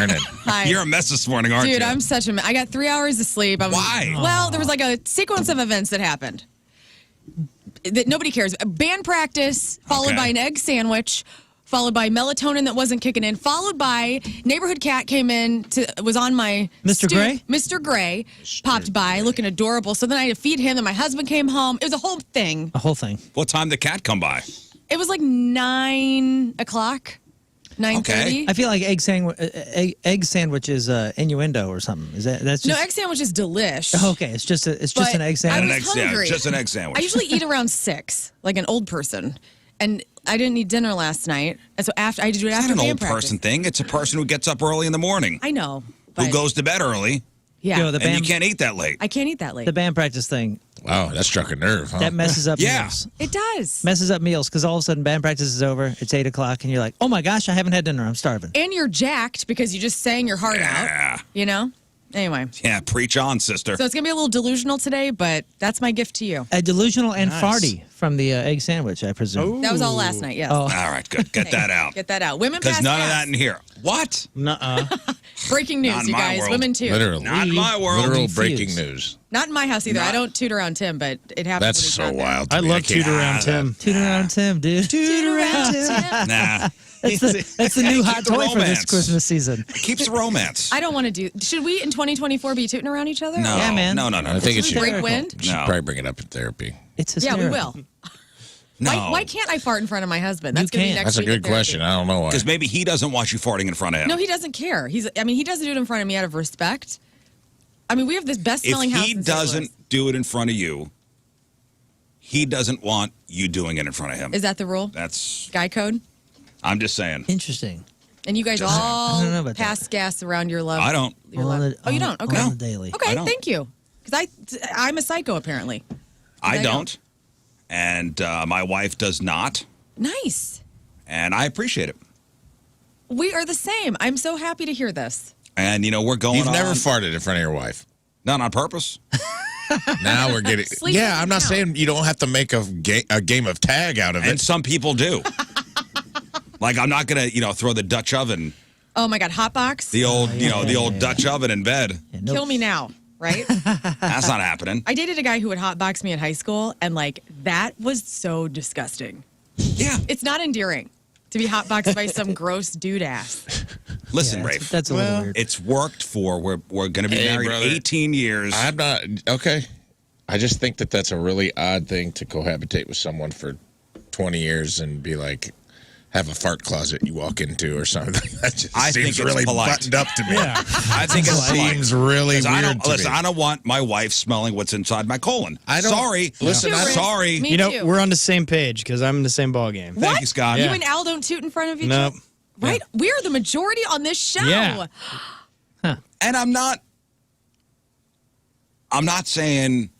morning. Hi. You're a mess this morning, aren't you? Dude, I'm such a mess. I got 3 hours of sleep. Why? Well, there was like a sequence of events that happened that nobody cares. Band practice, followed by an egg sandwich, followed by melatonin that wasn't kicking in, followed by neighborhood cat came in, was on my Mr. Gray? Mr. Gray popped by looking adorable. So then I had to feed him, and my husband came home. It was a whole thing. A whole thing. What time did the cat come by? It was like 9 o'clock, 9:30. Okay. I feel like egg sandwich is innuendo or something. Is that's just No, egg sandwich is delish. Oh, okay, it's just an egg I sandwich. was hungry. Just an egg sandwich. I usually eat around 6, like an old person. And I didn't eat dinner last night. And so after I had to do it It's after not an band old practice. person thing. It's a person who gets up early in the morning, I know. who but goes to bed early, Yeah. Yo, the and you band, can't eat that late. I can't eat that late. the band practice thing Wow, that struck a nerve, huh? that messes up Yeah. meals. It does. Messes up meals because all of a sudden band practice is over. It's 8 o'clock and you're like, oh my gosh, I haven't had dinner. I'm starving. And you're jacked because you just sang your heart out. You know? Anyway. Yeah, preach on, sister. So it's going to be a little delusional today, but that's my gift to you. A delusional and farty from the egg sandwich, I presume. That was all last night, yes. Oh. All right, good. Get that out. Get that out. Women Because pass none of gas. that in here. What? Nuh-uh. Breaking news, Not in you my guys. world. Women too. Literally. Not in my world. Literal Confused. breaking news. Not in my house either. Not- I don't toot around Tim, but it happens. That's when he's so not there. wild. I to me. love can't- toot around Tim. Toot around Tim, dude. Toot around Tim. Nah. That's the new hot Keep the toy for this romance. Christmas season. It keeps the romance. I don't want to do. Should we in 2024 be tooting around each other? No, Yeah, man. no. I think it should. Break wind? You should No. probably bring it up in therapy. It's Yeah, hysterical. we will. No. Why can't I fart in front of my husband? That's You going to be can't. next That's a week good at therapy. question. I don't know why. Because maybe he doesn't want you farting in front of him. No, he doesn't care. He doesn't do it in front of me out of respect. I mean, we have this best if smelling house. he in St. Louis. doesn't do it in front of you, he doesn't want you doing it in front of him. Is that the rule? That's. Guy code? I'm just saying. Interesting. And you guys Just saying. all I don't know about pass gas around your love. I don't. Your On love. the- You on- don't? Okay. On the daily. Okay, I don't. thank you. Because I'm a psycho, apparently. I I don't. And my wife does not. Nice. And I appreciate it. We are the same. I'm so happy to hear this. And, we're going You've on. never farted in front of your wife. Not on purpose. Now we're getting. Sleep Yeah, doesn't I'm not count. saying you don't have to make a game of tag out of And it. some people do. Like, I'm not going to, throw the Dutch oven, Oh my God, hot box. the old, the old Dutch oven in bed. Yeah, nope. Kill me now, right? That's not happening. I dated a guy who would hotbox me in high school, and that was so disgusting. Yeah. It's not endearing to be hotboxed by some gross dude ass. Listen, Yeah, Rafe. that's a little weird. It's worked for, we're going to be Hey, married brother. 18 years. I'm not okay. I just think that's a really odd thing to cohabitate with someone for 20 years and be like, have a fart closet you walk into or something. That just I think seems it's really polite. buttoned up to me. Yeah. I think it's Seems really 'Cause I weird to listen, me. I don't want my wife smelling what's inside my colon. I don't- Sorry. Listen, Me too, I Riz. sorry. Me You know, too. we're on the same page because I'm in the same ball game. Thank What? you, Scott. You Yeah. and Al don't toot in front of each Nope. other? Right? We are the majority on this show. Yeah. And I'm not saying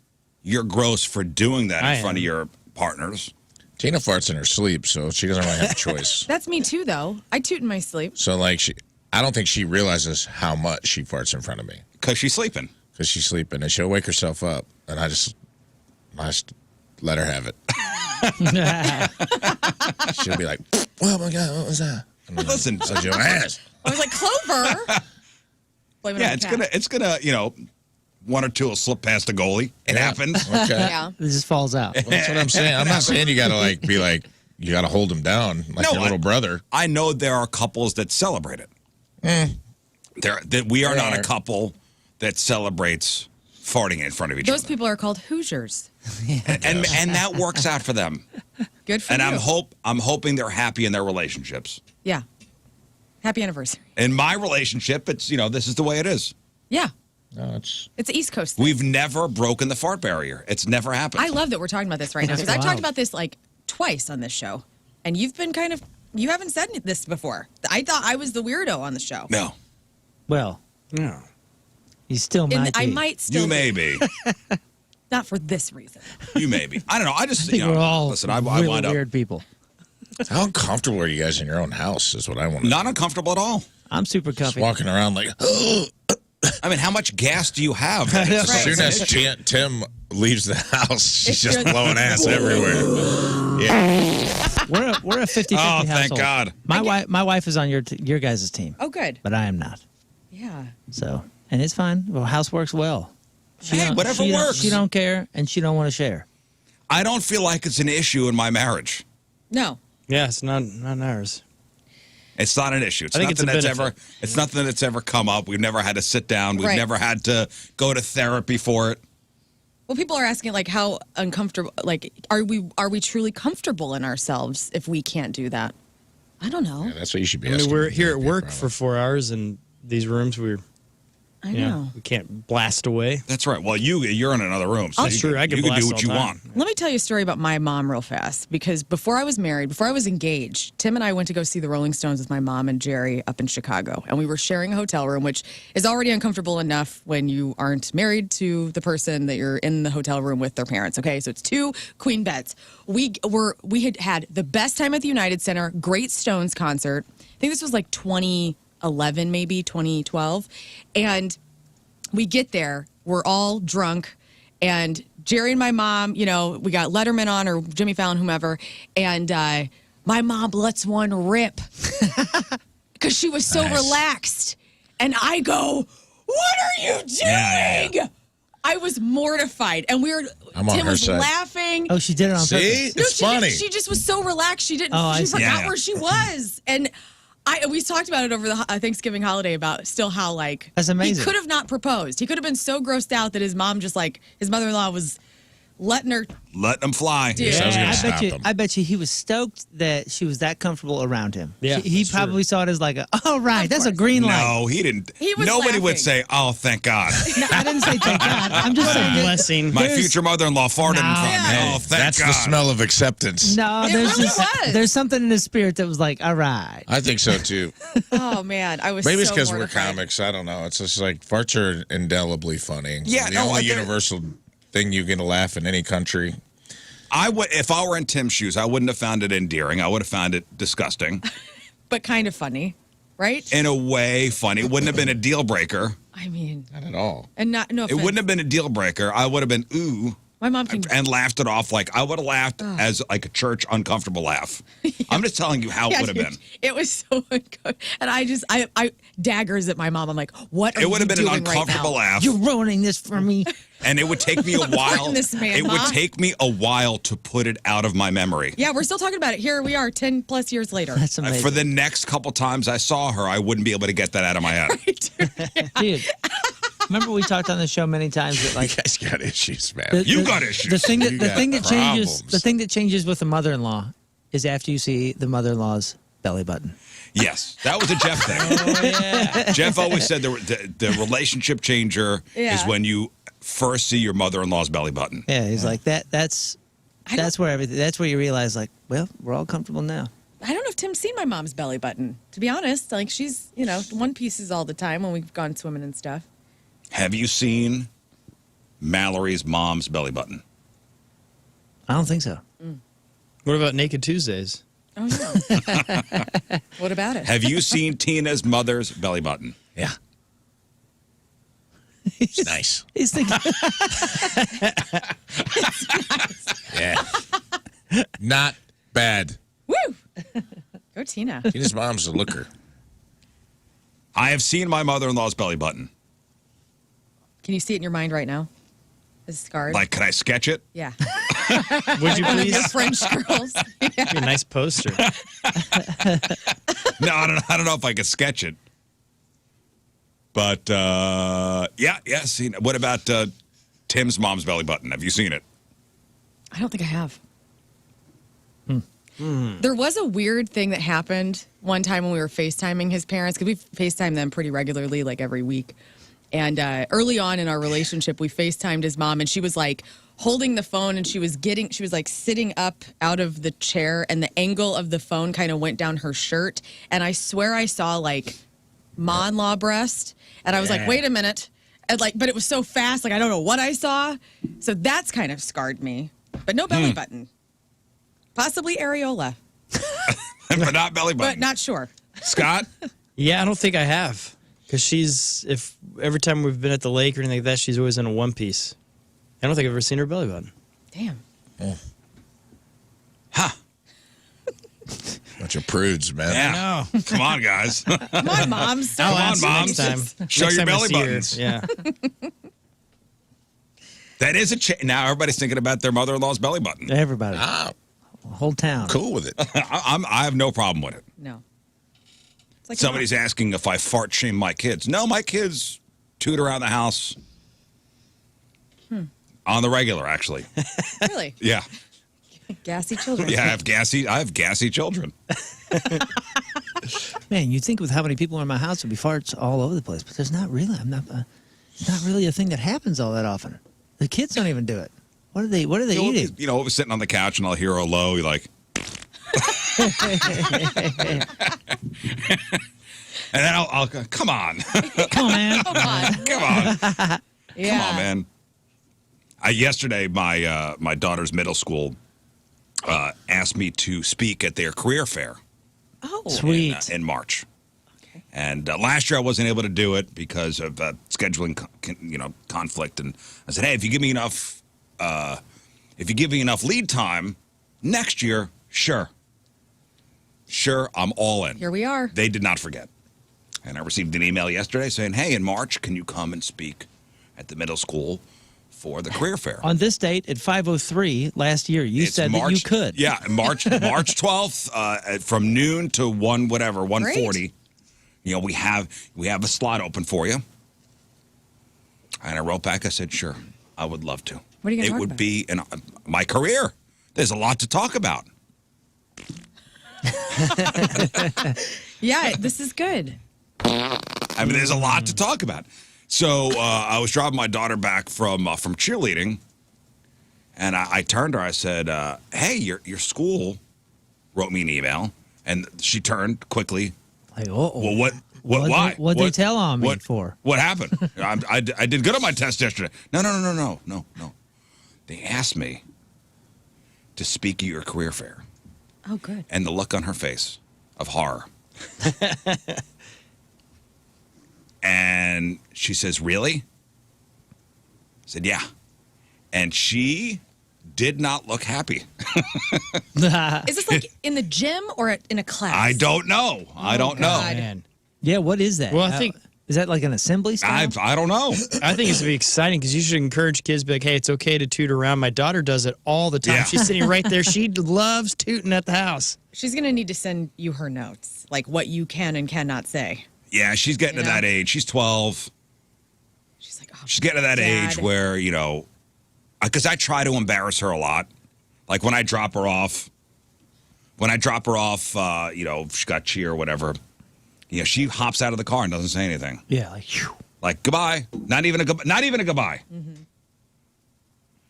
you're gross for doing that I in front am. of your partners. Tina farts in her sleep, so she doesn't really have a choice. That's me too, though. I toot in my sleep. So, I don't think she realizes how much she farts in front of me Because she's sleeping. because she's sleeping and she'll wake herself up, and I just let her have it. She'll be like, "Oh my god, what was that?" And I'm like, Listen. "That's your ass." I was like, Clover. Blame it Yeah, on the it's cat. gonna, one or two will slip past the goalie. It Yeah. happens. Okay. Yeah. It just falls out. That's what I'm saying. I'm not saying you gotta be like you gotta hold him down like No, your little brother. I know there are couples that celebrate it. That we are not a There are. couple that celebrates farting in front of each Those other. people are called Hoosiers. And that works out for them. Good for And you. I'm hoping they're happy in their relationships. Yeah. Happy anniversary. In my relationship, it's this is the way it is. Yeah. No, it's It's the East Coast thing. We've never broken the fart barrier. It's never happened. I love that we're talking about this right now because I talked about this twice on this show. And you've been you haven't said this before. I thought I was the weirdo on the show. No, Well, No. you still And might be. I might still you may be. Not for this reason. You may be. I don't know. I just I think we're all listen. I really wind up weird people. how uncomfortable are you guys in your own house? Is what I want to not uncomfortable at all. I'm super Just comfy. walking around like. I mean, how much gas do you have? As Right. soon as Tim leaves the house, she's It's just just- blowing ass everywhere. Yeah. We're a 50-50 Oh, household. thank God. My wife is on your guys' team, Oh, good. but I am not. Yeah. So, and it's fine. Well, house works well. Hey, whatever works. She don't care, and she don't want to share. I don't feel like it's an issue in my marriage. No. Yeah, it's not ours. It's not an issue. It's I think nothing it's a that's benefit. It's nothing that's ever come up. We've never had to sit down. We've Right. never had to go to therapy for it. Well, people are asking like how uncomfortable, like are we truly comfortable in ourselves if we can't do that? I don't know. Yeah, that's what you should be I mean, asking. we're here at therapy, work probably. for 4 hours in these rooms. I know. We can't blast away. That's right. Well, you're in another room, so That's you, true. I can you can blast do what all you time. want. Let me tell you a story about my mom real fast because before I was married, before I was engaged, Tim and I went to go see the Rolling Stones with my mom and Jerry up in Chicago. And we were sharing a hotel room, which is already uncomfortable enough when you aren't married to the person that you're in the hotel room with their parents. Okay, so it's 2 queen beds. We had the best time at the United Center, great Stones concert. I think this was like 2011, maybe 2012. And we get there, we're all drunk, and Jerry and my mom, we got Letterman on or Jimmy Fallon, whomever, and my mom lets one rip because she was so relaxed. And I go, "What are you doing?" Yeah. I was mortified, and I'm on Tim her was side. laughing. Oh, she did it on See? purpose. No, It's she funny. She just was so relaxed. She didn't. Oh, I she see. forgot Yeah. where she was, and we talked about it over the Thanksgiving holiday about still how like That's amazing. He could have not proposed. He could have been so grossed out that his mom just like his mother-in-law was letting her. Let them fly. Dude. So I was Yeah, gonna I bet stop you. him. I bet you he was stoked that she was that comfortable around him. Yeah, he that's probably saw it as like, "Oh, right, Of that's a course. green light." No, he didn't. He was Nobody would laughing. say, "Oh, thank God." No, I didn't say thank God. I'm just saying. Blessing. My There's- future mother-in-law farted in No. front of me. Hey, Oh, thank that's God. the smell of acceptance. No, It there's really was. there's something in his spirit that was like, "All right." I think so too. Oh man, I was. Maybe it's so because we're mortified. comics. I don't know. It's just like farts are indelibly funny. Yeah, the no, only they're- universal thing you get to laugh in any country. I would, if I were in Tim's shoes, I wouldn't have found it endearing. I would have found it disgusting. But kind of funny, right? In a way, funny. It wouldn't have been a deal breaker. I mean, Not at all. and no It offense. wouldn't have been a deal breaker. I would have been ooh. My mom can. And laughed it off like I would have laughed as like a church uncomfortable laugh. I'm just telling you how it Yeah, would have dude, been. It was so good, and I daggers at my mom. I'm like, "What are It would have you been an doing uncomfortable right now?" laugh, You're ruining this for me. and it would take me a while. this man, it would Ma. take me a while to put it out of my memory. Yeah, we're still talking about it. Here we are, 10 plus years later. That's amazing, For the next couple times I saw her, I wouldn't be able to get that out of my head. dude. Remember we talked on the show many times that You like guys got issues, man. You got issues. The thing that You the got thing that changes problems. the thing that changes with the mother-in-law is after you see the mother-in-law's belly button. Yes, that was a Jeff thing. Yeah. Jeff always said the relationship changer is Yeah. when you first see your mother-in-law's belly button. Yeah, he's like that's I don't- where everything. That's where you realize like, well, we're all comfortable now. I don't know if Tim's seen my mom's belly button. To be honest, like she's one pieces all the time when we've gone swimming and stuff. Have you seen Mallory's mom's belly button? I don't think so. What about Naked Tuesdays? Oh yeah. What about it? Have you seen Tina's mother's belly button? Yeah. It's nice. He's thinking. Yeah. Not bad. Woo! Go Tina. Tina's mom's a looker. I have seen my mother-in-law's belly button. Can you see it in your mind right now? Is it scarred? Like, could I sketch it? Yeah. Would you The please? French girls. Be a nice poster. No, I don't know if I could sketch it. But yeah, seen it. What about Tim's mom's belly button? Have you seen it? I don't think I have. There was a weird thing that happened one time when we were FaceTiming his parents, because we FaceTime them pretty regularly, like every week. And early on in our relationship, we FaceTimed his mom, and she was like holding the phone, and she was like sitting up out of the chair, and the angle of the phone kind of went down her shirt. And I swear I saw like ma-in-law breast, and I was like, wait a minute. And but it was so fast, like I don't know what I saw. So that's kind of scarred me. But no belly button. Possibly areola, But not belly but button. not sure. Scott? Yeah, I don't think I have. Because every time we've been at the lake or anything like that, she's always in a one piece. I don't think I've ever seen her belly button. Damn. Huh. Bunch of prudes, man. Yeah. Come on, guys. Come on, moms. I'll Come on, ask her moms. next time. Show Next your time I belly see her. buttons. Yeah. That is a now everybody's thinking about their mother-in-law's belly button. Everybody, Ah, whole town. cool with it. I have no problem with it. No. It's like Somebody's asking if I fart shame my kids. No, my kids toot around the house on the regular, actually. really Yeah, gassy children. yeah. I have gassy children. Man, you'd think with how many people in my house would be farts all over the place, but there's not really. It's not really a thing that happens all that often. The kids don't even do it. What are they eating? You know, I was sitting on the couch and I'll hear a low. You're like, and then I'll go, come on, Come on, man. Come on. come on, Yeah. come on, man. Yesterday, my daughter's middle school asked me to speak at their career fair. Oh. Sweet. In March. Okay. And last year I wasn't able to do it because of scheduling, conflict. And I said, hey, if you give me enough lead time next year, sure, I'm all in. Here we are. They did not forget. And I received an email yesterday saying, hey, in March, can you come and speak at the middle school for the career fair? On this date at 5:03 last year, you said that you could. Yeah, March 12th from noon to 1:40. You know, we have a slot open for you. And I wrote back, I said, sure, I would love to. What are you going to talk It would about? be my career. There's a lot to talk about. Yeah, this is good. I mean, there's a lot to talk about. So I was driving my daughter back from cheerleading, and I turned to her. I said, hey, your school wrote me an email. And she turned quickly. Like, Well, what? Why? What'd they tell on me what, for? What happened? I did good on my test yesterday. No. They asked me to speak at your career fair. Oh, good. And the look on her face of horror. And she says, really? I said, yeah. And she did not look happy. Is this like in the gym or in a class? I don't know. I don't know. God. Man. Yeah, what is that? Well, I think- is that like an assembly style? I don't know. I think it's going to be exciting because you should encourage kids to be like, hey, it's okay to toot around. My daughter does it all the time. Yeah. She's sitting right there. She loves tooting at the house. She's going to need to send you her notes, like what you can and cannot say. Yeah, she's getting to Yeah. that age. She's 12. She's like, oh, She's getting to that Dad. age where, because I try to embarrass her a lot. Like when I drop her off, she got cheer or whatever. She hops out of the car and doesn't say anything. Yeah, like, phew. Like goodbye, not even a goodbye. Mm-hmm.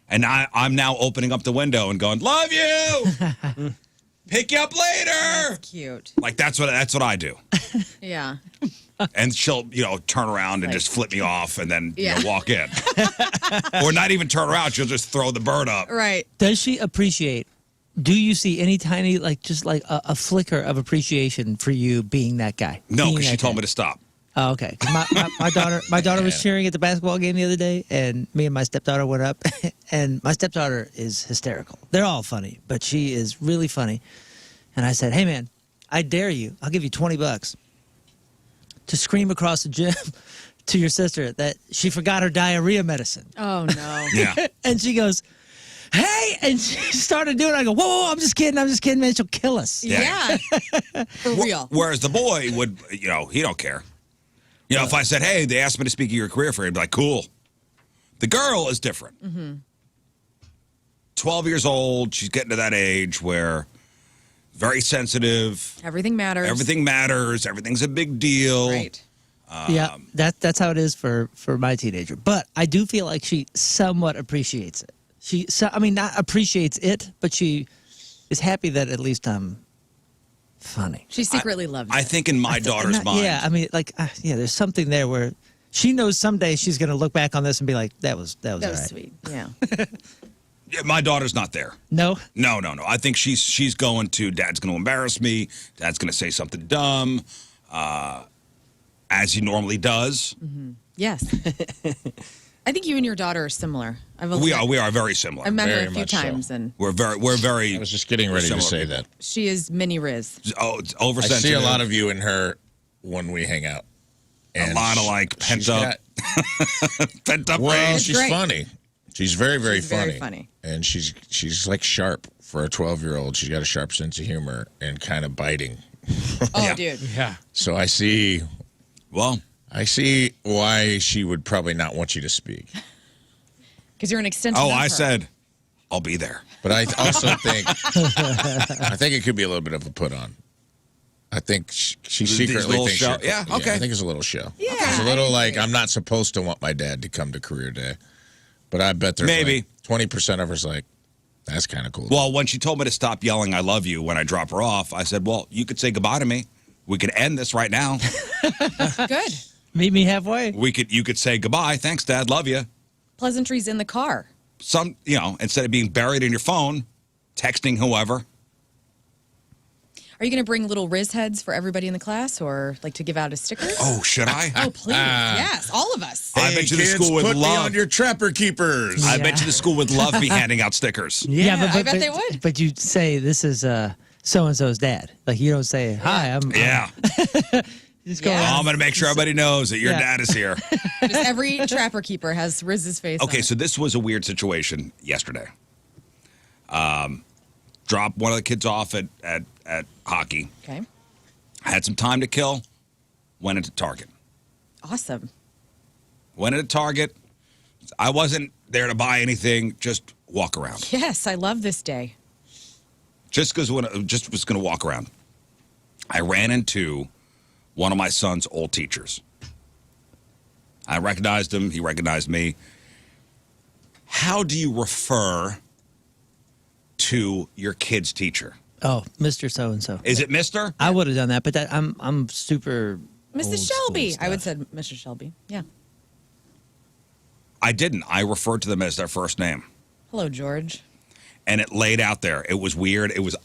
And I'm now opening up the window and going, "Love you, pick you up later." Cute. Like that's what I do. Yeah. And she'll turn around and just flip me off and then Yeah. walk in, or not even turn around. She'll just throw the bird up. Right. Does she appreciate? Do you see any tiny, just like a flicker of appreciation for you being that guy? No, Being because she that told guy? me to stop. Oh, okay. 'Cause my daughter was cheering at the basketball game the other day, and me and my stepdaughter went up, and my stepdaughter is hysterical. They're all funny, but she is really funny. And I said, "Hey, man, I dare you. I'll give you $20 to scream across the gym to your sister that she forgot her diarrhea medicine." Oh, no. Yeah. And she goes, "Hey!" And she started doing it. I go, whoa, I'm just kidding, man. She'll kill us. Yeah. For real. Whereas the boy would, he don't care. If I said, "Hey, they asked me to speak at your career fair," he'd be like, "Cool." The girl is different. 12 years old, she's getting to that age where very sensitive. Everything matters. Everything matters. Everything's a big deal. Right. Yeah, that's how it is for my teenager. But I do feel like she somewhat appreciates it. Not appreciates it, but she is happy that at least I'm funny. She secretly loves I it. think in my daughter's mind. Yeah, there's something there where she knows someday she's going to look back on this and be like, that was all That was right. sweet. Yeah. Yeah, my daughter's not there. No? No. I think she's going to, Dad's going to embarrass me. Dad's going to say something dumb, as he normally does. Yes. I think you and your daughter are similar. We are very similar. I met her Very a few much so. times, and We're very. I was just getting ready to similar say people. that. she is mini Rizz. Oh, it's I oversensitive. see a lot of you and her when we hang out. A lot of like pent up Well, rage. she's great. funny. She's very, very She's funny. very funny. And she's like sharp for a 12-year-old. She's got a sharp sense of humor and kind of biting. Oh, Yeah. dude. Yeah. So I see Well, why she would probably not want you to speak. Because you're an extension of I her. said, I'll be there. But I also think it could be a little bit of a put on. I think she These secretly little thinks show- you're- yeah, okay. I think it's a little show. Yeah, It's a little I like agree. I'm not supposed to want my dad to come to career day. But I bet there's Maybe. 20% of her's like, that's kind of cool. Well, when she told me to stop yelling "I love you" when I drop her off, I said, "Well, you could say goodbye to me. We could end this right now. Good. Meet me halfway. You could say goodbye. Thanks, Dad. Love you." Pleasantries in the car. Instead of being buried in your phone, texting whoever. Are you going to bring little Rizz heads for everybody in the class, or like to give out as stickers? Oh, should I? Oh, please. Yes, all of us. I bet you the school would put me love. on your trapper keepers. I bet you the school would love me handing out stickers. I bet they would. But you say this is so and so's dad. Like you don't say hi. I'm Yeah. you just go Yeah. around. I'm going to make sure everybody knows that your Yeah. dad is here. Just every trapper keeper has Rizz's face on Okay, it. so this was a weird situation yesterday. Dropped one of the kids off at hockey. Okay. Had some time to kill. Went into Target. Awesome. Went into Target. I wasn't there to buy anything. Just walk around. Yes, I love this day. Just was going to walk around. I ran into one of my son's old teachers. I recognized him. He recognized me. How do you refer to your kid's teacher? Oh, Mr. So and so. Is it Mr.? I would have done that, but I'm super. old Mrs. school Shelby. I would stuff. say Mr. Shelby. Yeah. I didn't. I referred to them as their first name. Hello, George. And it laid out there. It was weird. It was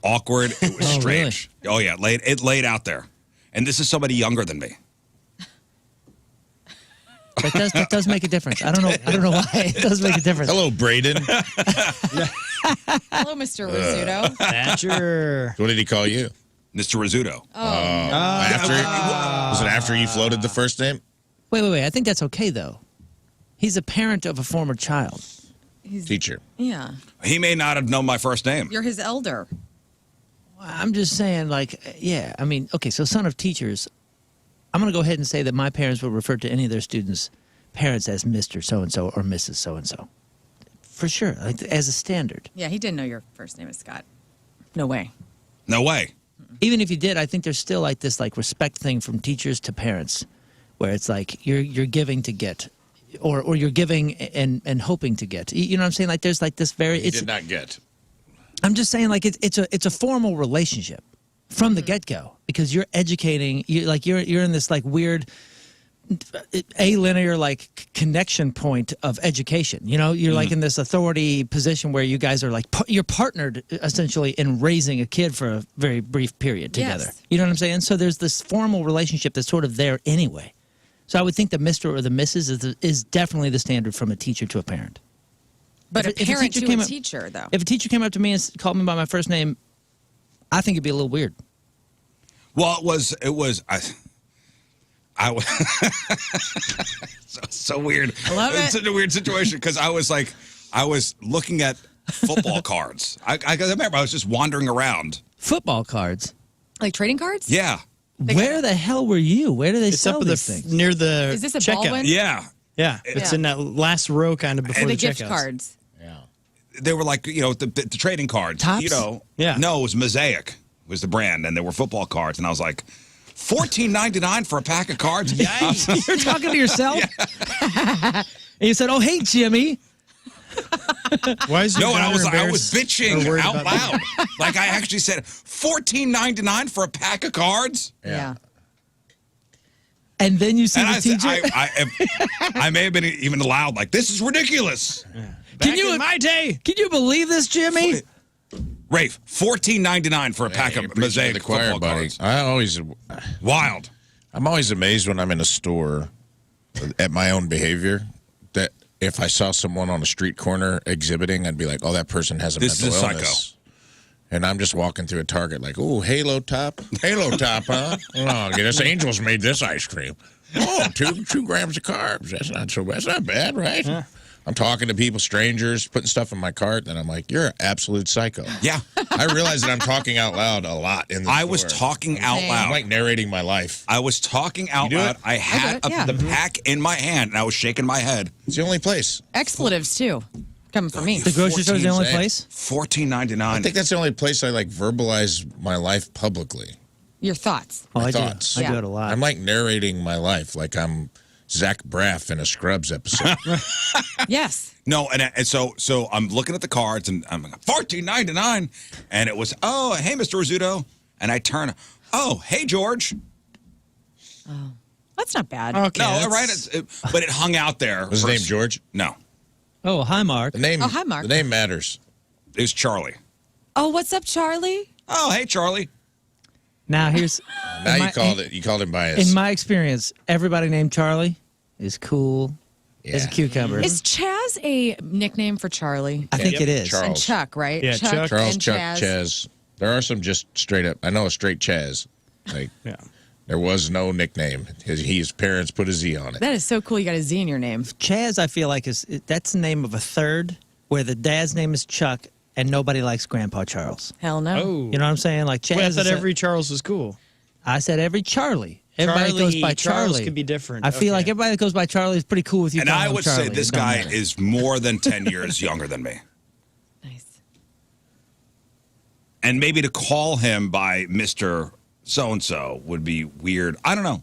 awkward. It was Oh, strange. Oh yeah, it laid out there. And this is somebody younger than me. That does make a difference. I don't know why it does make a difference. Hello, Braden. Hello, Mr. Rizzuto. Thatcher. What did he call you? Mr. Rizzuto. Was it after you floated the first name? Wait. I think that's okay though. He's a parent of a former child. Teacher. Yeah. He may not have known my first name. You're his elder. I'm just saying, like, yeah. I mean, okay. So, son of teachers. I'm going to go ahead and say that my parents would refer to any of their students' parents as Mr. So-and-so or Mrs. So-and-so. For sure, like, as a standard. Yeah, he didn't know your first name is Scott. No way. No way. Even if you did, I think there's still like this like respect thing from teachers to parents, where it's like you're giving to get, or you're giving and hoping to get. You know what I'm saying? Like there's like this very. He did not get. I'm just saying like it's a formal relationship from the get go because you're educating. You're in this like weird alinear like connection point of education. You know, you're like in this authority position where you guys are like you're partnered essentially in raising a kid for a very brief period together. Yes. You know what I'm saying? So there's this formal relationship that's sort of there anyway. So I would think the Mr. or the Mrs. is definitely the standard from a teacher to a parent. But If a parent teacher to came a up- teacher, though. If a teacher came up to me and called me by my first name, I think it'd be a little weird. Well, it was. I was so weird. I love It's it. such a weird situation because I was looking at football cards. I remember I was just wandering around. Football cards. Like trading cards? Yeah, Where the hell were you? Where do they It's sell up at these things? near the Is this a checkout. Baldwin? yeah. Yeah, it's Yeah. in that last row kind of before The the gift checkouts. cards. Yeah. They were like the trading cards. Tops? You know. Yeah. No, it was Mosaic was the brand, and there were football cards, and I was like, $14.99 for a pack of cards. You're talking to yourself? And you said, oh, hey, Jimmy. Why is your No, and I daughter was embarrassed bitching or worried out about loud. Like I actually said, $14.99 for a pack of cards. Yeah. And then you see And the I said, teacher. I may have been even loud, like, this is ridiculous. Back in my day? Can you believe this, Jimmy? Rafe, $14.99 for a pack Hey, of preaching to Mosaic the choir, football buddy. cards. Wild. I'm always amazed when I'm in a store at my own behavior. if I saw someone on a street corner exhibiting, I'd be like, oh, that person has a This mental is a illness. And I'm just walking through a Target like, oh, Halo Top, huh? Oh, I guess Angels made this ice cream. Oh, 2 grams of carbs. That's not so bad. That's not bad, right? Yeah. I'm talking to people, strangers, putting stuff in my cart, and I'm like, you're an absolute psycho. Yeah. I realize that I'm talking out loud a lot in the I was talking out loud. I'm like narrating my life. I was talking out loud. I had the pack in my hand, and I was shaking my head. It's the only place. Expletives, too, coming from me. The grocery store is the only place? $14.99. I think that's the only place I like verbalize my life publicly. Your thoughts. Oh, My I thoughts. do. I do it a lot. I'm like narrating my life like I'm Zach Braff in a Scrubs episode. Yes. No, and so I'm looking at the cards, and I'm like, $14.99, and it was, oh, hey, Mr. Rizzuto, and I turn, oh, hey, George. Oh, that's not bad. Okay. No, right, but it hung out there. Was his name George? No, Oh, hi, Mark. The name. Oh, hi, Mark. The name matters. it was Charlie. Oh, what's up, Charlie? Oh, hey, Charlie. Now here's Now in you my- called him by his. in my experience, everybody named Charlie is cool as a cucumber. Is Chaz a nickname for Charlie? I think Yep, it is. Charles. And Chuck, right? Yeah, Chuck. Charles, and Chuck, Chaz. Chaz. There are some just straight up. I know a straight Chaz. Like Yeah. there was no nickname. His parents put a Z on it. That is so cool. You got a Z in your name. Chaz, I feel like that's the name of a third, where the dad's name is Chuck and nobody likes Grandpa Charles. Hell no. Oh. You know what I'm saying? Like Chaz. Wait, I is thought every Charles was cool. I said every Charlie. Everybody Charlie, goes by Charles Charlie. could be different. I feel Okay. like everybody that goes by Charlie is pretty cool with you. And calling I him would Charlie. say this It don't guy matter. is more than 10 years younger than me. Nice. And maybe to call him by Mr. So-and-so would be weird. I don't know.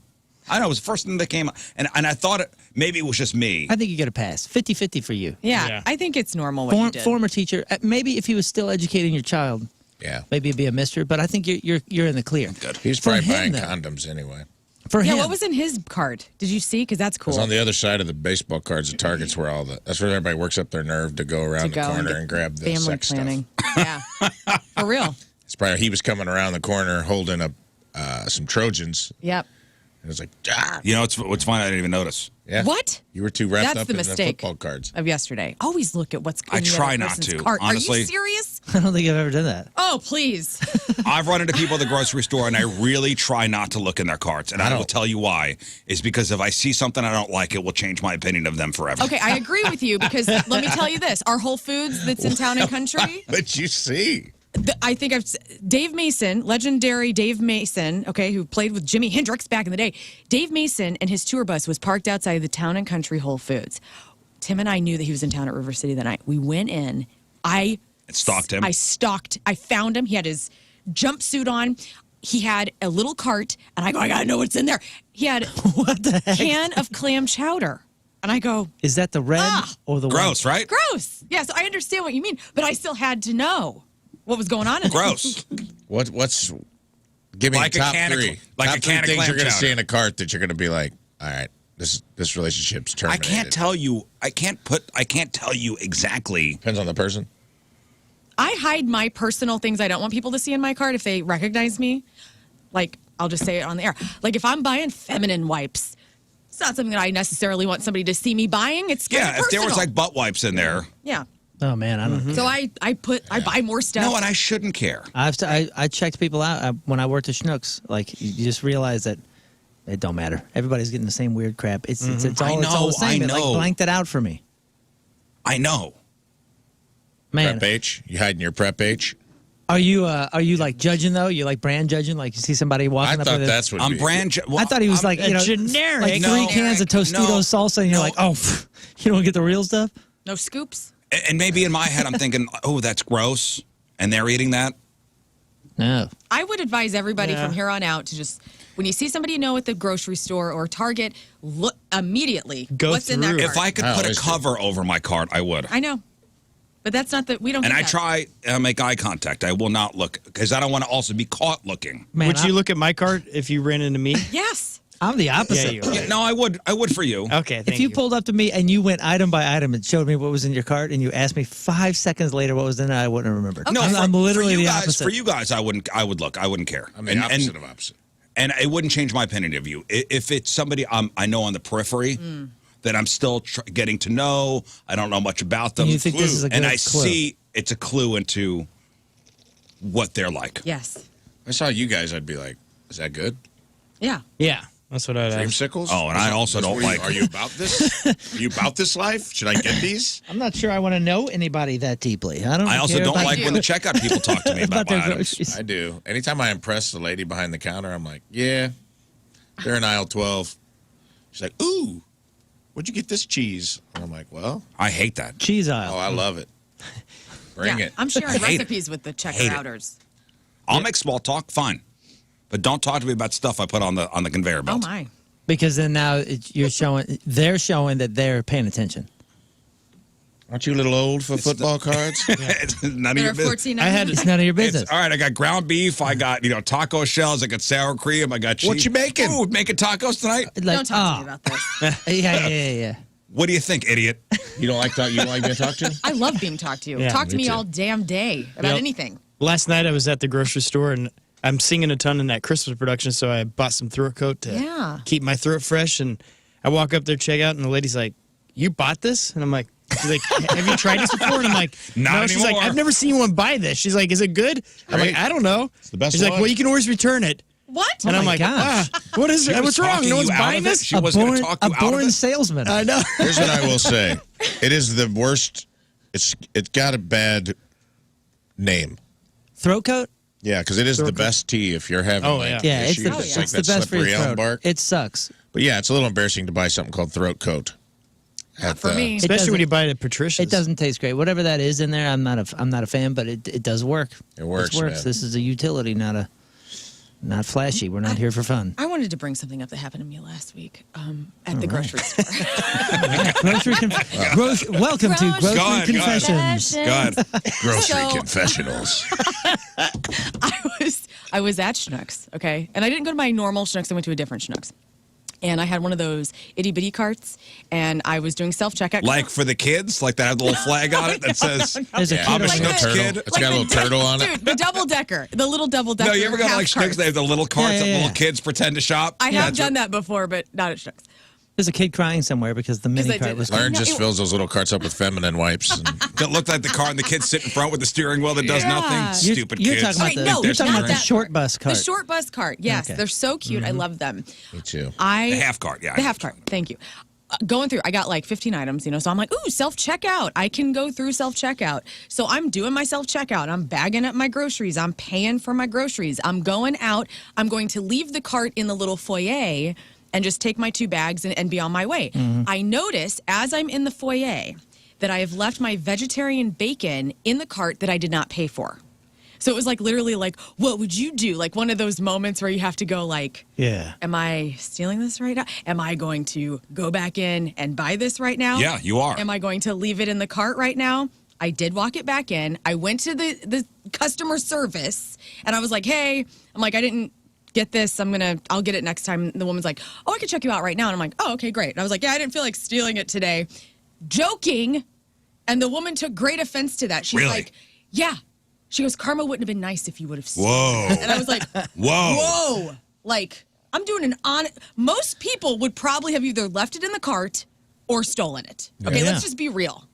I know. It was the first thing that came up. And I thought maybe it was just me. I think you get a pass. 50-50 for you. Yeah, Yeah. I think it's normal what you did. Former teacher. Maybe if he was still educating your child, Yeah. maybe it'd be a mister. But I think you're in the clear. Good. He's For probably him, buying though. condoms anyway. For Yeah, him. what was in his cart? Did you see? Because that's cool. Because on the other side of the baseball cards, the Targets where that's where everybody works up their nerve to go around To the go corner get and grab the family sex planning. stuff. Yeah. For real. It's probably he was coming around the corner holding up some Trojans. Yep. And it was like, ah. You know, what's funny? I didn't even notice. Yeah. What? You were too wrapped That's up the in mistake the football cards. of yesterday. Always look at what's in I the try other not person's to, cart. honestly. Are you serious? I don't think I've ever done that. Oh, please. I've run into people at the grocery store, and I really try not to look in their carts. And I will tell you why. Is because if I see something I don't like, it will change my opinion of them forever. Okay, I agree with you because let me tell you this. Our Whole Foods that's in Town and Country, But you see. I think Dave Mason, legendary Dave Mason, okay, who played with Jimi Hendrix back in the day. Dave Mason and his tour bus was parked outside the Town and Country Whole Foods. Tim and I knew that he was in town at River City that night. We went in. I stalked him. I found him. He had his jumpsuit on. He had a little cart, and I go, I gotta know what's in there. He had What the heck? can of clam chowder. And I go, Is that the red or the Gross, right? gross. Yeah, so I understand what you mean, but I still had to know what was going on in there. Gross. What's give me Like the a top can of- three. like top a three can of things clam you're gonna chowder. see in a cart that you're gonna be like, all right, this relationship's I terminated. can't tell you. I can't tell you exactly. Depends on the person. I hide my personal things I don't want people to see in my cart if they recognize me. Like, I'll just say it on the air. Like, if I'm buying feminine wipes, it's not something that I necessarily want somebody to see me buying. It's kind Yeah, of if there was personal. like butt wipes in there. Yeah. Oh man, I don't. So I buy more stuff. No, and I shouldn't care. I checked people out when I worked at Schnucks. Like you just realize that it don't matter. Everybody's getting the same weird crap. It's all the same. I It like know. blanked it out for me. I know. Man, Prep H. You hiding your Prep H? are you like judging though? You like brand judging? Like you see somebody I walking up thought with that's what I'm brand. Well, I thought he was I'm- like, you know, generic. like No. 3 cans of Tostitos No. salsa, and you're No. like, oh, you don't get the real stuff. No scoops. And maybe in my head I'm thinking, oh, that's gross, and they're eating that. No, I would advise everybody Yeah. from here on out to just, when you see somebody you know at the grocery store or Target, look immediately. Go what's in that through. cart. If I could I put a always do. cover over my cart, I would. I know. But that's not we don't And get I that. try make eye contact. I will not look because I don't want to also be caught looking. man, Would you look at my cart if you ran into me? Yes. I'm the opposite. Yeah, you are. Yeah, no, I would. I would for you. Okay, thank If you pulled up to me and you went item by item and showed me what was in your cart, and you asked me 5 seconds later what was in it, I wouldn't have remembered. No, I'm literally for you the guys, opposite. For you guys, I wouldn't. I would look. I wouldn't care. I mean, opposite of opposite. And it wouldn't change my opinion of you. If it's somebody I know on the periphery, that I'm still getting to know. I don't know much about them. And you think this is a good And I clue? see it's a clue into what they're like. Yes. I saw you guys, I'd be like, is that good? Yeah. Yeah, that's what I'd ask. Dreamsicles? Oh, and I also don't like. Are you about this? Are you about this life? Should I get these? I'm not sure I want to know anybody that deeply. I also care don't about like when the checkout people talk to me about their my items. groceries. I do. Anytime I impress the lady behind the counter, I'm like, yeah, they're in aisle 12. She's like, ooh, where'd you get this cheese? And I'm like, well, I hate that. Cheese oh, aisle. I love it. Bring Yeah. it. I'm sharing hate it. recipes with the checker Hate it. outers. I'll make small talk, fine, but don't talk to me about stuff I put on the conveyor Oh, belt. my. Because then now they're showing that they're paying attention. Aren't you a little old for football cards? It's none of There your are business. 14. It's none of your It's, business. all right, I got ground beef. I got taco shells. I got sour cream. I got cheese. What you making? Ooh, making tacos tonight. Like, Don't talk to me about this. Yeah. What do you think, idiot? You don't like being talked to? I love being talked to. Yeah, Talk to me me too. all damn day about Yep. anything. Last night I was at the grocery store and I'm singing a ton in that Christmas production, so I bought some throat coat to keep my throat fresh. And I walk up there, check out, and the lady's like, "You bought this?" And I'm like, she's like, "Have you tried this before?" And I'm like, Not "No." She's like, anymore. "I've never seen anyone buy this." She's like, "Is it good?" I'm like, Great. "I don't know." It's the best She's like, one. "Well, you can always return it." What? And I'm my like, gosh. what is She was what's wrong? talking No you one's out buying of it? this? She was going to talk you out of born it? salesman. I know. Here's what I will say. It is the worst. It's got a bad name. Throat coat? Yeah, because it is the best tea if you're having Oh, like yeah. Yeah, it's issues. the, Oh, It's yeah. like it's the that best for slippery your elm throat. bark. It sucks. But yeah, it's a little embarrassing to buy something called throat coat. Not for me. Especially when doesn't- you buy it at Patricia's. It doesn't taste great. Whatever that is in there, I'm not a fan, but it does work. It works, It works. man. This is a utility, not flashy. We're not here for fun. I wanted to bring something up that happened to me last week at the grocery store. Welcome to Grocery Grocery Go ahead, go ahead. Confessions. God. Grocery So- confessionals. I was at Schnucks, okay? And I didn't go to my normal Schnucks. I went to a different Schnucks. And I had one of those itty-bitty carts, and I was doing self-checkout. Like for the kids? Like that little flag on it that says, There's a Yeah, kid I'm a over Like there. Schnucks the- kid? It's got a little turtle on it. Dude, the double-decker. The little double-decker. No, you ever go to half like Schnucks? carts. They have the little carts Yeah, that yeah, little yeah. kids pretend to shop. I have That's done what- that before, but not at Schnucks. There's a kid crying somewhere because the mini I cart did. was. Lern No, just it- fills those little carts up with feminine wipes. And That looked like the car and the kids sit in front with the steering wheel that does Yeah. nothing. You're- Stupid you're kids. talking about Wait, the, no, you're talking not about the that- short bus cart. The short bus cart. Yes, Okay. they're so cute. I love them. me too. The half cart, yeah. The half cart. Thank you. Going through, I got like 15 items, so I'm like, ooh, self-checkout. I can go through self-checkout. So I'm doing my self-checkout. I'm bagging up my groceries. I'm paying for my groceries. I'm going out. I'm going to leave the cart in the little foyer and just take my 2 bags and be on my way. I notice as I'm in the foyer that I have left my vegetarian bacon in the cart that I did not pay for. So it was like literally like, what would you do? Like one of those moments where you have to go like, Yeah. am I stealing this right now? Am I going to go back in and buy this right now? Yeah, you are. Am I going to leave it in the cart right now? I did walk it back in. I went to the customer service and I was like, hey, I'm like, I didn't get this. I'll get it next time. And the woman's like, oh, I can check you out right now. And I'm like, oh, okay, great. And I was like, yeah, I didn't feel like stealing it today. Joking. And the woman took great offense to that. She's Really? like, yeah. She goes, karma wouldn't have been nice if you would have stolen Whoa. it. And I was like, Whoa. whoa. Like, I'm doing most people would probably have either left it in the cart or stolen it. Okay, Yeah. let's just be real.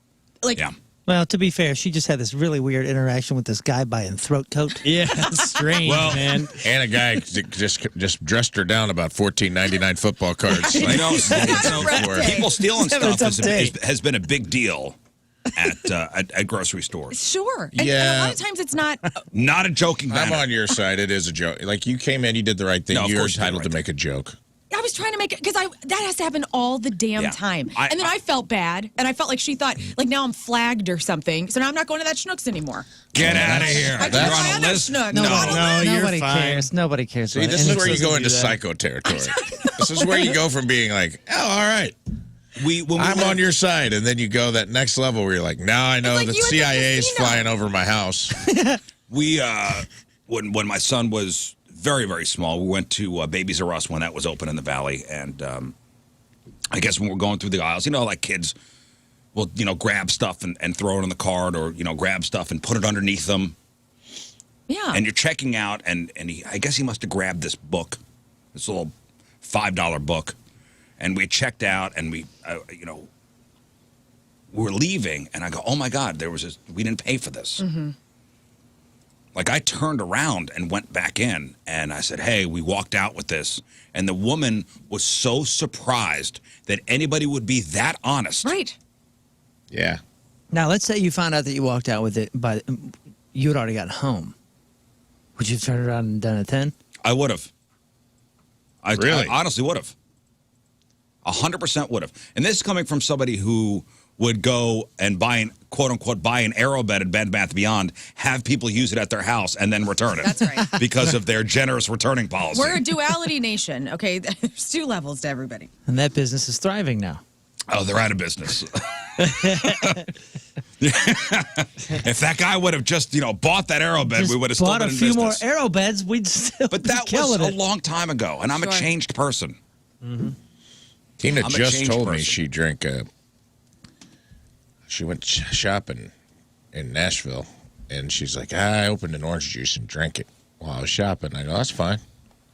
Like, Yeah. Well, to be fair, she just had this really weird interaction with this guy buying throat coat. Yeah, it's strange, Well, man. And a guy just dressed her down about $14.99 football cards. You know, For it. people stealing He's having a stuff tough day. has been a big deal at grocery stores. sure. And a Yeah. lot of times it's not. Not a joking I'm matter. on your side. It is a joke. Like you came in, you did the right thing. No, of You're course you did the entitled right to make a joke. I was trying to make it because that has to happen all the damn Yeah. time. I- And then I felt bad, and I felt like she thought like now I'm flagged or something. So now I'm not going to that Schnucks anymore. Get out of here. I You're can on buy a other list. Schnucks. No. You're Nobody fine. cares. Nobody cares. See, about this it. is where you doesn't go do into that. psycho territory. This is where you go from being like, oh, all right, When we I'm lived- on your side, and then you go that next level where you're like, now I know like the you at the CIA is casino. flying over my house. We when my son was very, very small, we went to Babies R Us when that was open in the Valley, and I guess when we're going through the aisles, like kids will grab stuff and throw it in the cart, or grab stuff and put it underneath them, Yeah. and you're checking out, and I guess he must have grabbed this book, this little $5 book, and we checked out, and we were leaving, and I go, oh my God, we didn't pay for this. Mm-hmm. Like, I turned around and went back in, and I said, hey, we walked out with this. And the woman was so surprised that anybody would be that honest. Right. Yeah. Now, let's say you found out that you walked out with it, but you had already gotten home. Would you have turned around and done a 10? I would have. Really? I honestly would have. 100% would have. And this is coming from somebody who would go and quote-unquote, buy an aero bed at Bed Bath & Beyond, have people use it at their house, and then return it. That's right. Because of their generous returning policy. We're a duality nation, okay? There's two levels to everybody. And that business is thriving now. Oh, they're out of business. If that guy would have just, bought that aero bed, we would have still bought been a in few business. more aero beds, we'd still But be that was killing a it. long time ago, and I'm a changed person. Mm-hmm. Tina I'm a just changed told me person. she drank she went shopping in Nashville, and she's like, I opened an orange juice and drank it while I was shopping. I go, that's fine.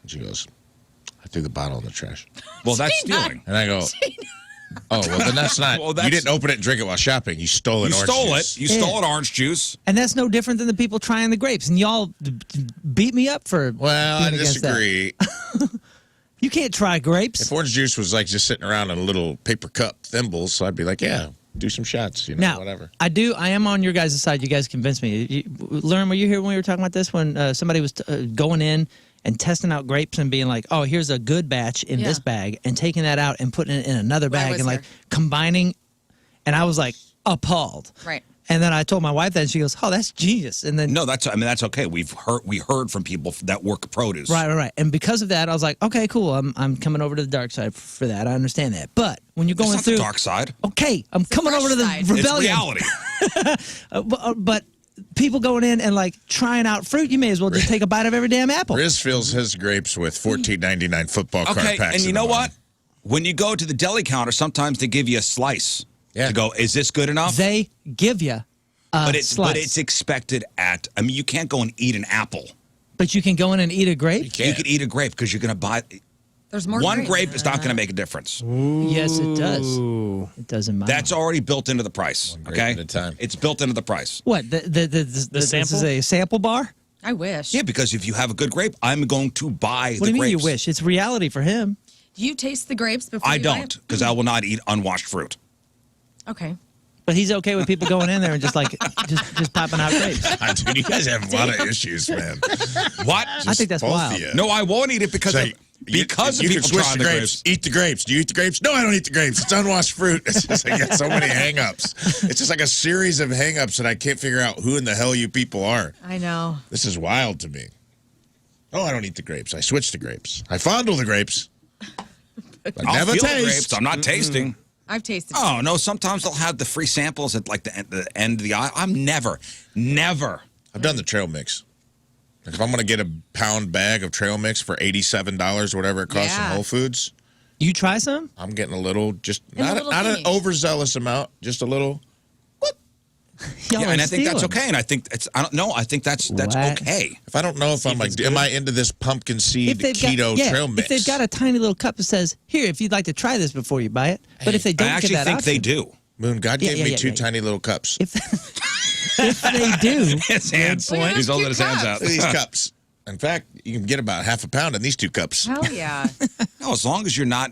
And she goes, I threw the bottle in the trash. Well, that's stealing. And I go, oh, well, then that's not. Well, you didn't open it and drink it while shopping. You stole an You orange stole juice. it. You stole an orange juice. And that's no different than the people trying the grapes. And y'all beat me up for Well, I being against that. disagree. You can't try grapes. If orange juice was like just sitting around in a little paper cup thimbles, so I'd be like, yeah, do some shots, Now, whatever. I am on your guys' side. You guys convinced me. Lern, were you here when we were talking about this? When somebody was going in and testing out grapes and being like, oh, here's a good batch in this bag, and taking that out and putting it in another bag and like combining. And I was like appalled. Right. And then I told my wife that, and she goes, oh, that's genius. And then No, that's okay. We heard from people that work produce. Right. And because of that, I was like, okay, cool. I'm coming over to the dark side for that. I understand that. But when you're going It's not through the dark side. okay, I'm coming over to the side. rebellion. It's reality. But people going in and like trying out fruit, you may as well just take a bite of every damn apple. Rizz fills his grapes with $14.99 football card Okay, packs. and you in know the what? When you go to the deli counter, sometimes they give you a slice. Yeah. To go, is this good enough? They give you a slice. But it's expected at. I mean, you can't go and eat an apple. But you can go in and eat a grape? You could eat a grape because you're going to buy. There's more. One grape is not going to make a difference. Yes, it does. It does in my That's already built into the price. grape Okay, at a time. It's built into the price. What, this sample? is a sample bar? I wish. Yeah, because if you have a good grape, I'm going to buy What the do you mean grapes. you wish? It's reality for him. Do you taste the grapes before I you buy don't, it? because I will not eat unwashed fruit. Okay. But he's okay with people going in there and just like just popping out grapes. Dude, you guys have a lot of issues, man. What? I think that's Both wild. of you. No, I won't eat it because So of because you of can people switch trying the the grapes. Eat the grapes. Do you eat the grapes? No, I don't eat the grapes. It's unwashed fruit. It's just like, got so many hang-ups. It's just like a series of hang-ups that I can't figure out who in the hell you people are. I know. This is wild to me. Oh, I don't eat the grapes. I switch the grapes. I fondle the grapes. But I'll never feel the taste. grapes. I'm not tasting. I've tasted. Oh no! Sometimes they'll have the free samples at like the end of the aisle. I'm never. I've done the trail mix. Like if I'm going to get a pound bag of trail mix for $87 or whatever it costs in Whole Foods, You try some? I'm getting a little, just In a not, little not an thingy. overzealous amount, just a little. Y'all Yeah, are and I think that's stealing. okay. And I think it's. I don't know. I think that's What? okay. If I don't know if I'm like, am I into this pumpkin seed keto trail mix? If they've got a tiny little cup that says, here, if you'd like to try this before you buy it. But if they I don't actually give that think option, they do. Moon, God Yeah, gave yeah, me yeah, two yeah. tiny little cups. If they do, His hands. Look at He's those holding cute his hands out. cups. These cups. In fact, you can get about half a pound in these two cups. Hell yeah. No, as long as you're not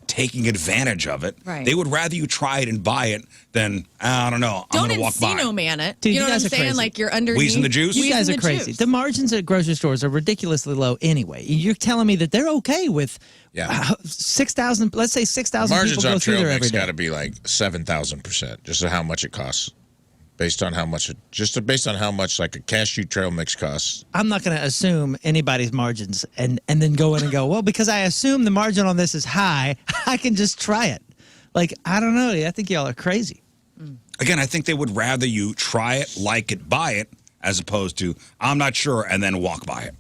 taking advantage of it. Right. They would rather you try it and buy it than I don't know. I'm Don't gonna walk by. Encino man it. Dude, you know you what I'm guys are saying? crazy. Like you're underneath. Wheezing the juice? you guys are Wheezing the crazy. juice. The margins at grocery stores are ridiculously low anyway. You're telling me that they're okay with Yeah. 6,000, let's say 6,000 people Margins go on through trail there mix every day. got to be like 7,000%, just how much it costs, based on how much like a cashew trail mix costs. I'm not going to assume anybody's margins and then go in and go, well, because I assume the margin on this is high, I can just try it. Like, I don't know. I think y'all are crazy. Again, I think they would rather you try it, like it, buy it, as opposed to I'm not sure and then walk by it.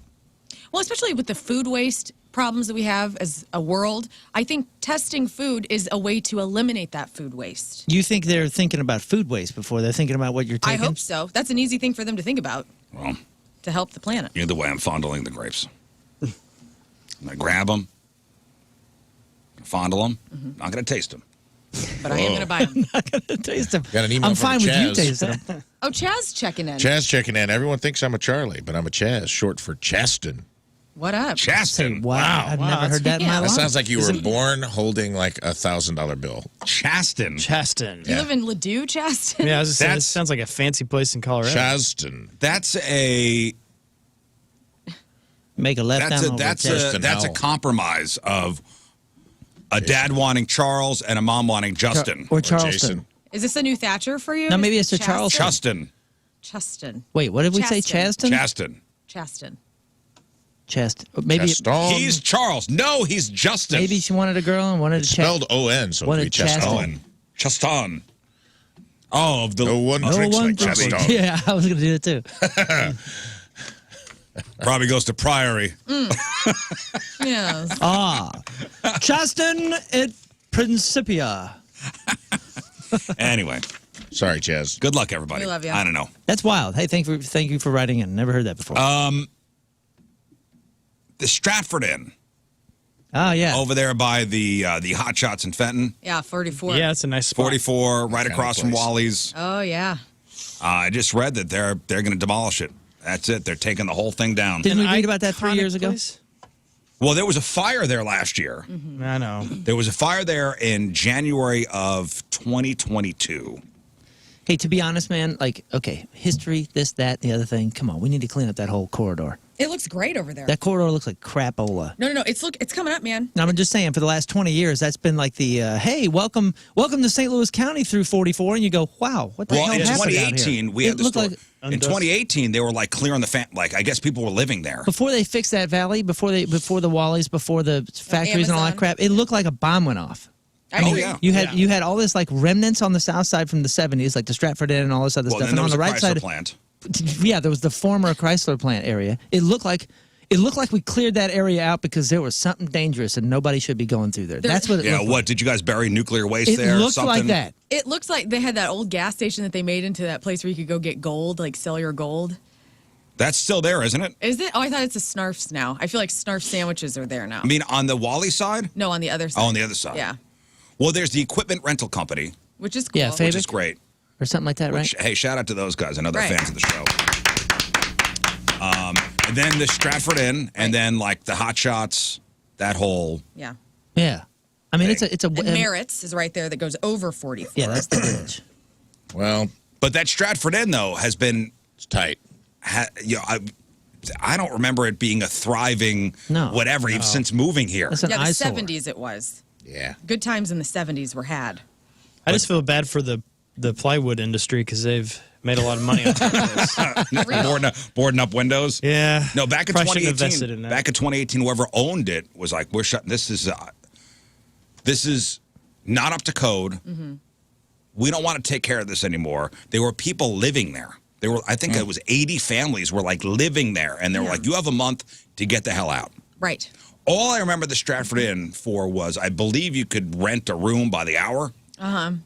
Well, especially with the food waste problems that we have as a world, I think testing food is a way to eliminate that food waste. You think they're thinking about food waste before they're thinking about what you're I taking? hope so. That's an easy thing for them to think about Well, to help the planet. either way, I'm fondling the grapes. I'm gonna grab them, fondle them. Not going to taste them. But I am going to buy them. Not gonna taste them. Got an email I'm from fine with you Chaz. tasting them. Oh, Chaz checking in. Chaz checking in. Everyone thinks I'm a Charlie, but I'm a Chaz, short for Chaston. What up? Say, Chaston. wow, I've never that's- heard that in my yeah. life. That sounds like you were born holding like $1,000 bill. Chaston. Chaston. You live in Ladue, Chaston? Yeah, I was just saying, That's- this sounds like a fancy place in Colorado. Chaston. That's a Make a left that's down a over that's Chester. a that's a Howell. compromise of a dad wanting Charles and a mom wanting Justin. or Jason. Charleston. Is this a new Thatcher for you? No, maybe it's a Chaston? Charleston. Chaston. Chaston. Wait, what did we say? Chaston. Chaston? Chaston. Chaston. Chaston. Maybe Chaston. He's Charles. No, he's Justin. maybe she wanted a girl and wanted to Spelled O-N, so What it'd a be Chaston. Chaston. Chaston. Oh, of the No one No drinks one like drinks Chaston. like- Yeah, I was going to do it too. probably goes to Priory. Yes. Chaston at Principia. Anyway, Sorry, Chaz. good luck, everybody. We love you. I don't know. That's wild. Hey, thank you for writing in. Never heard that before. The Stratford Inn yeah. over there by the Hot Shots in Fenton. Yeah, 44. Yeah, it's a nice spot. 44, right Kind of across from place. Wally's. Oh, yeah. I just read that they're going to demolish it. That's it. They're taking the whole thing down. Didn't we An read about that 3 years iconic ago? place? Well, there was a fire there last year. I know. There was a fire there in January of 2022. Hey, to be honest, man, like, okay, history, this, that, the other thing. Come on, we need to clean up that whole corridor. It looks great over there. That corridor looks like crapola. No. It's coming up, man. No, I'm just saying, for the last 20 years, that's been like the, hey, welcome to St. Louis County through 44, and you go, wow, what the Well, hell in happened out here? 2018, we It had the looked story. like In 2018, they were like clearing the like I guess people were living there. before they fixed that valley, before the Wallies, before the factories and all that Amazon. crap, it looked like a bomb went off. I Oh, agree. yeah. You had all this like remnants on the south side from the 70s, like the Stratford Inn and all this other Well, stuff, then and there on was the a right Chrysler side, plant. yeah, there was the former Chrysler plant area. It looked like we cleared that area out because there was something dangerous and nobody should be going through there. That's what it Yeah, looked what did you guys bury nuclear waste like. It there? or looked something? like that. It looks like they had that old gas station that they made into that place where you could go get gold, like sell your gold. That's still there, isn't it? Is it? Oh, I thought it's a Snarf's now. I feel like Snarf sandwiches are there now. I mean, on the Wally side? No, on the other side. Oh, on the other side. Yeah, Well, there's the equipment rental company, which is cool. Yeah, which is Fabic? great. Or something like that, right? Which, hey, shout out to those guys. I know they're Right. fans of the show. And then the Stratford Inn, and then like the Hot Shots, that whole. Yeah. Yeah. I mean, it's a And Merritt's is right there that goes over 44. yeah, that's the bridge. Well, But that Stratford Inn though has been, it's tight. I don't remember it being a thriving No. whatever since moving here. That's an Yeah, the eyesore. 70s it was. Yeah. Good times in the 70s were had. I just feel bad for the plywood industry because they've made a lot of money off of this. boarding up windows. Yeah. No, back in Probably shouldn't have invested 2018. in that. Back in 2018, whoever owned it was like, "We're shutting. This is not up to code. Mm-hmm. We don't want to take care of this anymore." There were people living there. There were, I think, it was 80 families were like living there, and they were like, "You have a month to get the hell out." Right. All I remember the Stratford Inn for was, I believe you could rent a room by the hour. And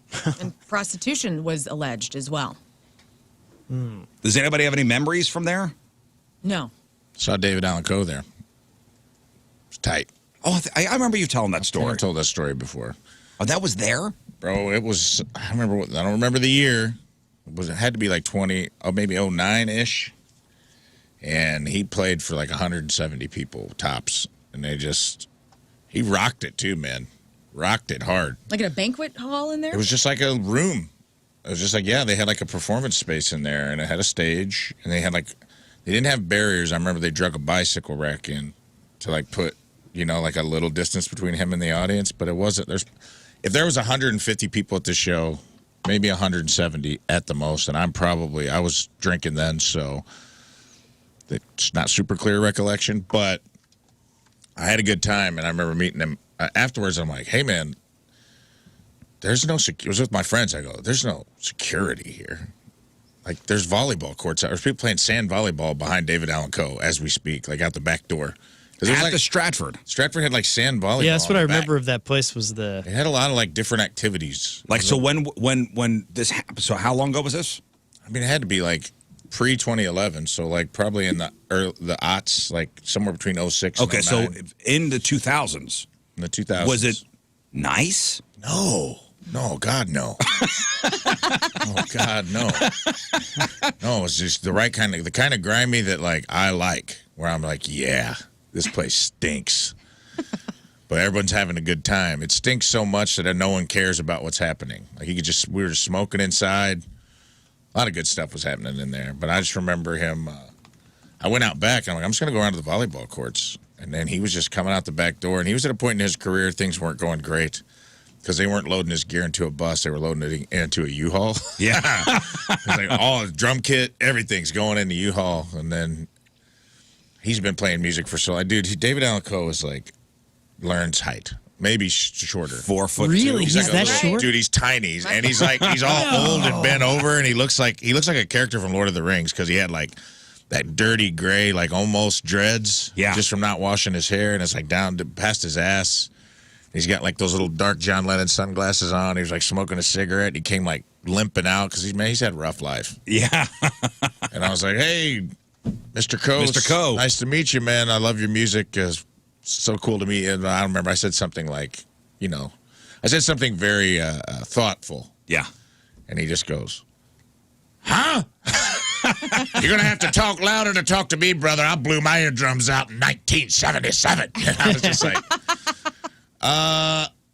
prostitution was alleged as well. Does anybody have any memories from there? No. Saw David Allen Coe there. It's tight. Oh, I remember you telling that I've story. told that story before. Oh, that was there? Bro, it was, I don't remember the year. It had to be like 20, maybe 09-ish. And he played for like 170 people, tops. And he rocked it too, man. Rocked it hard. Like in a banquet hall in there? It was just like a room. It was just like, yeah, they had like a performance space in there, and it had a stage, and they didn't have barriers. I remember they drug a bicycle rack in to like put, like a little distance between him and the audience, but it wasn't, if there was 150 people at the show, maybe 170 at the most, and I was drinking then, so it's not super clear recollection, but I had a good time, and I remember meeting him. Afterwards, I'm like, hey, man, there's no it was with my friends. I go, there's no security here. Like, there's volleyball courts. There's people playing sand volleyball behind David Allen Coe as we speak, like out the back door. At the Stratford. Stratford had like sand volleyball. Yeah, that's what on I the back. remember of that place was the. It had a lot of like different activities. Like, so when this happened, so how long ago was this? I mean, it had to be like pre-2011, so like probably in the aughts, like somewhere between 06 and Okay, 09, so in the 2000s, in the 2000s. was it Nice? No, God, no. Oh, God, no. No, it's just the kind of grimy that, like, I like, where I'm like, yeah, this place stinks. But everyone's having a good time. It stinks so much that no one cares about what's happening. Like, we were just smoking inside. A lot of good stuff was happening in there. But I just remember him, I went out back, and I'm like, I'm just going to go around to the volleyball courts. And then he was just coming out the back door, and he was at a point in his career things weren't going great. Because they weren't loading his gear into a bus. They were loading it into a U-Haul. Yeah. It's like all his drum kit, everything's going in the U-Haul. And then he's been playing music for so long. Dude, David Allan Coe is like Lern's height. Maybe shorter. 4 foot Really? 2. He's that short? Dude, he's tiny. And he's all old and bent over. And he looks like a character from Lord of the Rings. Because he had like that dirty gray, like almost dreads. Yeah. Just from not washing his hair. And it's like down past his ass. He's got like those little dark John Lennon sunglasses on. He was like smoking a cigarette. He came like limping out because he's had a rough life. Yeah. And I was like, hey, Mr. Coe. Mr. Coe. Nice to meet you, man. I love your music. It's so cool to meet you. And I remember I said something like, I said something very thoughtful. Yeah. And he just goes, huh? You're going to have to talk louder to talk to me, brother. I blew my eardrums out in 1977. And I was just like...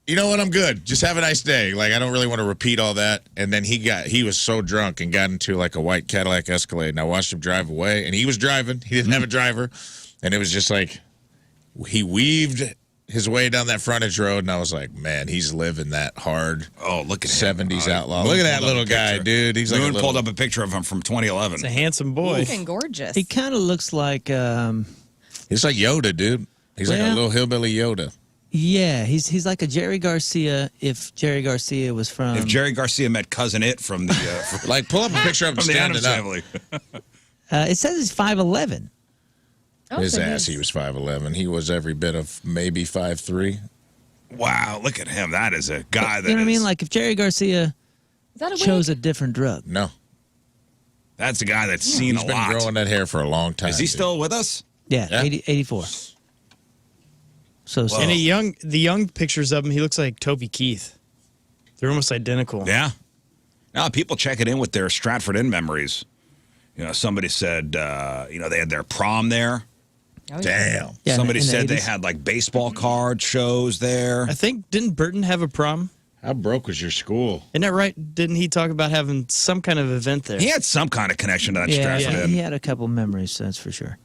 you know what? I'm good. Just have a nice day. Like, I don't really want to repeat all that. And then he was so drunk and got into like a white Cadillac Escalade, and I watched him drive away. And he was driving. He didn't have a driver. And it was just like, he weaved his way down that frontage road, and I was like, man, he's living that hard. Oh, look at 70s him. outlaw. Look at that little guy, dude. He's like Moon pulled up a picture of him from 2011. It's a handsome boy. Looking gorgeous. He kind of looks like... he's like Yoda, dude. He's like a little hillbilly Yoda. Yeah, he's like a Jerry Garcia if Jerry Garcia was from... If Jerry Garcia met Cousin It from the... Like, pull up a picture of him from the standing Addams up. Family. It says he's 5'11". His ass, he was 5'11". He was every bit of maybe 5'3". Wow, look at him. That is a guy that You know what I mean? is- Like if Jerry Garcia Is that a chose wig? a different drug. No. That's a guy that's seen He's a been lot. growing that hair for a long time. Is he dude. still with us? Yeah, Yeah. 84. So Whoa. And the young pictures of him, he looks like Toby Keith. They're almost identical. Yeah. Now, people checking in with their Stratford Inn memories. Somebody said, they had their prom there. Oh, yeah. Damn. Yeah, Somebody in the said they 80s. had, like, baseball card shows there. I think, didn't Burton have a prom? How broke was your school? Isn't that right? Didn't he talk about having some kind of event there? He had some kind of connection to that Yeah, Stratford Inn. he had a couple memories, that's for sure.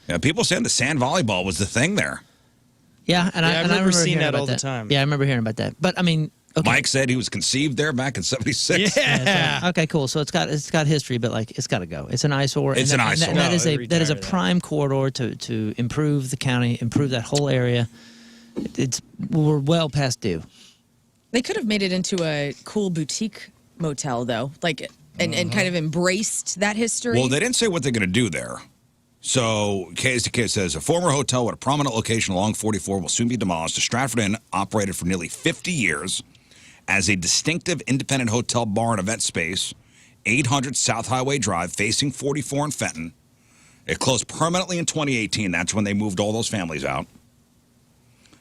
Yeah, people saying the sand volleyball was the thing there. Yeah, and I remember seeing hearing that about all the time. Yeah, I remember hearing about that. But I mean, okay. Mike said he was conceived there back in 76. Yeah. Okay, cool. So it's got history, but like it's got to go. It's an eyesore. It's and an that- eyesore. and that is No, a they that is a retired that. prime corridor to improve the county, improve that whole area. We're well past due. They could have made it into a cool boutique motel, though, like, and kind of embraced that history. Well, they didn't say what they're going to do there. So, KSDK says, a former hotel with a prominent location along 44 will soon be demolished. The Stratford Inn operated for nearly 50 years as a distinctive independent hotel bar and event space, 800 South Highway Drive, facing 44 in Fenton. It closed permanently in 2018. That's when they moved all those families out.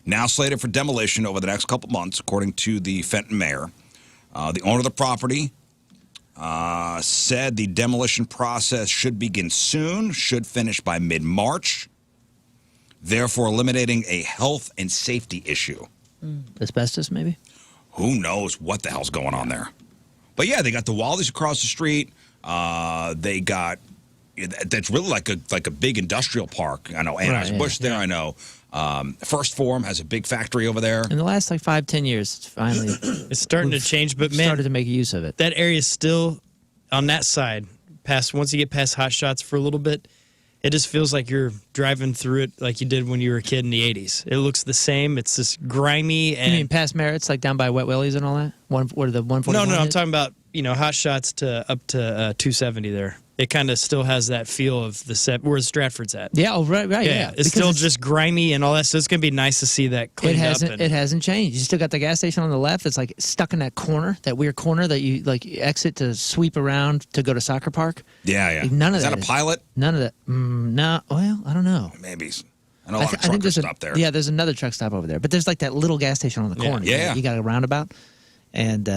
Now slated for demolition over the next couple months, according to the Fenton mayor. The owner of the property said the demolition process should begin soon, should finish by mid-March, therefore eliminating a health and safety issue. Asbestos, maybe. Who knows what the hell's going on there? But yeah, they got the Wallies across the street. They got that's really like a big industrial park. I know Anheuser-Busch there. I know First Form has a big factory over there. In the last like 5-10 years, it's finally It's starting to change, but man, started to make use of it. that area is still on that side. Once you get past Hot Shots for a little bit, it just feels like you're driving through it like you did when you were a kid in the 80s. It looks the same. It's just grimy and You mean past Merritt's, like down by Wet Willie's and all that? Where the 141 No, I'm is? talking about, Hot Shots to up to 270 there. It kind of still has that feel of the set where Stratford's at. Yeah, oh, right, yeah. It's Because still just grimy and all that. So it's going to be nice to see that cleaned up. It hasn't changed. You still got the gas station on the left that's like stuck in that corner, that weird corner that you like exit to sweep around to go to Soccer Park. Yeah. None of Is that that a pilot? None of that. No, well, I don't know. Maybe. I know a lot of truckers stop there. Yeah, there's another truck stop over there. But there's like that little gas station on the corner. Yeah. You got a roundabout. And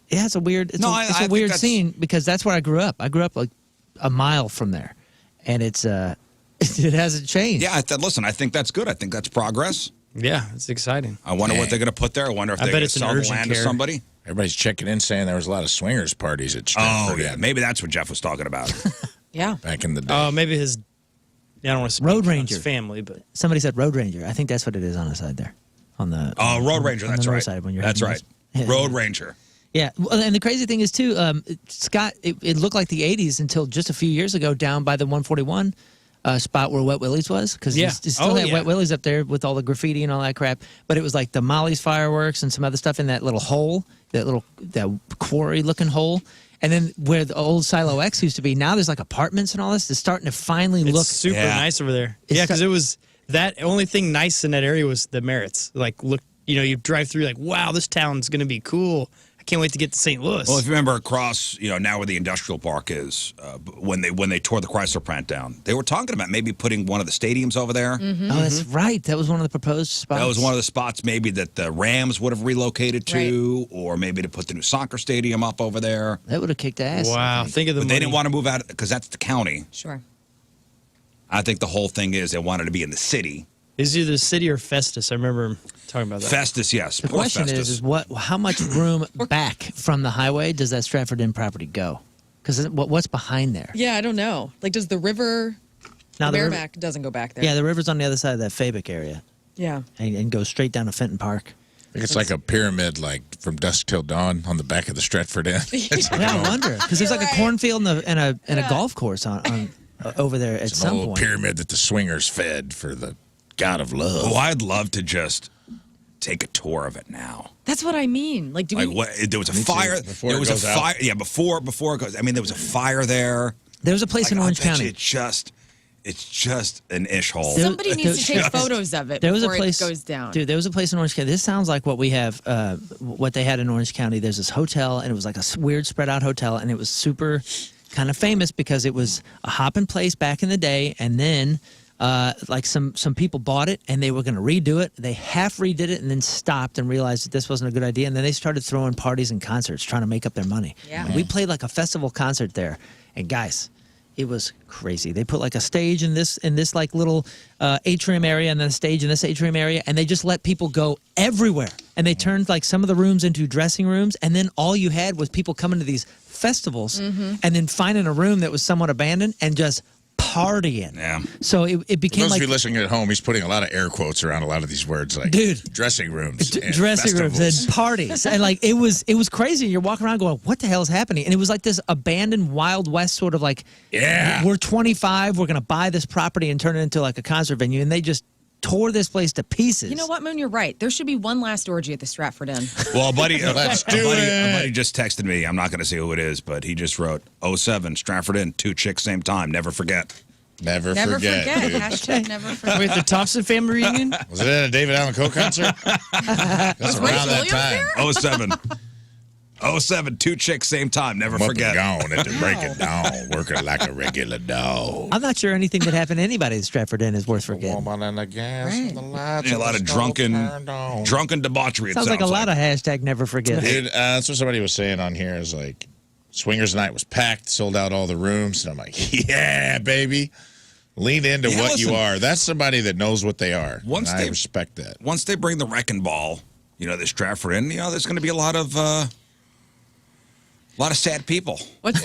it's a weird I weird think scene because that's where I grew up. I grew up like a mile from there. And it's it hasn't changed. Yeah, listen, I think that's good. I think that's progress. Yeah, it's exciting. I wonder what they're going to put there. I wonder if they're going to sell the land to somebody. Everybody's checking in saying there was a lot of swingers parties at Stratford. Oh, yeah. Maybe that's what Jeff was talking about. Yeah. Back in the day. Oh, maybe his. I don't want to speak Road on Ranger. his family, but Somebody said Road Ranger. I think that's what it is on the side there. On the Road Ranger. on That's the north right. Side when you're That's heading right. north. Road Ranger. Yeah, well, and the crazy thing is too, Scott. It looked like the '80s until just a few years ago, down by the 141 spot where Wet Willie's was, because you still had Wet Willie's up there with all the graffiti and all that crap. But it was like the Molly's fireworks and some other stuff in that little hole, that quarry-looking hole. And then where the old Silo X used to be, now there's like apartments and all this. It's starting to finally look super nice over there. Yeah, because it was that only thing nice in that area was the Merritts. Like, look, you drive through like, wow, this town's gonna be cool. I can't wait to get to St. Louis. Well, if you remember across, now where the industrial park is, when they tore the Chrysler plant down, they were talking about maybe putting one of the stadiums over there. Mm-hmm. Oh, that's right. That was one of the proposed spots. That was one of the spots maybe that the Rams would have relocated to, or maybe to put the new soccer stadium up over there. That would have kicked ass. Wow, think of the But money. they didn't want to move out because that's the county. Sure. I think the whole thing is they wanted to be in the city. It's either city or Festus. I remember talking about that. Festus, yes. The question is how much room back from the highway does that Stratford Inn property go? Because what's behind there? Yeah, I don't know. Like, does the river... Now the Merrimack doesn't go back there. Yeah, the river's on the other side of that Fabic area. Yeah. And goes straight down to Fenton Park. I think it's like a pyramid, like from dusk till dawn on the back of the Stratford Inn. I wonder. Because there's like a cornfield and a golf course on over there at some old point. Pyramid that the swingers fed for the god of love. Oh, I'd love to just take a tour of it now. That's what I mean. Like, There was a fire. There was a fire. Yeah, before it goes. I mean, there was a fire there. There was a place in Orange County. It's just an ish hole. Somebody needs to take photos of it before it goes down. Dude, there was a place in Orange County. This sounds like what we have, what they had in Orange County. There's this hotel, and it was like a weird spread out hotel, and it was super kind of famous because it was a hopping place back in the day, and then like some people bought it, and they were going to redo it. They half redid it and then stopped and realized that this wasn't a good idea, and then they started throwing parties and concerts trying to make up their money. Yeah. And we played like a festival concert there, and guys, it was crazy. They put like a stage in this like little atrium area, and then a stage in this atrium area, and they just let people go everywhere. And they turned like some of the rooms into dressing rooms, and then all you had was people coming to these festivals and then finding a room that was somewhat abandoned and just partying. Yeah. So it became those like of you listening at home, he's putting a lot of air quotes around a lot of these words, like dressing rooms, and dressing rooms festivals. and parties, and like it was crazy. You're walking around going, "What the hell is happening?" And it was like this abandoned Wild West sort of like, we're 25, we're gonna buy this property and turn it into like a concert venue, and they just tore this place to pieces. You know what, Moon? You're right. There should be one last orgy at the Stratford Inn. Well, a buddy do it. a buddy just texted me. I'm not going to say who it is, but he just wrote 07 Stratford Inn, 2 chicks same time. Never forget. Never Never forget. forget. Hashtag never forget. Wait, the Thompson family reunion? Was it at a David Allan Coe concert? That's around that time. 07. 07, 2 chicks same time. Never I'm forget. up and gone at the break of dawn, working like a regular dog. I'm not sure anything that happened to anybody at Stratford Inn is worth forgetting. Woman and the gas and the lights. Yeah, a lot of drunken debauchery. Sounds like a lot of hashtag never forget. Dude, that's what somebody was saying on here is like, Swingers Night was packed, sold out all the rooms. And I'm like, yeah, baby. Lean into what you are. That's somebody that knows what they are. I respect that. Once they bring the wrecking ball, the Stratford Inn, there's going to be a lot of sad people. What's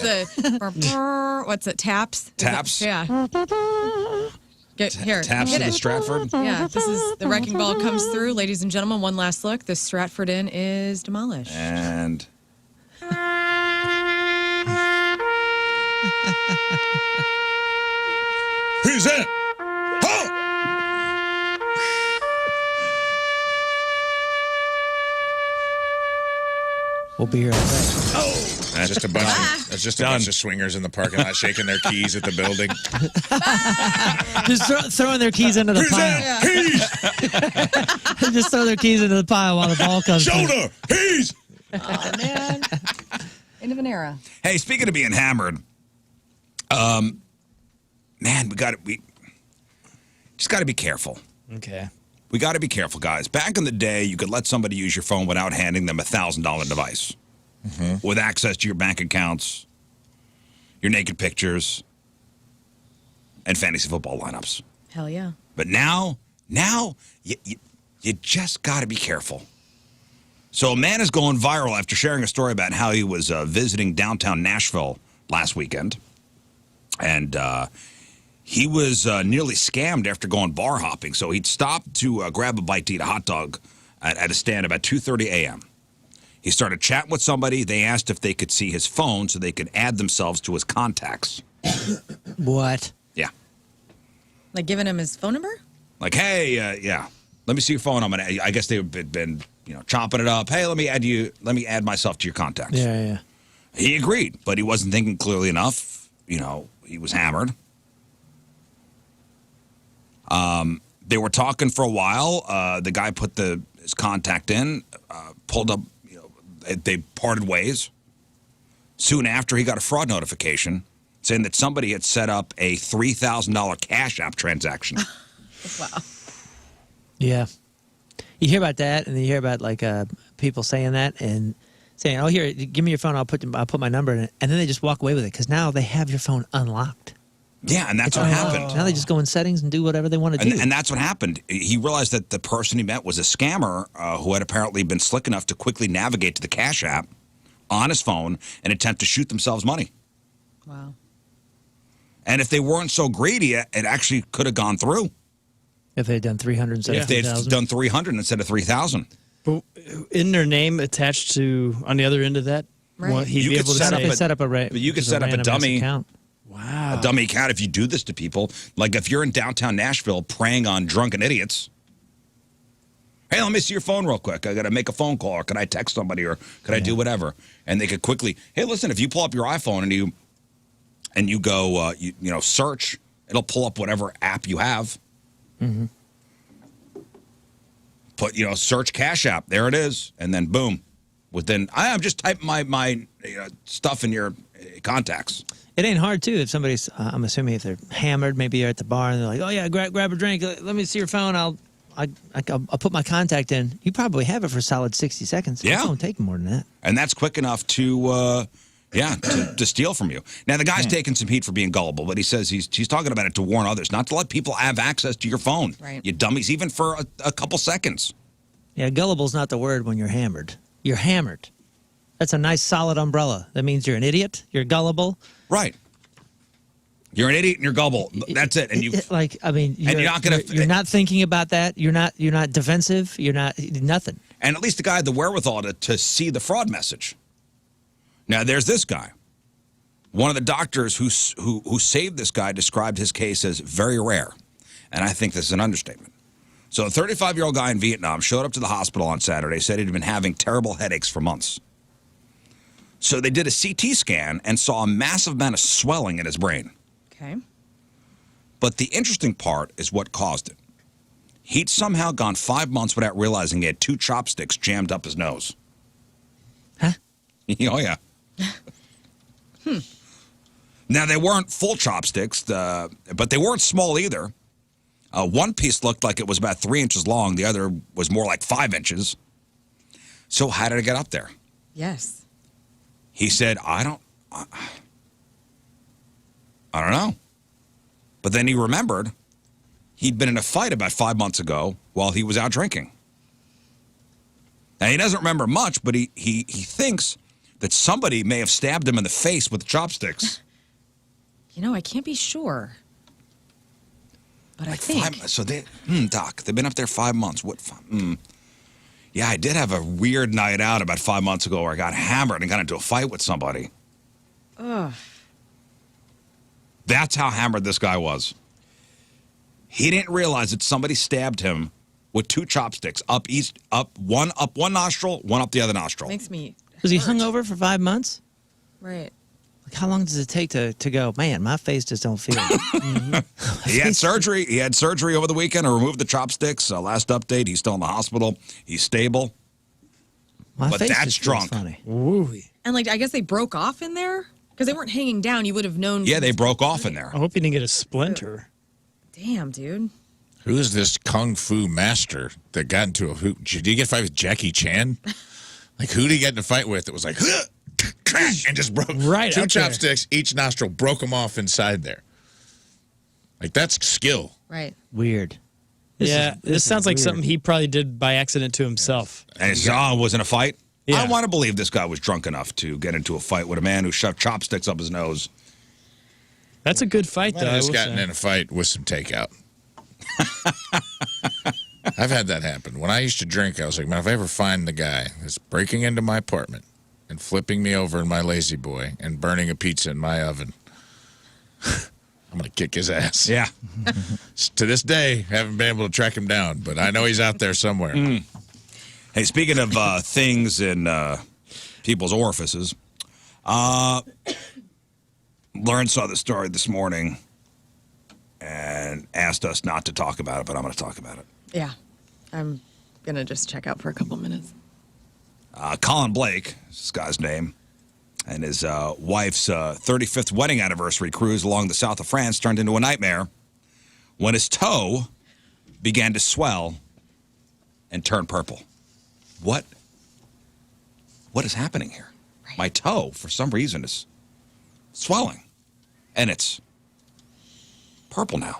what's it? Taps? Taps? Yeah. Here. Taps get of the it. Stratford? Yeah, this is the wrecking ball comes through. Ladies and gentlemen, one last look. The Stratford Inn is demolished. And who's that? We'll be here all day. That's just a bunch. That's just a bunch of swingers in the parking lot shaking their keys at the building. Just throwing their keys into the pile. Keys. Just throw their keys into the pile while the ball comes. Shoulder. Keys. Oh man. End of an era. hey, speaking of being hammered, man, we just got to be careful. Okay. We got to be careful, guys. Back in the day, you could let somebody use your phone without handing them a $1,000 device with access to your bank accounts, your naked pictures, and fantasy football lineups. Hell yeah. But now you just got to be careful. So a man is going viral after sharing a story about how he was visiting downtown Nashville last weekend. And he was nearly scammed after going bar hopping. So he'd stopped to grab a bite to eat a hot dog at a stand about 2:30 a.m. He started chatting with somebody. They asked if they could see his phone so they could add themselves to his contacts. What? Yeah. Like giving him his phone number? Like, hey, yeah, let me see your phone. I guess they've been, chopping it up. Hey, let me add myself to your contacts. Yeah. He agreed, but he wasn't thinking clearly enough. He was hammered. They were talking for a while. The guy put his contact in, pulled up. They parted ways. Soon after, he got a fraud notification saying that somebody had set up a $3,000 Cash App transaction. Wow. Yeah. You hear about that, and then you hear about people saying that and saying, "Oh, here, give me your phone. I'll put my number in it," and then they just walk away with it because now they have your phone unlocked. Yeah, and that's what happened. Now they just go in settings and do whatever they want to do. And that's what happened. He realized that the person he met was a scammer who had apparently been slick enough to quickly navigate to the Cash App on his phone and attempt to shoot themselves money. Wow. And if they weren't so greedy, it actually could have gone through. If they had done 300 instead of If they had 3,000. done 300 instead of 3,000. But isn't their name attached to on the other end of that? Right. Well, he'd You be could able to set say, up Set up a but you could set up a dummy account. wow. A dummy account if you do this to people. Like if you're in downtown Nashville preying on drunken idiots. Hey, let me see your phone real quick. I got to make a phone call, or can I text somebody, or could I do whatever? And they could quickly, hey, listen, if you pull up your iPhone and you go, search, it'll pull up whatever app you have. Mm-hmm. Put, search Cash App. There it is. And then boom. I'm just typing my stuff in your contacts. It ain't hard, too, if somebody's, I'm assuming if they're hammered, maybe you're at the bar and they're like, "Oh, yeah, grab a drink. Let me see your phone. I'll put my contact in." You probably have it for a solid 60 seconds. Yeah. It won't take more than that. And that's quick enough to steal from you. Now, the guy's taking some heat for being gullible, but he says he's talking about it to warn others, not to let people have access to your phone. Right. You dummies, even for a couple seconds. Yeah, gullible's not the word when you're hammered. You're hammered. That's a nice, solid umbrella. That means you're an idiot. You're gullible. Right. You're an idiot and you're gullible. That's it. And you're not thinking about that. You're not defensive. You're not nothing. And at least the guy had the wherewithal to see the fraud message. Now, there's this guy. One of the doctors who saved this guy described his case as very rare. And I think this is an understatement. So a 35-year-old guy in Vietnam showed up to the hospital on Saturday, said he'd been having terrible headaches for months. So they did a CT scan and saw a massive amount of swelling in his brain. Okay. But the interesting part is what caused it. He'd somehow gone 5 months without realizing he had 2 chopsticks jammed up his nose. Huh? Oh, yeah. Now, they weren't full chopsticks, but they weren't small either. One piece looked like it was about 3 inches long. The other was more like 5 inches. So how did it get up there? Yes. He said, I don't know. But then he remembered he'd been in a fight about 5 months ago while he was out drinking. Now, he doesn't remember much, but he thinks that somebody may have stabbed him in the face with chopsticks. I can't be sure. But I think. So Doc, they've been up there 5 months. Yeah, I did have a weird night out about 5 months ago where I got hammered and got into a fight with somebody. Ugh. That's how hammered this guy was. He didn't realize that somebody stabbed him with 2 chopsticks up one nostril, one up the other nostril. Makes me. Was he hungover for 5 months? Right. Like, how long does it take to go, man, my face just don't feel it. He had surgery. He had surgery over the weekend to remove the chopsticks. Last update, he's still in the hospital. He's stable. My But face that's just feels drunk. funny. Ooh. And I guess they broke off in there because they weren't hanging down. You would have known. Yeah, they broke off in there. I hope you didn't get a splinter. Damn, dude. Who's this kung fu master that got into a hoop? Did you get a fight with Jackie Chan? Like, who did he get in a fight with that was like, and just broke right two up there. chopsticks, each nostril, broke them off inside there. Like, that's skill. Right. Weird. This sounds like something he probably did by accident to himself. And his jaw was in a fight? Yeah. I want to believe this guy was drunk enough to get into a fight with a man who shoved chopsticks up his nose. That's a good fight, Might though. have I just will gotten say. in a fight with some takeout. I've had that happen. When I used to drink, I was like, man, if I ever find the guy that's breaking into my apartment and flipping me over in my lazy boy and burning a pizza in my oven, I'm going to kick his ass. Yeah. To this day, haven't been able to track him down, but I know he's out there somewhere. Hey, speaking of things in people's orifices, Lern saw the story this morning and asked us not to talk about it, but I'm going to talk about it. Yeah. I'm going to just check out for a couple minutes. Colin Blake, is this guy's name, and his wife's 35th wedding anniversary cruise along the south of France turned into a nightmare when his toe began to swell and turn purple. What is happening here? Right. My toe, for some reason, is swelling, and it's purple now.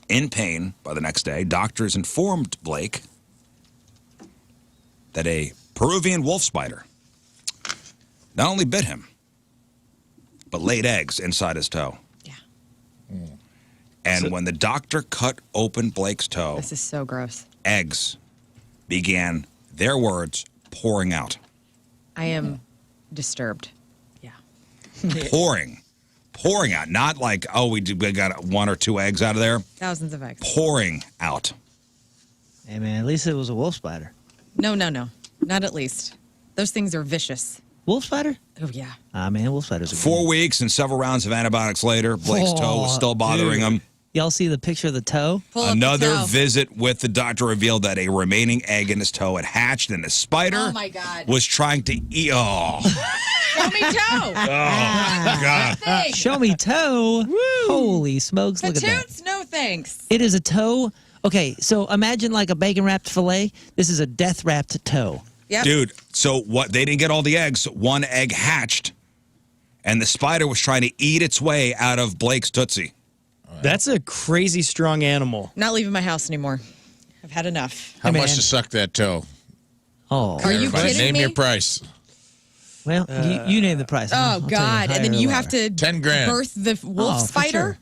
In pain by the next day, doctors informed Blake that a Peruvian wolf spider not only bit him, but laid eggs inside his toe. Yeah. And when the doctor cut open Blake's toe, This is so gross. eggs began, their words, pouring out. I am disturbed. Yeah. Pouring out. Not like, oh, we got 1 or 2 eggs out of there. Thousands of eggs. Pouring out. Hey, man, at least it was a wolf spider. No. Not at least. Those things are vicious. Wolf spider? Oh, yeah. Ah, man, wolf spiders are 4 weeks and several rounds of antibiotics later, Blake's toe was still bothering him. Y'all see the picture of the toe? Pull up the Another toe. visit with the doctor revealed that a remaining egg in his toe had hatched, and the spider Oh, my God. was trying to eat. Oh, Show me toe. God. Thing. Show me toe. Holy smokes, look at that. Patoots, no thanks. It is a toe. Okay, so imagine like a bacon-wrapped filet. This is a death-wrapped toe. Yep. Dude, so what? They didn't get all the eggs. 1 egg hatched, and the spider was trying to eat its way out of Blake's Tootsie. That's a crazy strong animal. Not leaving my house anymore. I've had enough. How Hey, much man. to suck that toe? Oh, Are you Everybody, kidding name me? your price. well, you name the price. Oh, I'll tell you God. higher And then or you lower. have to 10 grand. birth the wolf Oh, for spider? sure.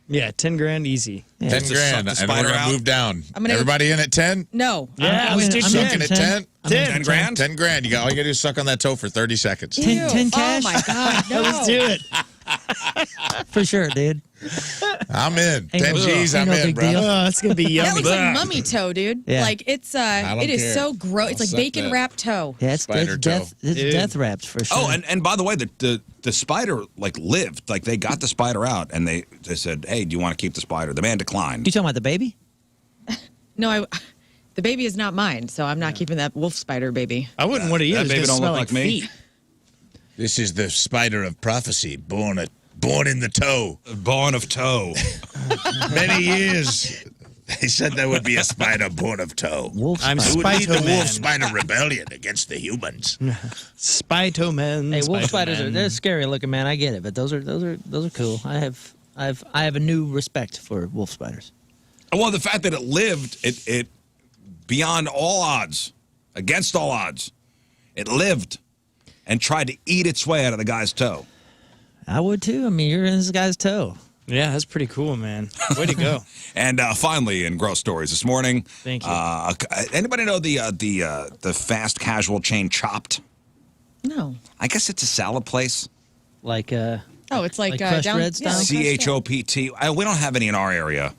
Yeah, 10 grand easy. Yeah. 10 Just to grand, suck and the we're spider going out? to move down. I'm gonna- Everybody in at 10? No. Yeah, I'm let's in- do I'm in Sucking at at 10. 10? 10 grand? 10 grand. All you got to do is suck on that toe for 30 seconds. 10 cash? Oh, my God. No. Let's do it. For sure, dude. I'm in. Ain't 10 no- G's, ain't I'm no in, big bro. deal. Oh, that's going to be That yummy. looks like mummy toe, dude. Yeah. Like it's don't it is care. so gross. It's I'll like suck bacon that. wrapped toe. Yeah, it's Spider death. toe. It's Dude. death wrapped for sure. Oh, and by the way, the spider like lived. Like they got the spider out, and they said, "Hey, do you want to keep the spider?" The man declined. You talking about the baby? No, the baby is not mine, so I'm not keeping that wolf spider baby. I wouldn't want to eat That it. baby It don't smell look like me. feet. This is the spider of prophecy, born in the toe. Born of toe. Many years, they said there would be a spider born of toe. Wolf I'm spider. Who would lead the Spito Man. wolf spider rebellion against the humans? Spito man. Hey, wolf Spito spiders man. they're scary looking, man. I get it, but those are cool. I have a new respect for wolf spiders. Well, the fact that it lived, it beyond all odds, against all odds, it lived and tried to eat its way out of the guy's toe. I would too. I mean, you're in this guy's toe. Yeah, that's pretty cool, man. Way to go. And finally, in gross stories this morning, Thank you. Anybody know the fast casual chain Chopped? No. I guess it's a salad place. Like Oh, it's like, Like crushed down red style? like crushed CHOPT. We don't have any in our area.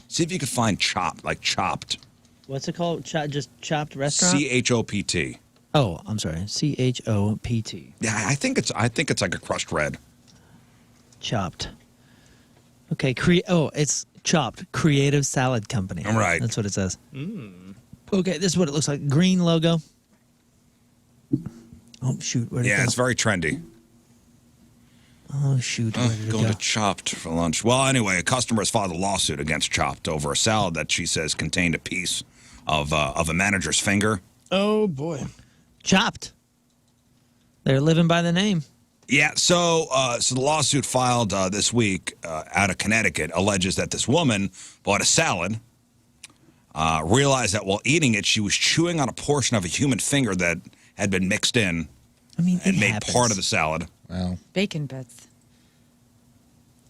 See if you can find Chopped, like Chopped. what's it called? Just chopped restaurant. CHOPT. Oh, I'm sorry. CHOPT. Yeah, I think it's like a crushed red. Chopped. Okay. It's Chopped Creative Salad Company. All right. That's what it says. Okay, this is what it looks like. Green logo. Oh shoot! Where'd it Yeah, go? it's very trendy. Oh, shoot. Where did it Going go? to Chopped for lunch. Well, anyway, a customer has filed a lawsuit against Chopped over a salad that she says contained a piece of a manager's finger. Oh, boy. Chopped. They're living by the name. Yeah, so the lawsuit filed this week out of Connecticut alleges that this woman bought a salad, realized that while eating it, she was chewing on a portion of a human finger that had been mixed in and made part of the salad. Well, Bacon bits.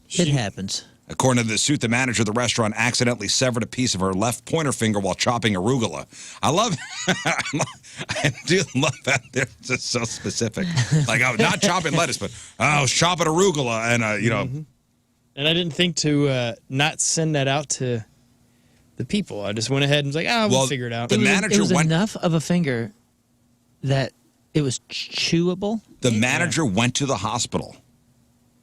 It happens. According to the suit, the manager of the restaurant accidentally severed a piece of her left pointer finger while chopping arugula. I love, I do love that they're just so specific. Like, I was not chopping lettuce, but I was chopping arugula, and you know. And I didn't think to not send that out to the people. I just went ahead and was like, we'll figure it out. The manager it was went enough of a finger that it was chewable. The manager went to the hospital.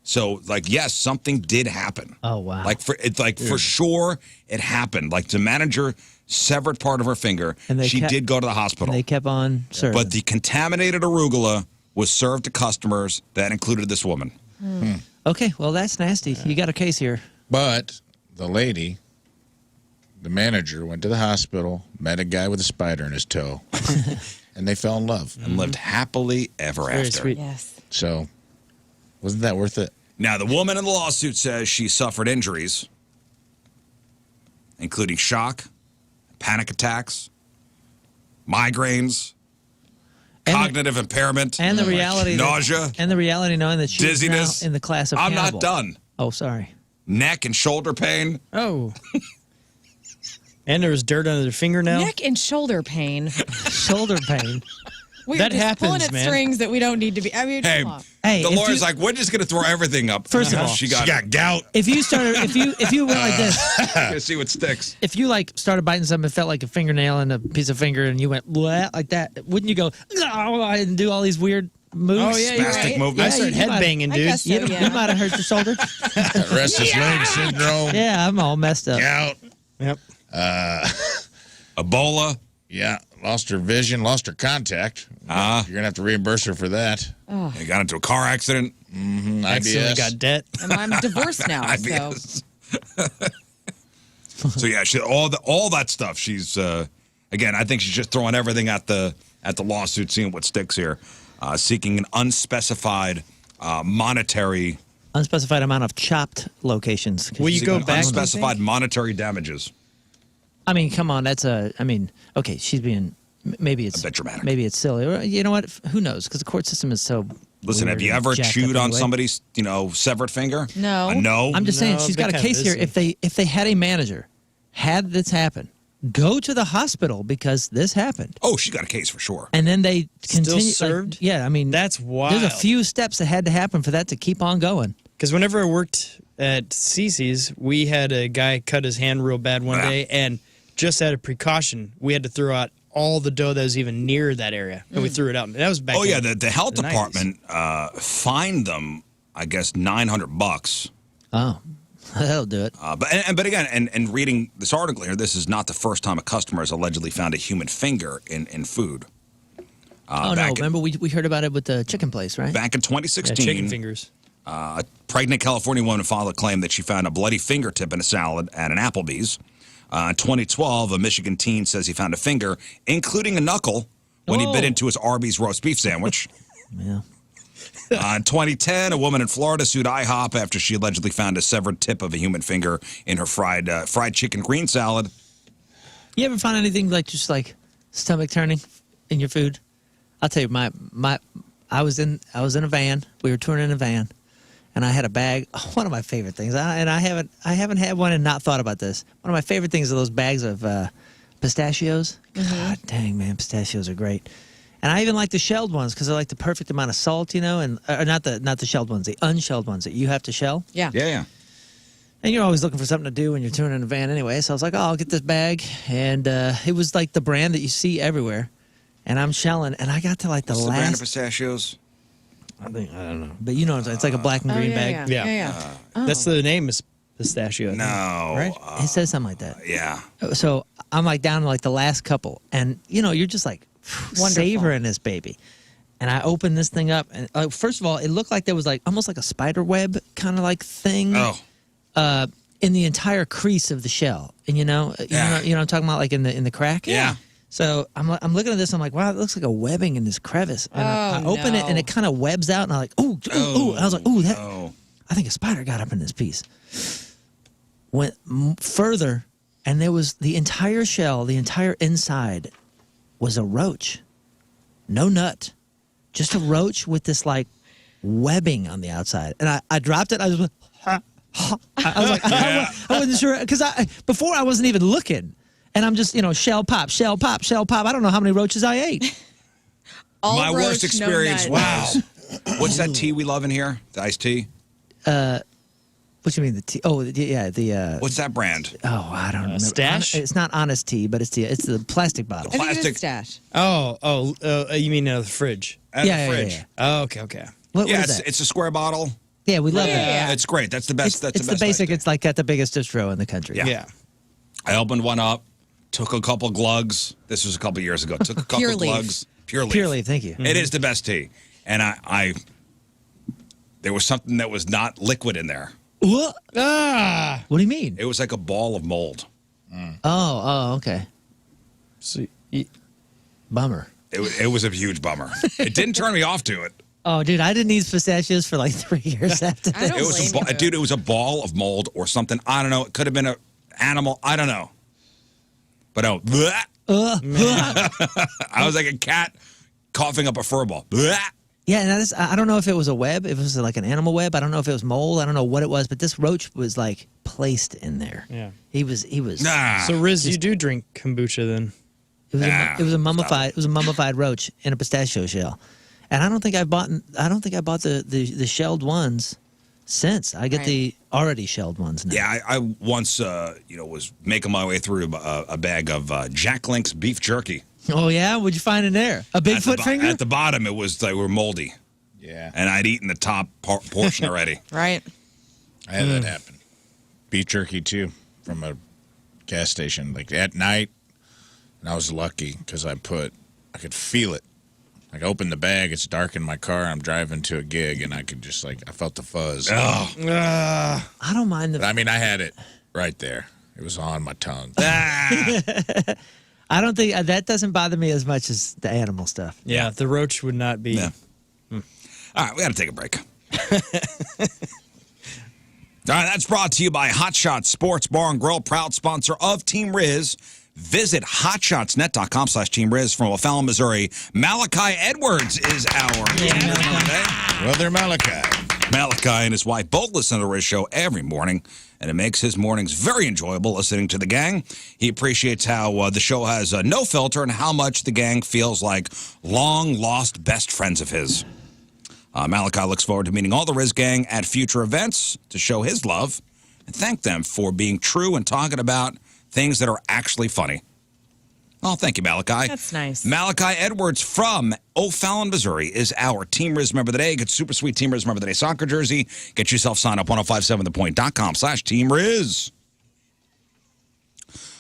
So, like, yes, something did happen. Oh, wow. Like, for sure, it happened. Like, the manager severed part of her finger. And she did go to the hospital. They kept on serving. But the contaminated arugula was served to customers. That included this woman. Okay, well, that's nasty. You got a case here. but the lady, the manager, went to the hospital, met a guy with a spider in his toe, and they fell in love. And lived happily ever Very after. sweet. Yes. So, wasn't that worth it? Now, the woman in the lawsuit says she suffered injuries, including shock, panic attacks, migraines, cognitive impairment, And the reality nausea, and the reality knowing that she's dizziness. now in the class of I'm cannibal. not done. Oh, sorry. Neck and shoulder pain. Oh. And there was dirt under their fingernail. Neck and shoulder pain. Shoulder pain. We're That just pulling happens, at man. strings that we don't need to be. I mean, Hey, come on. Hey, the if lawyer's you- like, we're just going to throw everything up. First of all, she got gout. If you started, if you went like this, to see what sticks. if you like started biting something, it felt like a fingernail and a piece of finger, and you went "Bleh," like that, wouldn't you go and do all these weird moves? Oh, yeah, you're Spastic right. movements. I started you might- headbanging, I dude. guess so, You, yeah. you might have hurt your shoulder. Restless leg syndrome. Yeah, I'm all messed up. Gout. Yep. Ebola. Yeah. Lost her vision, lost her contact. You're going to have to reimburse her for that. He got into a car accident. Accidentally IBS. got debt. And I'm divorced now, so IBS. So yeah, all that stuff. She's again. I think she's just throwing everything at the lawsuit, seeing what sticks here, seeking an unspecified monetary. Unspecified amount of chopped locations. Will you go seeking back? Unspecified monetary damages. I mean, come on. That's a. I mean, okay, she's being. Maybe it's A bit dramatic. Maybe it's silly. Or, you know what? Who knows? Because the court system is so. Listen, weird have you and ever jacked chewed up on anyway. somebody's severed finger? No. No. I'm just saying No, she's got a been case kinda here. If they had a manager, had this happen, go to the hospital because this happened, Oh, she got a case for sure. and then they continue. served? Yeah, I mean That's wild. There's a few steps that had to happen for that to keep on going. Because whenever I worked at Cece's, we had a guy cut his hand real bad one Yeah. day, and just out of precaution, we had to throw out all the dough that was even near that area, and we threw it out. And that was back. Oh yeah, in the health the 90s. department fined them, I guess, $900. Oh, that'll do it. But again, and reading this article here, this is not the first time a customer has allegedly found a human finger in food. Oh no! back in- Remember we heard about it with the chicken place, right? Back in Yeah, 2016, chicken fingers. a pregnant California woman filed a claim that she found a bloody fingertip in a salad at an Applebee's. In 2012, a Michigan teen says he found a finger, including a knuckle, when he bit Oh. into his Arby's roast beef sandwich. Yeah. In 2010, a woman in Florida sued IHOP after she allegedly found a severed tip of a human finger in her fried chicken green salad. You ever find anything like just like stomach turning in your food? I'll tell you, I was in a van. We were touring in a van, and I had a bag. One of my favorite things, and I haven't had one and not thought about this. One of my favorite things are those bags of pistachios. God dang, man, pistachios are great. And I even like the shelled ones because they're like the perfect amount of salt, and not the shelled ones, the unshelled ones that you have to shell. yeah. Yeah. And you're always looking for something to do when you're touring in a van anyway. So I was like, oh, I'll get this bag. And it was like the brand that you see everywhere. And I'm shelling. And I got to like the What's the brand of last. pistachios? I don't know. But you know, it's like a black and Oh, green yeah, bag. Yeah. Oh. That's the name is pistachio. I think. No. Right? It says something like that. Yeah. So I'm like down to like the last couple. And, you're just like Wonderful. savoring this baby. And I opened this thing up, and first of all, it looked like there was like almost like a spider web kind of like thing in the entire crease of the shell. And you know what I'm talking about, like in the crack. Yeah. So I'm looking at this. I'm like, wow, it looks like a webbing in this crevice. And I open it, and it kind of webs out, and I'm like, ooh. And I was like, ooh, I think a spider got up in this piece. Went further, and there was the entire shell, the entire inside was a roach. No nut. Just a roach with this like webbing on the outside. And I dropped it. I was like, I was like, I wasn't sure. Because before I wasn't even looking. And I'm just, shell pop, shell pop, shell pop. I don't know how many roaches I ate. My worst experience was, what's that tea we love in here? The iced tea? What you mean, the tea? Oh, yeah, the... what's that brand? Oh, I don't know. Stash? It's not Honest Tea, but it's the plastic bottle. I think it is Stash. You mean the fridge? Fridge. Oh, okay. What is that? It's a square bottle. Yeah, we love it. Yeah, it's great. That's the best. It's the basic. It's like got the biggest distro in the country. Yeah. I opened one up, took a couple glugs. This was a couple years ago. Took a couple glugs. Pure leaf. Pure leaf, thank you. It is the best tea. And I there was something that was not liquid in there. What? What do you mean? It was like a ball of mold. Oh, okay. So, Bummer. It was a huge bummer. It didn't turn me off to it. Oh, dude, I didn't eat pistachios for like 3 years after that. It was a ball of mold or something. I don't know. It could have been an animal. I don't know. But I was like a cat coughing up a fur ball. Yeah, and I don't know if it was a web, if it was like an animal web. I don't know if it was mold. I don't know what it was, but this roach was like placed in there. Yeah. He was. So Rizz, you do drink kombucha then? It was a mummified roach in a pistachio shell. And I don't think I bought the shelled ones since. I get the already shelled ones now. Yeah, I once was making my way through a bag of Jack Link's beef jerky. Oh yeah, what'd you find in there? A Bigfoot finger? At the bottom, it was they were moldy. Yeah, and I'd eaten the top portion already. Right. I had that happen. Beef jerky too, from a gas station, like at night. And I was lucky because I could feel it. Like, I opened the bag, it's dark in my car, I'm driving to a gig, and I could just, I felt the fuzz. I don't mind But, I had it right there. It was on my tongue. I don't think, that doesn't bother me as much as the animal stuff. Yeah, the roach would not be. Yeah. All right, we got to take a break. All right, that's brought to you by Hot Shots Sports Bar and Grill, proud sponsor of Team Rizz. Visit hotshotsnet.com/Team Rizz from O'Fallon, Missouri. Malachi Edwards is our team member today. Well, they're Malachi. Malachi and his wife both listen to the Rizz Show every morning, and it makes his mornings very enjoyable listening to the gang. He appreciates how the show has no filter and how much the gang feels like long-lost best friends of his. Malachi looks forward to meeting all the Rizz gang at future events to show his love and thank them for being true and talking about things that are actually funny. Oh, thank you, Malachi. That's nice. Malachi Edwards from O'Fallon, Missouri is our Team Rizz member of the day. Get super sweet Team Rizz member of the day soccer jersey. Get yourself signed up 1057thepoint.com/Team Rizz.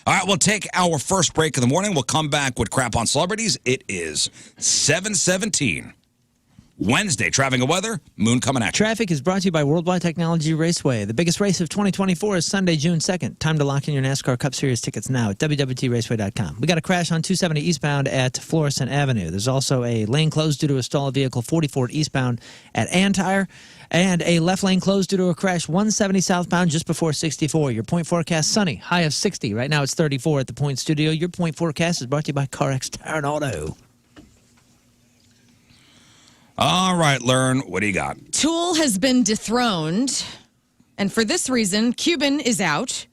All right, we'll take our first break of the morning. We'll come back with crap on celebrities. It is 7:17. Wednesday, traffic and weather, Moon coming at you. Traffic is brought to you by Worldwide Technology Raceway. The biggest race of 2024 is Sunday, June 2nd. Time to lock in your NASCAR Cup Series tickets now at www.raceway.com. We got a crash on 270 eastbound at Florissant Avenue. There's also a lane closed due to a stalled vehicle 44 eastbound at Antire, and a left lane closed due to a crash 170 southbound just before 64. Your point forecast, sunny, high of 60. Right now it's 34 at the Point Studio. Your point forecast is brought to you by CarX Tire and Auto. All right, Lern, what do you got? Tool has been dethroned, and for this reason, Cuban is out.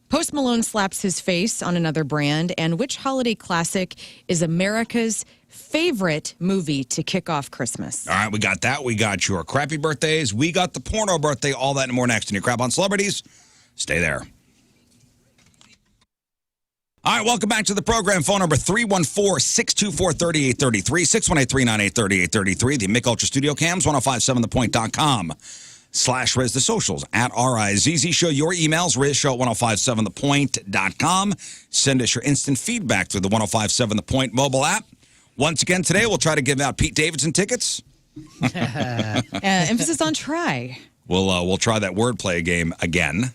Post Malone slaps his face on another brand, and which holiday classic is America's favorite movie to kick off Christmas? All right, we got that. We got your crappy birthdays. We got the porno birthday. All that and more next in your Crap on Celebrities. Stay there. All right, welcome back to the program. Phone number 314-624-3833, 618-398-3833. The Mick Ultra Studio Cams, 1057thepoint.com/Rizz. The socials at RIZZ Show. Your emails, RizzShow at 1057thepoint.com. Send us your instant feedback through the 1057 The Point mobile app. Once again today, we'll try to give out Pete Davidson tickets. Emphasis on try. We'll try that wordplay game again.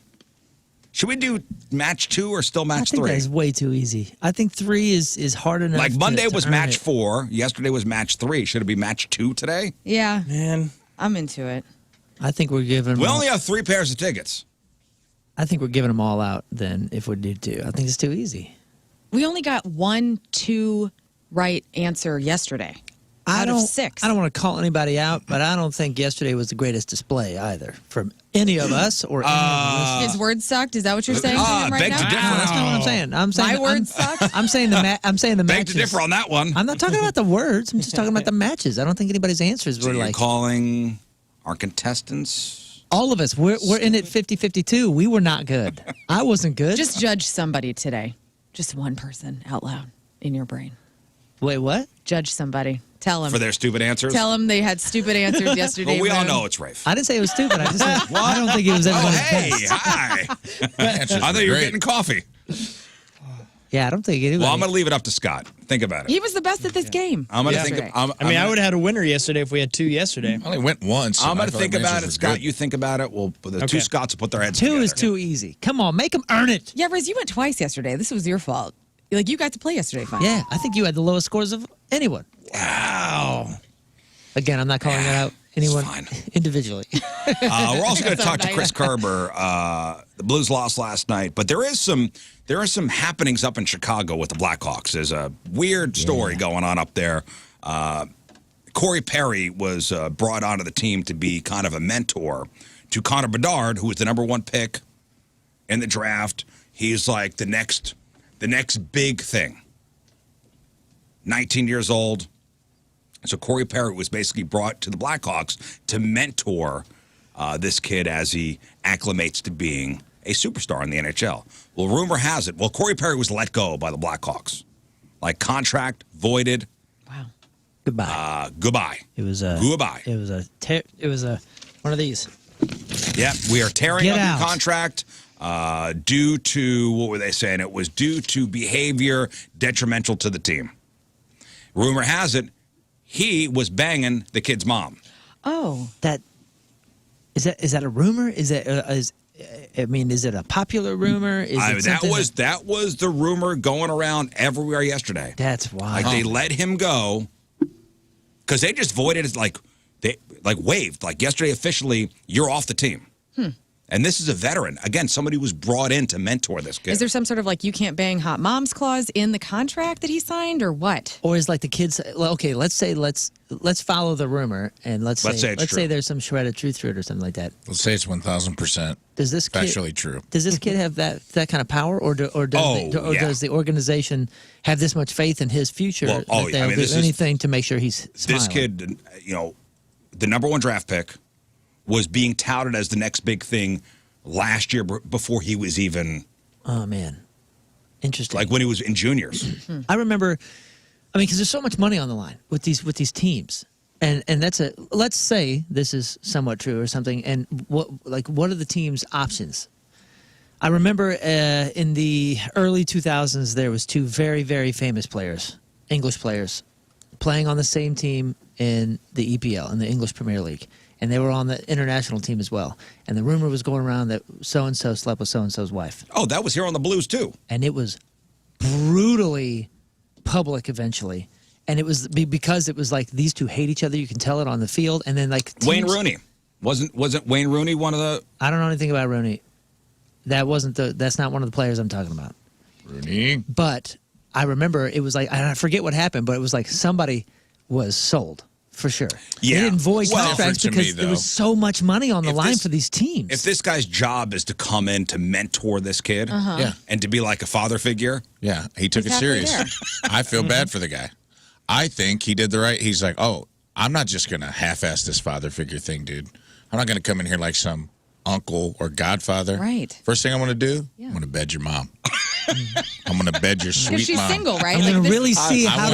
Should we do match 2 or still match 3? I think that is way too easy. I think 3 is hard enough. Like Monday to was earn match it. 4. Yesterday was match 3. Should it be match 2 today? Yeah, Man. I'm into it. I think we're giving. We only have 3 pairs of tickets. I think we're giving them all out. Then if we do 2, I think it's too easy. We only got 1-2 right answer yesterday. Out of 6. I don't want to call anybody out, but I don't think yesterday was the greatest display either from any of us or any of the listeners. His words sucked. Is that what you're saying to him right beg to now? differ. That's not what I'm saying. I'm saying My words sucked. I'm saying the Beg matches. to differ on that one. I'm not talking about the words. I'm just talking about the matches. I don't think anybody's answers So were you're like calling our contestants? all of us. We're in it 50-52. We were not good. I wasn't good. Just judge somebody today. Just one person out loud in your brain. Wait, what? Judge somebody. Tell them. For their stupid answers? Tell them they had stupid answers yesterday. Well, we all Moon. know it's Rafe. I didn't say it was stupid. I just said I don't think it was Oh, everybody's hey, best. hi. I thought you were getting coffee. Yeah, I don't think anybody. Well, I'm going to leave it up to Scott. Think about it. He was the best at this game. I'm going to yesterday. think. I mean, I would have had a winner yesterday if we had 2 yesterday. I only went once. I'm and going I to felt think like my about answers it. were Scott, good. you think about it. Well, the Okay. 2 Scotts will put their heads 2 together. is too easy. Come on, make them earn it. Yeah, Rizz, you went twice yesterday. This was your fault. Like, you got to play yesterday, fine. Yeah, I think you had the lowest scores of anyone. Wow. Again, I'm not calling it out anyone fine. individually. We're also going to talk to nice. Chris Kerber. The Blues lost last night, but there are some happenings up in Chicago with the Blackhawks. There's a weird story going on up there. Corey Perry was brought onto the team to be kind of a mentor to Connor Bedard, who was the #1 pick in the draft. He's like the next big thing. 19 years old. So Corey Perry was basically brought to the Blackhawks to mentor this kid as he acclimates to being a superstar in the NHL. Well, rumor has it, Corey Perry was let go by the Blackhawks. Like contract voided. Wow. Goodbye. It was Goodbye. It was a one of these. Yeah, we are tearing Get up out. your contract due to, what were they saying? It was due to behavior detrimental to the team. Rumor has it, he was banging the kid's mom. Oh. Is that a rumor? Is it is it a popular rumor? Is it something That was the rumor going around everywhere yesterday. That's why. Like they let him go because they just voided it, they waived. Like yesterday, officially, you're off the team. And this is a veteran. Again, somebody who was brought in to mentor this kid. Is there some sort of you can't bang hot moms clause in the contract that he signed or what? Or is like the kids? Okay, let's follow the rumor and let's say true. there's some shred of truth to it or something like that. Let's say it's 1,000% Does this kid, factually true. Does this kid have that kind of power, or does the organization have this much faith in his future that they'll do anything to make sure he's smiling? This kid, the #1 draft pick, was being touted as the next big thing last year before he was even. Oh man, interesting. Like when he was in juniors. I remember. I mean, because there's so much money on the line with these teams, and that's let's say this is somewhat true or something. And what are the team's options? I remember in the early 2000s there was 2 very, very famous players, English players, playing on the same team in the EPL, in the English Premier League. And they were on the international team as well. And the rumor was going around that so-and-so slept with so-and-so's wife. Oh, that was here on the Blues, too. And it was brutally public eventually. And it was because it was like these 2 hate each other. You can tell it on the field. And then teams, Wayne Rooney. Wasn't Wayne Rooney one of the... I don't know anything about Rooney. That's not one of the players I'm talking about. Rooney. But I remember it was and I forget what happened, but it was like somebody was sold. For sure. Yeah. They didn't void contracts different to because me, there was so much money on the line for these teams. If this guy's job is to come in to mentor this kid Yeah. and to be like a father figure, Yeah, he took Exactly it serious. I feel bad for the guy. I think he did the right. He's like, oh, I'm not just going to half-ass this father figure thing, dude. I'm not going to come in here like some uncle or godfather. Right. First thing I'm going to do, I'm going to bed your mom. I'm going to bed your sweet Because she's mom. single, right? I'm going to this- really see how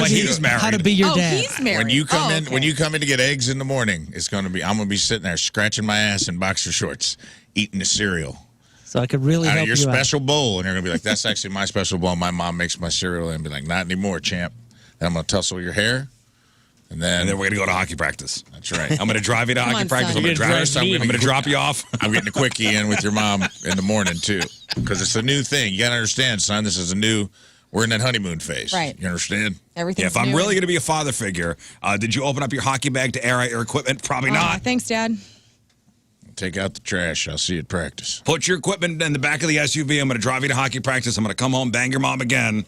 to be your dad. he's married. When you come okay. when you come in to get eggs in the morning, I'm going to be sitting there scratching my ass in boxer shorts, eating the cereal So I could really out help of your you special bowl, and you're going to be like, "That's actually my special bowl. My mom makes my cereal," and be like, "Not anymore, champ. And I'm going to tussle your hair. And then we're going to go to hockey practice. That's right. I'm going to drive you to hockey on, practice. son. I'm going to drop you off. I'm getting a quickie in with your mom in the morning, too. Because it's a new thing. You got to understand, son, this is a new, we're in that honeymoon phase. Right. You understand? Everything's Yeah, if I'm new. really going to be a father figure, did you open up your hockey bag to air out your equipment? Probably not. Thanks, Dad. Take out the trash. I'll see you at practice. Put your equipment in the back of the SUV. I'm going to drive you to hockey practice. I'm going to come home, bang your mom again,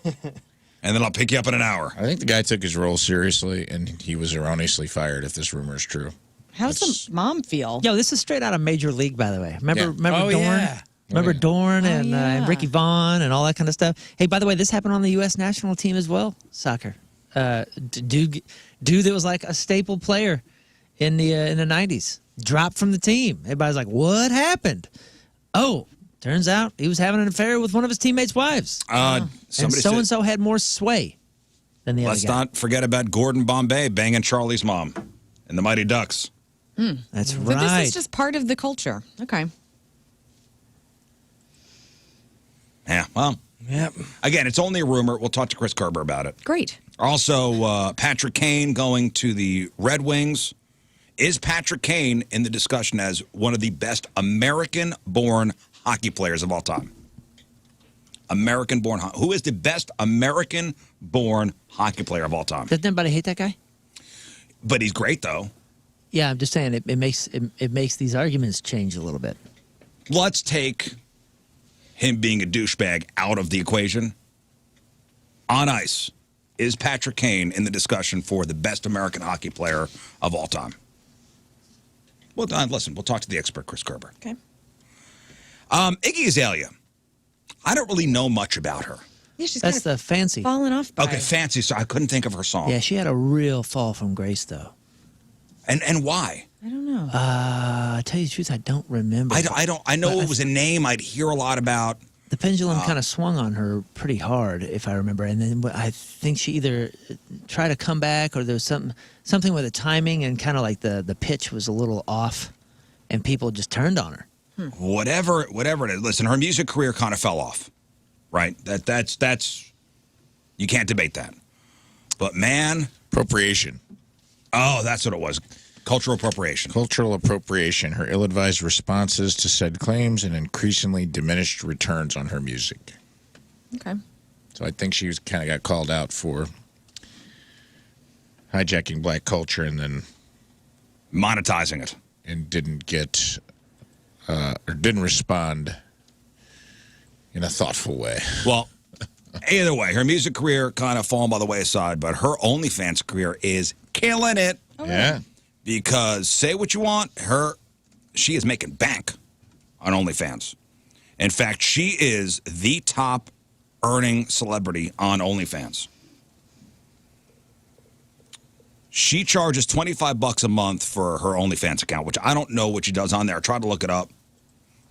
and then I'll pick you up in an hour. I think the guy took his role seriously, and he was erroneously fired, if this rumor is true. How's the mom feel? Yo, this is straight out of Major League, by the way. Remember Oh, Dorn? yeah. Remember Dorn and yeah. Ricky Vaughn and all that kind of stuff? Hey, by the way, this happened on the U.S. national team as well, soccer. Dude that was like a staple player in the 90s. Dropped from the team. Everybody's like, what happened? Oh, turns out he was having an affair with one of his teammates' wives. And so-and-so had more sway than the other Let's guy. not forget about Gordon Bombay banging Charlie's mom and the Mighty Ducks. That's So right. this is just part of the culture. Okay. Yeah, well, Yep. again, it's only a rumor. We'll talk to Chris Kerber about it. Great. Also, Patrick Kane going to the Red Wings. Is Patrick Kane in the discussion as one of the best American-born hockey players of all time? American-born. Who is the best American-born hockey player of all time? Doesn't anybody hate that guy? But he's great, though. Yeah, I'm just saying it makes these arguments change a little bit. Let's take him being a douchebag out of the equation. On ice, is Patrick Kane in the discussion for the best American hockey player of all time? Well, listen, we'll talk to the expert, Chris Kerber. Okay. Iggy Azalea. I don't really know much about her. Yeah, she's That's kind the fancy. falling off. By Okay, fancy. So I couldn't think of her song. Yeah, she had a real fall from grace, though. And why? I don't know. I tell you the truth, I don't remember. I know it was a name I'd hear a lot about. The pendulum kind of swung on her pretty hard, if I remember. And then I think she either tried to come back or there was something with the timing and kind of like the pitch was a little off and people just turned on her. Whatever it is. Listen, her music career kind of fell off, right? That's you can't debate that. But man, Appropriation. oh, that's what it was. Cultural appropriation. Cultural appropriation. Her ill-advised responses to said claims and increasingly diminished returns on her music. Okay. So I think she kind of got called out for hijacking black culture and then Monetizing it. and didn't get or didn't respond in a thoughtful way. Well, either way, her music career kind of fallen by the wayside, but her OnlyFans career is killing it. Yeah. Because say what you want, she is making bank on OnlyFans. In fact, she is the top earning celebrity on OnlyFans. She charges $25 a month for her OnlyFans account, which I don't know what she does on there. I tried to look it up.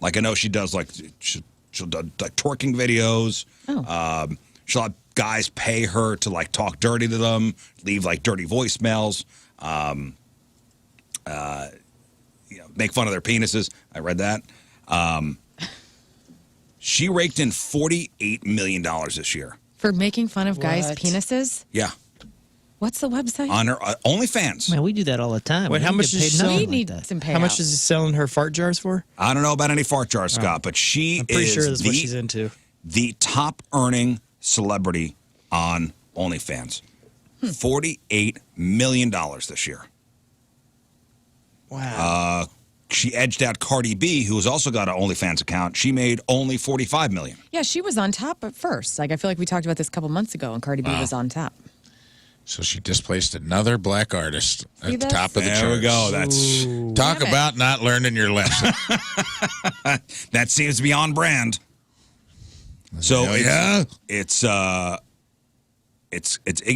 Like I know she does she'll do like twerking videos. Oh. She'll have guys pay her to like talk dirty to them, leave like dirty voicemails. Make fun of their penises. I read that. She raked in $48 million this year. For making fun of guys' What? penises? Yeah. What's the website? On her OnlyFans. Man, we do that all the time. Wait, We how don't much get is paid she nothing we like need that. some payouts. How much is he selling her fart jars for? I don't know about any fart jars, Scott, but she I'm pretty is sure that's what she's into. the top earning celebrity on OnlyFans. $48 million this year. Wow. She edged out Cardi B, who has also got an OnlyFans account. She made only $45 million. Yeah, she was on top at first. Like I feel like we talked about this a couple months ago, and Cardi B was on top. So she displaced another black artist at See the this? top of the There charts. we go. That's Talk Damn it. about not learning your lesson. that seems to be on brand. So Oh, yeah? it's Iggy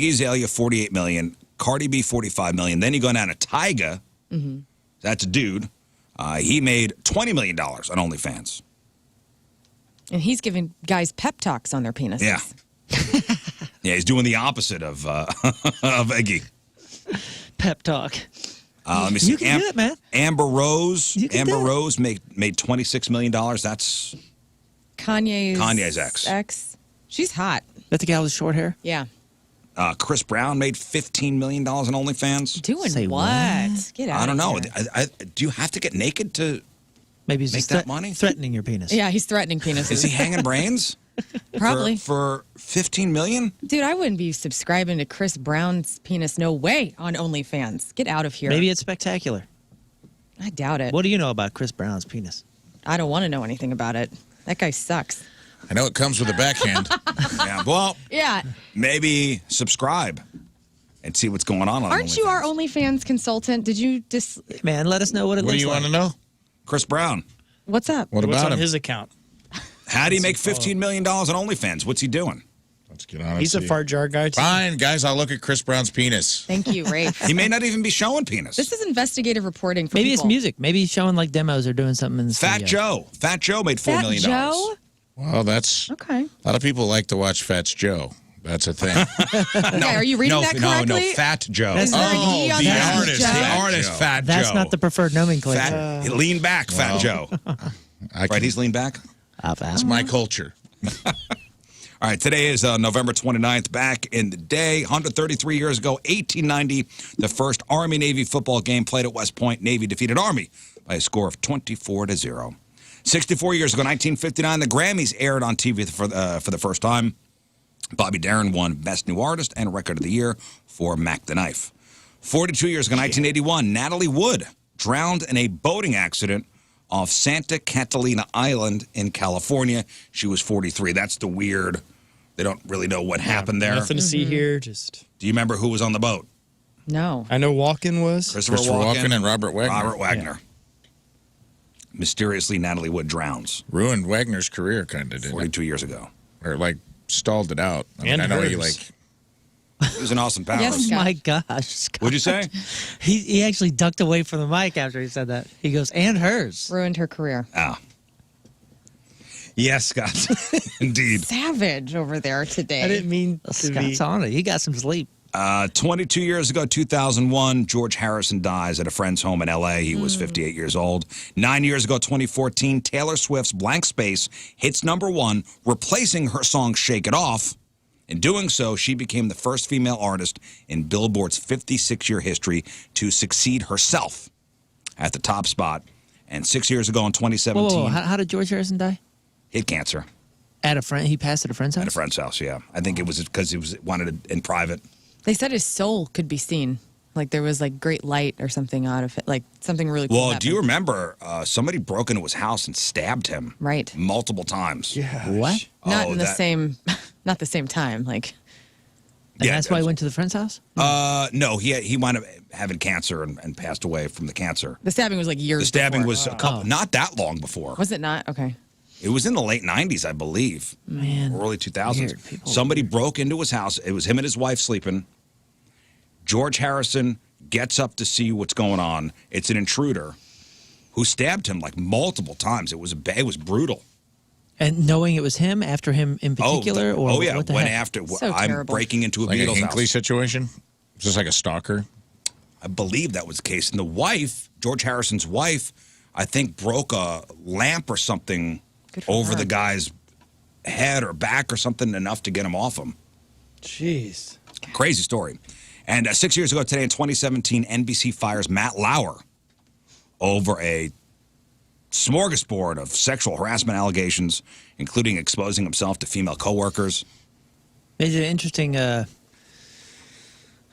Azalea $48 million, Cardi B $45 million. Then you go down to Tyga. That's a dude. He made $20 million on OnlyFans. And he's giving guys pep talks on their penises. Yeah. Yeah, he's doing the opposite of Iggy. Pep talk. Let me see. You can do it, man. Amber Rose. You can Amber do it. Rose made $26 million. That's Kanye's Kanye's ex. She's hot. That's the gal with short hair? Yeah. Chris Brown made $15 million on OnlyFans. Doing Say what? what? Get out I don't of know. here. Do you have to get naked to Maybe he's make just that money? threatening your penis. Yeah, he's threatening penises. Is he hanging brains? Probably. For $15 million? Dude, I wouldn't be subscribing to Chris Brown's penis. No way on OnlyFans. Get out of here. Maybe it's spectacular. I doubt it. What do you know about Chris Brown's penis? I don't want to know anything about it. That guy sucks. I know it comes with a backhand. Yeah, well, Yeah. maybe subscribe and see what's going on Aren't you OnlyFans. our OnlyFans consultant? Did you just... Man, let us know what it What do looks you like. want to know? Chris Brown. What's up? What What's about on him? his account? How do you make $15 million on OnlyFans? What's he doing? Let's get on. He's a fart jar guy, too. Fine, guys. I'll look at Chris Brown's penis. Thank you, Rafe. He may not even be showing penis. This is investigative reporting for Maybe people. it's music. Maybe he's showing like demos or doing something in the Fat studio. Joe. Fat Joe made $4 Fat million. Joe? Well, that's Okay. a lot of people like to watch Fats Joe. That's a thing. Okay, are you reading that correctly? No, Fat Joe. That's Is there an Oh, E on the that? artist, Joe? the The artist, Joe. Fat That's Joe. not the preferred nomenclature. Fat, lean back, Fat Joe. Right, he's lean back. It's my culture. All right, today is November 29th. Back in the day, 133 years ago, 1890, the first Army-Navy football game played at West Point. Navy defeated Army by a score of 24-0. 64 years ago, 1959, the Grammys aired on TV for the first time. Bobby Darin won Best New Artist and Record of the Year for Mac the Knife. 42 years ago, 1981, Natalie Wood drowned in a boating accident off Santa Catalina Island in California. She was 43. That's the weird. They don't really know what happened there. Nothing to see here. Just Do you remember who was on the boat? No. I know Walken was. Christopher Walken and Robert Wagner. Robert Wagner. Mysteriously, Natalie Wood drowns Ruined Wagner's career, kind of did. 42 years ago. Or like stalled it out. I mean, And I know he hers. like. He was in Austin Powers. Yes. Oh my gosh. Scott. What'd you say? He actually ducked away from the mic after he said that. He goes, and hers. Ruined her career. Ah. Yes, Scott. Indeed. Savage over there today. I didn't mean to be. Scott's on it. He got some sleep. 22 years ago, 2001, George Harrison dies at a friend's home in L.A. He was 58 years old. 9 years ago, 2014, Taylor Swift's Blank Space hits #1, replacing her song Shake It Off. In doing so, she became the first female artist in Billboard's 56-year history to succeed herself at the top spot. And 6 years ago in 2017, Whoa. How did George Harrison die? hit cancer He passed at a friend's house? at a friend's house, yeah. I think it was because he wanted it in private. They said his soul could be seen. Like there was like great light or something out of it. Like something really cool Well, happened. do you remember somebody broke into his house and stabbed him? Right. Multiple times. Yeah. What? Not Oh, in the that- same not the same time. Like And Yeah, that's why he went to the friend's house? No, he wound up having cancer and passed away from the cancer. the stabbing was like years The stabbing before. was a couple, not that long before. Was it not? Okay. It was in the late 90s, I believe. Man. Early 2000s. Weird. People are Somebody broke into his house. It was him and his wife sleeping. George Harrison gets up to see what's going on. It's an intruder who stabbed him like multiple times. It was brutal. And knowing it was him, after him in particular? or yeah, what the went heck? after. So I'm terrible. breaking into a Like a Beatles Hinckley house. situation? Just like a stalker? I believe that was the case. And the wife, George Harrison's wife, I think broke a lamp or something Good for over her. the guy's head or back or something enough to get him off him. Jeez. Crazy story. And 6 years ago today in 2017, NBC fires Matt Lauer over a smorgasbord of sexual harassment allegations, including exposing himself to female coworkers. They did an interesting, I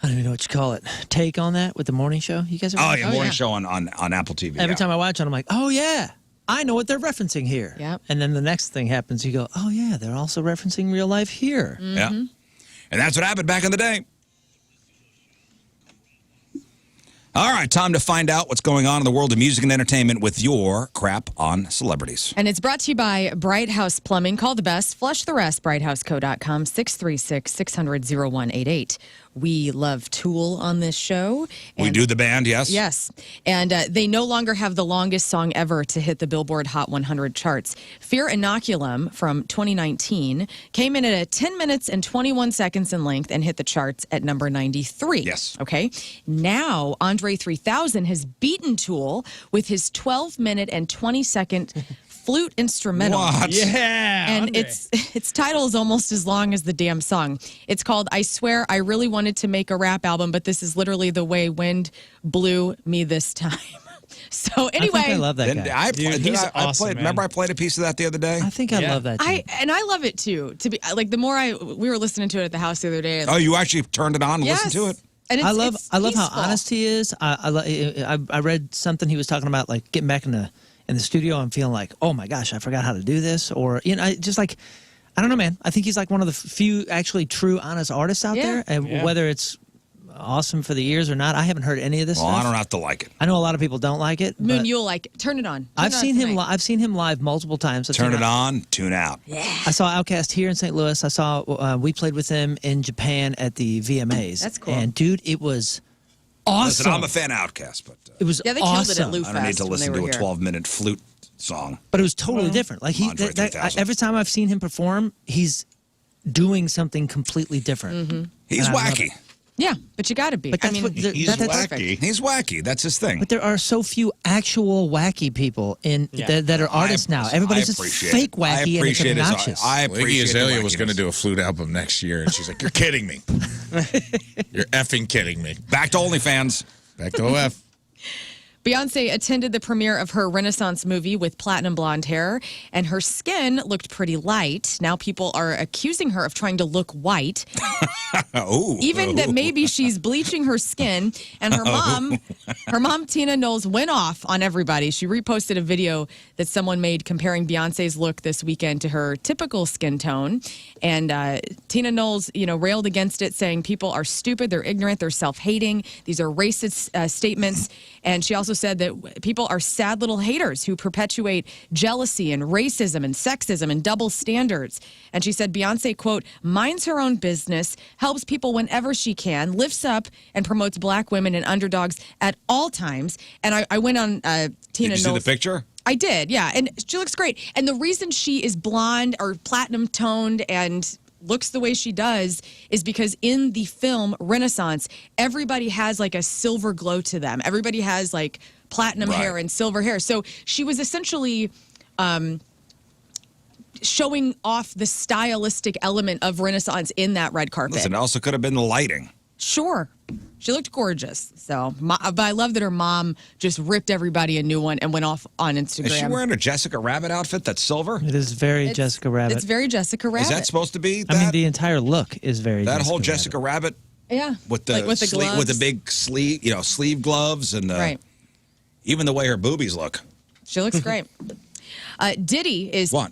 don't even know what you call it, take on that with the morning show. You guys ever Oh, watch yeah, it? morning yeah. show on Apple TV. Every yeah. time I watch it, I'm like, oh, yeah, I know what they're referencing here. Yep. And then the next thing happens, you go, oh, yeah, they're also referencing real life here. Yeah. And that's what happened back in the day. All right, time to find out what's going on in the world of music and entertainment with your crap on celebrities. And it's brought to you by Bright House Plumbing. Call the best. Flush the rest. BrightHouseCo.com 636-600-0188. We love Tool on this show. We do the band, yes? Yes. And they no longer have the longest song ever to hit the Billboard Hot 100 charts. Fear Inoculum from 2019 came in at 10 minutes and 21 seconds in length and hit the charts at number 93. Yes. Okay. Now, Andre 3000 has beaten Tool with his 12-minute and 20-second flute instrumental. What? Yeah. And Andre. its title is almost as long as the damn song. It's called "I Swear I Really Wanted to Make a Rap Album, but this is literally the way wind blew me this time." So anyway, I think I love that guy. Remember I played a piece of that the other day? I think I love that. Too. I love it too. To be like, the more we were listening to it at the house the other day. Oh, you actually turned it on and listened to it? And I love how peaceful. honest he is. I read something he was talking about, like getting back in the studio and feeling like, oh my gosh, I forgot how to do this, or just like, I don't know, man. I think he's like one of the few actually true honest artists out there, and whether it's awesome for the ears or not, I haven't heard any of this Well, stuff. I don't have to like it. Oh, I know a lot of people don't like it. Moon, but you'll like it. Turn it on. I've seen him live multiple times. Turn it on, tune out. I saw Outkast here in St. Louis. I saw we played with them in Japan at the VMAs. That's cool. And dude, it was awesome. Listen, I'm a fan of Outkast, but It was Yeah, they awesome. killed it at Lou I don't need Fest to when listen they to were a here. 12-minute flute song. But it was totally different. Like Andre 3000. every time I've seen him perform, he's doing something completely different. Mm-hmm. He's And I love wacky. it. Yeah, but you got to be. But that's what He's that's wacky. He's wacky. That's his thing. But there are so few actual wacky people that are artists now. Everybody's just fake wacky and it's obnoxious. I Iggy appreciate Azalea the was going to wackiness. do a flute album next year, and she's like, "You're kidding me. You're effing kidding me." Back to OnlyFans. Back to OF. Beyonce attended the premiere of her Renaissance movie with platinum blonde hair, and her skin looked pretty light. Now people are accusing her of trying to look white, even that maybe she's bleaching her skin. And her mom, Tina Knowles, went off on everybody. She reposted a video that someone made comparing Beyonce's look this weekend to her typical skin tone. And Tina Knowles, railed against it, saying people are stupid, they're ignorant, they're self-hating. These are racist statements. And she also said that people are sad little haters who perpetuate jealousy and racism and sexism and double standards. And she said Beyonce, quote, minds her own business, helps people whenever she can, lifts up and promotes black women and underdogs at all times. And I went on Tina Did you Knowles. see the picture? I did, yeah. And she looks great. And the reason she is blonde or platinum toned and looks the way she does is because in the film Renaissance, everybody has like a silver glow to them. Everybody has like platinum hair and silver hair. So she was essentially showing off the stylistic element of Renaissance in that red carpet. Listen, it also could have been the lighting. Sure. She looked gorgeous. So, but I love that her mom just ripped everybody a new one and went off on Instagram. Is she wearing a Jessica Rabbit outfit that's silver? It is very Jessica Rabbit. It's very Jessica Rabbit. Is that supposed to be that? I mean, the entire look is very that Jessica whole Rabbit. Jessica Rabbit Yeah. with the, like with the gloves. with the big sleeve, sleeve gloves and Right. even the way her boobies look. She looks great. Diddy is What?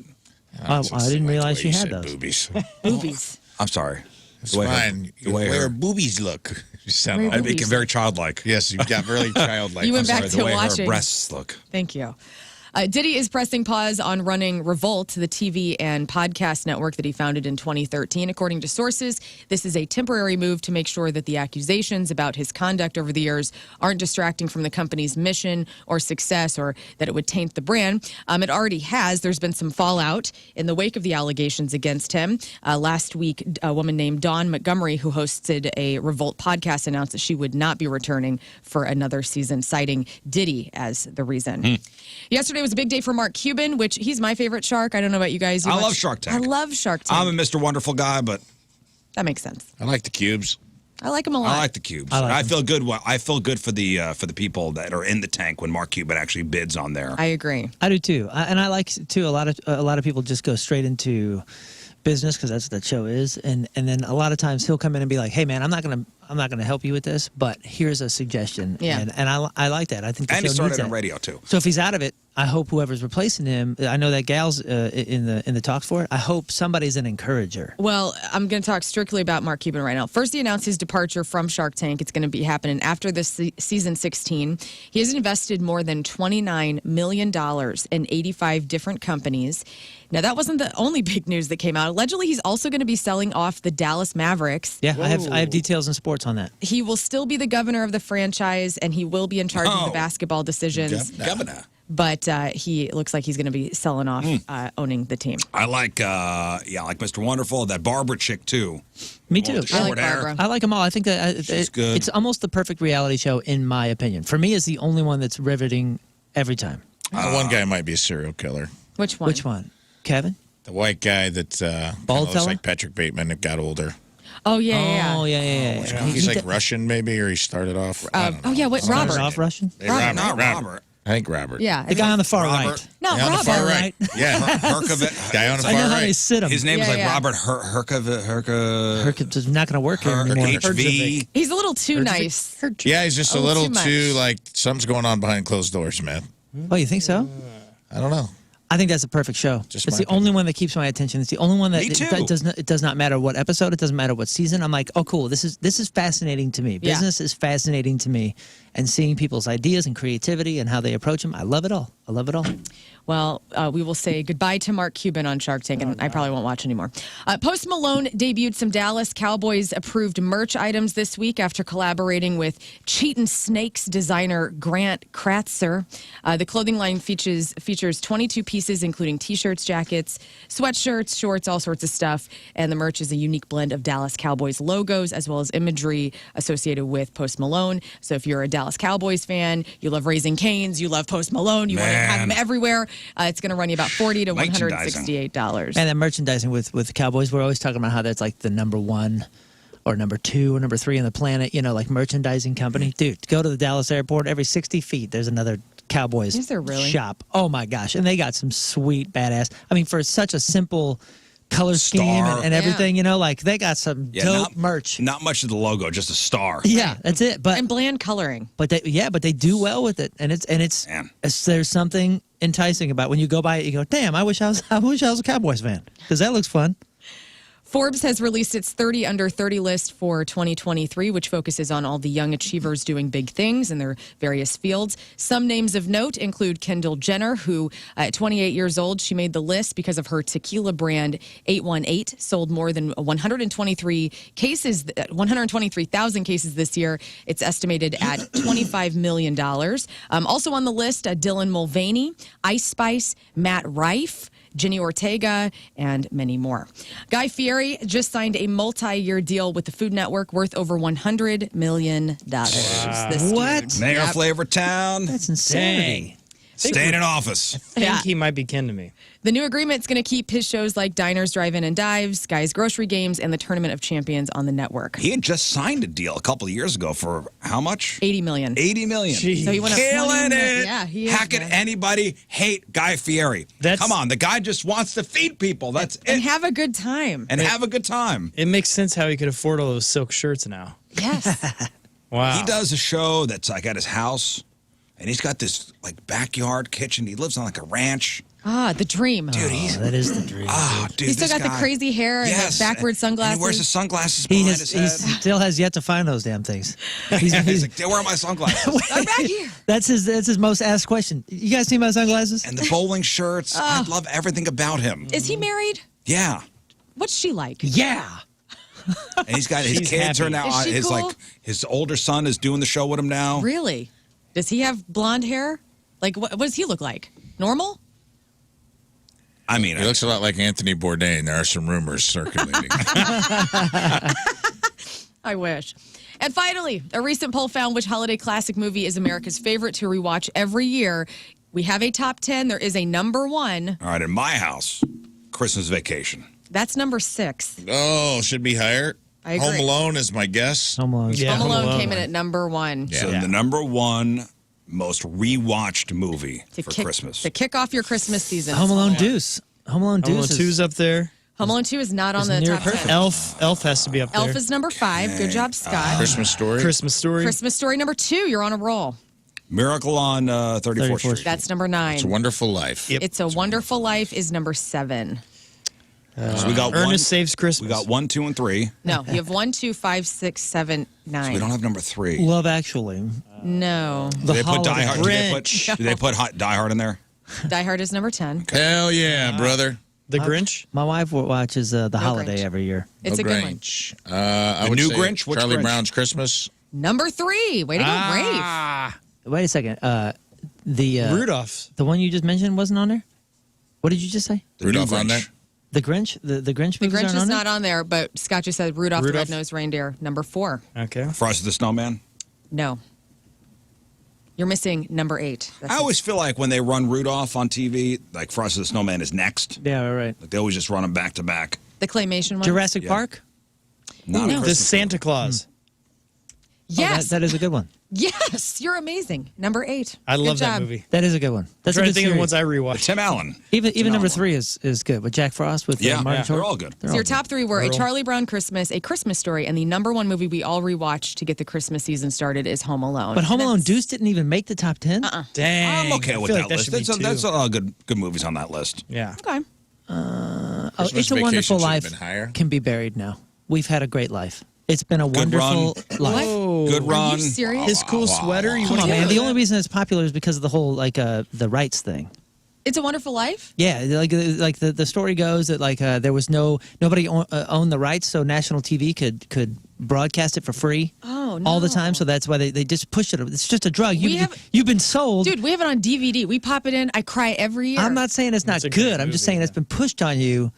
I didn't realize she had those. Boobies. boobies. I'm sorry. It's fine. The way her her boobies look. You sound Very like, I make it very childlike. yes, you got really childlike. You went I'm back sorry, to The way watching. her breasts look. Thank you. Diddy is pressing pause on running Revolt, the TV and podcast network that he founded in 2013. According to sources, this is a temporary move to make sure that the accusations about his conduct over the years aren't distracting from the company's mission or success, or that it would taint the brand. It already has. There's been some fallout in the wake of the allegations against him. Last week, a woman named Dawn Montgomery, who hosted a Revolt podcast, announced that she would not be returning for another season, citing Diddy as the reason. Yesterday was a big day for Mark Cuban, which he's my favorite shark. I don't know about you guys. I love Shark Tank. I love Shark Tank. I'm a Mr. Wonderful guy, but That makes sense. I like the cubes. I like him a lot. I like the cubes. I like I them. feel good. I feel good for the people that are in the tank when Mark Cuban actually bids on there. I agree. I do too, and I like too. A lot of people just go straight into business because that's what that show is, and then a lot of times he'll come in and be like, "Hey man, I'm not gonna help you with this, but here's a suggestion." Yeah. and I like that. I think the And he show started needs on that. radio too. So if he's out of it, I hope whoever's replacing him. I know that gal's in the talks for it. I hope somebody's an encourager. Well, I'm going to talk strictly about Mark Cuban right now. First, he announced his departure from Shark Tank. It's going to be happening after this season 16. He has invested more than $29 million in 85 different companies. Now, that wasn't the only big news that came out. Allegedly, he's also going to be selling off the Dallas Mavericks. Yeah, I have details in sports on that. He will still be the governor of the franchise, and he will be in charge of the basketball decisions. Governor. But he looks like he's going to be selling off, owning the team. I like Mr. Wonderful. That Barbara chick too. Me too. With the I short like hair. Barbara. I like them all. I think that She's good. it's almost the perfect reality show in my opinion. For me, it's the only one that's riveting every time. One guy might be a serial killer. Which one? Which one? Kevin? The white guy that Bald looks fella? like Patrick Bateman that got older. Oh, yeah. Oh, yeah. He's like Russian, maybe, or he started off. I don't know. Oh, yeah, what, Started Robert. off Russian? Hey, Robert. Not Robert. I think Robert. Yeah. The guy on the far Robert. right. No, Yeah, on the Robert. far right. Right. Yeah. Herkovich. Guy on the I far know how they right. sit him. His name is Yeah, like yeah. Robert Herkovich. It's not going to work here anymore. HV. He's a little too nice. Yeah, he's just a Oh, little too much. too, like, something's going on behind closed doors, man. Oh, you think so? I don't know. I think that's a perfect show. Just It's my the only one that keeps my attention. It's the only one that Me too. it does not matter what episode, it doesn't matter what season. I'm like, oh, cool. This is fascinating to me. Yeah. Business is fascinating to me, and seeing people's ideas and creativity and how they approach them. I love it all. I love it all. Well, we will say goodbye to Mark Cuban on Shark Tank, and I probably won't watch anymore. Post Malone debuted some Dallas Cowboys approved merch items this week after collaborating with Cheatin' Snakes designer Grant Kratzer. The clothing line features 22 pieces, including T-shirts, jackets, sweatshirts, shorts, all sorts of stuff. And the merch is a unique blend of Dallas Cowboys logos as well as imagery associated with Post Malone. So if you're a Dallas Cowboys fan, you love Raising Cane's, you love Post Malone, you want to have him everywhere. It's going to run you about $40 to $168. And that merchandising with the Cowboys, we're always talking about how that's like the number one or number two or number three on the planet, like merchandising company. Dude, go to the Dallas airport, every 60 feet, there's another Cowboys Is there really? shop. Oh, my gosh. And they got some sweet, badass. I mean, for such a simple color scheme Star. and everything, like they got some dope merch. Not much of the logo, just a star. Yeah, that's it. But And bland coloring. But they do well with it, and it's Man. there's something enticing about when you go by it. You go, damn, I wish I was a Cowboys fan because that looks fun. Forbes has released its 30 under 30 list for 2023, which focuses on all the young achievers doing big things in their various fields. Some names of note include Kendall Jenner, who at 28 years old, she made the list because of her tequila brand 818, sold more than 123,000 cases this year. It's estimated at $25 million. Also on the list, Dylan Mulvaney, Ice Spice, Matt Rife, Jenny Ortega, and many more. Guy Fieri just signed a multi-year deal with the Food Network worth over $100 million. What? Mayor of Flavor Town. That's insanity. Staying in office. I think he might be kin to me. The new agreement's going to keep his shows like Diners, Drive-In, and Dives, Guy's Grocery Games, and the Tournament of Champions on the network. He had just signed a deal a couple of years ago for how much? $80 million. $80 million. Jeez. So he went up Killing 20 million. it. Yeah, he is, How can man. anybody hate Guy Fieri? That's- Come on, the guy just wants to feed people. That's And it. have a good time. And have a good time. It makes sense how he could afford all those silk shirts now. Yes. Wow. He does a show that's like at his house, and he's got this like backyard kitchen. He lives on like a ranch. The dream. Dude, he's That is the dream. dude. He's still this got the guy- crazy hair and Yes, the backward sunglasses. And he wears the sunglasses He behind his head. still has yet to find those damn things. He's like, where are my sunglasses? I'm back here. That's his most asked question. You guys see my sunglasses? And the bowling shirts. I love everything about him. Is he married? Yeah. What's she like? Yeah. And he's got his She's kids happy. are now. Is she His cool? like his older son is doing the show with him now. Really? Does he have blonde hair? Like, what does he look like? Normal? I mean, He looks a lot like Anthony Bourdain. There are some rumors circulating. I wish. And finally, a recent poll found which holiday classic movie is America's favorite to rewatch every year. We have a top 10. There is a number 1. all right, in my house, Christmas Vacation. That's number 6. Oh, should be higher. I agree. Home Alone is my guess. Home Alone. Yeah. Home Alone Alone. came in at number 1. Yeah. So the number one most rewatched movie for kick, Christmas. To kick off your Christmas season. Home Alone Deuce. Home Alone Home Alone Deuce. 2's up there. Home Alone 2 is not on Is the near top perfect. 10. Elf has to be up there. Elf is number 5. Good job, Scott. Christmas Story. Christmas Story. Christmas Story number 2. You're on a roll. Miracle on 34th Street. That's number 9. It's a Wonderful Life. Yep. It's a Wonderful Life is number 7. So we got Ernest Saves Christmas. We got 1, 2, and 3. No, you have 1, 2, 5, 6, 7, 9. We don't have number 3. Love Actually. No. Do they put Die Hard? Grinch. Do they put Die Hard in there? Die Hard is number 10. Hell yeah, brother. The Grinch. My wife watches The Holiday Grinch. every year. It's a good one. Grinch. I The would new say Grinch? Which Charlie Grinch? Brown's Christmas. Number 3. Way to go, Rafe. Wait a second. The Rudolph. the one you just mentioned wasn't on there? What did you just say? The Rudolph new on there? Grinch. The Grinch? The Grinch The movies Grinch aren't is on there? not on there, but Scott just said Rudolph the Rudolph? Red-Nosed Reindeer, number 4. Okay. Frosty the Snowman. No. You're missing number 8. I always feel like when they run Rudolph on TV, like Frosty the Snowman is next. Yeah, right. Like they always just run them back to back. The claymation one? Jurassic Park? Not a No. The Christmas Santa Claus. Yes. That is a good one. Yes. You're amazing. Number 8. I Good love that job. movie. That is a good one. That's I'm a trying to good think of the ones series. I rewatched. Tim Allen. Even number phenomenal. 3 is good with Jack Frost with Yeah, Martin yeah, Short. they're all good. They're So all your good. top 3 were A Earl. Charlie Brown Christmas, A Christmas Story, and the number 1 movie we all rewatched to get the Christmas season started is Home Alone. But Home And Alone that's- Deuce didn't even make the top 10? Dang. I'm okay I with feel that like that list. should be That's two. a lot of good movies on that list. Yeah. Okay. Oh, Christmas It's a Vacation Wonderful should have Life been higher. can be buried now. We've had a great life. It's been a Good wonderful life. Whoa. Good run. Are you serious? His cool sweater. You Come want on, to man. The only reason it's popular is because of the whole the rights thing. It's a Wonderful Life? Yeah, like the story goes that there was nobody owned the rights, so national TV could broadcast it for free. Oh, all the no. time. So that's why they just push it. It's just a drug. You've been sold. Dude, we have it on DVD. We pop it in. I cry every year. I'm not saying it's not It's a great good. I'm just movie, saying it's been pushed on you.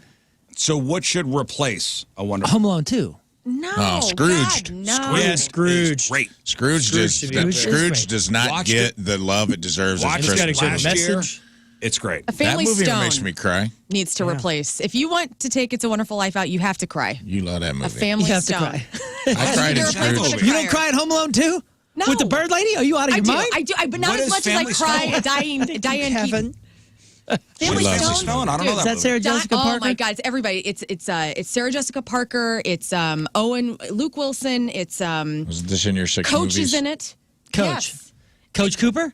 So what should replace A Wonderful Home Alone 2. No. Oh, Scrooged. God, no. Yeah, Scrooge. Great. Scrooge should be up there. Scrooge does not Watched get it. the love it deserves at Watched Just got to Christmas. show the Last year. message. It's great. A That Family movie Stone makes me cry. needs to replace. If you want to take It's a Wonderful Life out, you have to cry. You love that movie. A Family You have to Stone. cry. I cried in You're a person Scrooge. with a You don't crier. cry at Home Alone 2? No. With the bird lady? Are you out of I your do. mind? I do. But not What as is much as I Family cry Stone? at Diane Kevin. Keaton. Family loves Stone. this Stone? I don't know Dude, that Is that movie. Sarah Jessica Parker? Oh my God! It's everybody. It's Sarah Jessica Parker. It's Owen, Luke Wilson. It's Was this in your 6 Coach movies? is in it. Coach. Yes. Coach Cooper?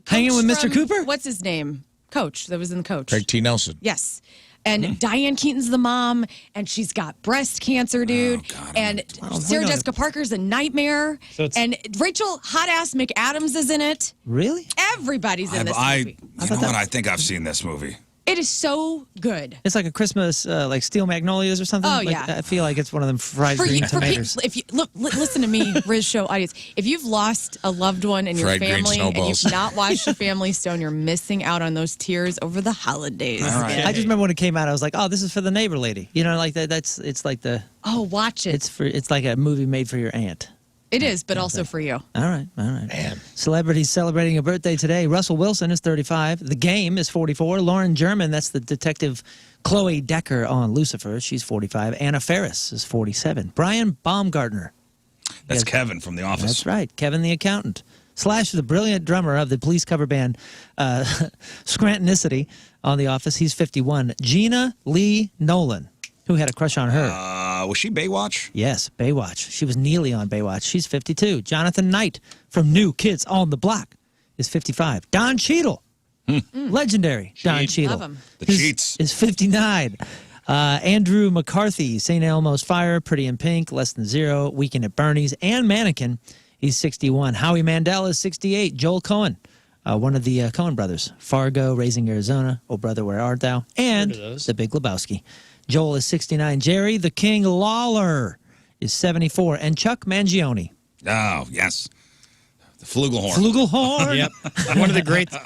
Hanging Coach with Mr. from- Cooper? What's his name? Coach. That was in the Coach. Craig T. Nelson. Yes. And Diane Keaton's the mom, and she's got breast cancer, dude. God, and Sarah Jessica Parker's a nightmare. So it's- and Rachel Hot Ass McAdams is in it. Really? Everybody's in this movie. You know what? I think I've seen this movie. It is so good. It's like a Christmas, like Steel Magnolias or something. Oh, Like, yeah. I feel like it's one of them fried green tomatoes. people, if you look, listen to me, Rizz Show audience. If you've lost a loved one in your Fried green family and snowballs. you've not watched a Family Stone, you're missing out on those tears over the holidays. All right. I just remember when it came out, I was like, "Oh, this is for the neighbor lady." You know, like that. It's like Oh, watch it. it's like a movie made for your aunt. It is, but also for you. All right. Man. Celebrities celebrating a birthday today. Russell Wilson is 35. The Game is 44. Lauren German, that's the detective Chloe Decker on Lucifer. She's 45. Anna Faris is 47. Brian Baumgartner. That's Yes. Kevin from The Office. That's right. Kevin the accountant. Slash, the brilliant drummer of the police cover band Scrantonicity on The Office. He's 51. Gina Lee Nolan, who had a crush on her. Was she Baywatch? Yes, Baywatch. She was Neely on Baywatch. She's 52. Jonathan Knight from New Kids on the Block is 55. Don Cheadle. Legendary Don Cheadle. Love him. The Cheats. Is 59. Andrew McCarthy, St. Elmo's Fire, Pretty in Pink, Less Than Zero, Weekend at Bernie's, and Mannequin. He's 61. Howie Mandel is 68. Joel Cohen, one of the Coen brothers. Fargo, Raising Arizona, Oh Brother, Where Art Thou? And Heard of those. The Big Lebowski. Joel is 69. Jerry the King Lawler is 74. And Chuck Mangione. Oh, yes. The Flugelhorn. Flugelhorn. Yep. One of the great. I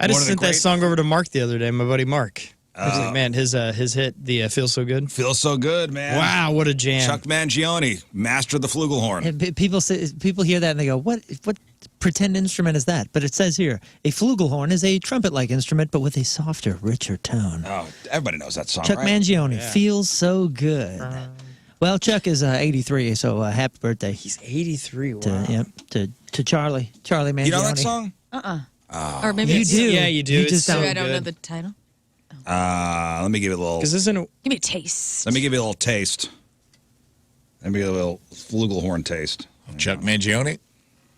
One just of the sent that great- song over to Mark the other day, my buddy Mark. I was like, man, his hit, the Feels So Good. Feels so good, man. Wow, what a jam. Chuck Mangione, master of the Flugelhorn. And people hear that and they go, what pretend instrument is that? But it says here, a flugelhorn is a trumpet-like instrument, but with a softer, richer tone. Oh, everybody knows that song, Chuck right? Mangione, Feels So Good. Well, Chuck is 83, so happy birthday. He's 83. Wow. To Charlie Mangione. You know that song? Or maybe You it's do. Yeah, you do. You It's just so I don't know good. the title. Let me give you a little. Because isn't it? Give me a taste. Let me give you a little taste. Let me give you a little Flugelhorn taste. Chuck Mangione?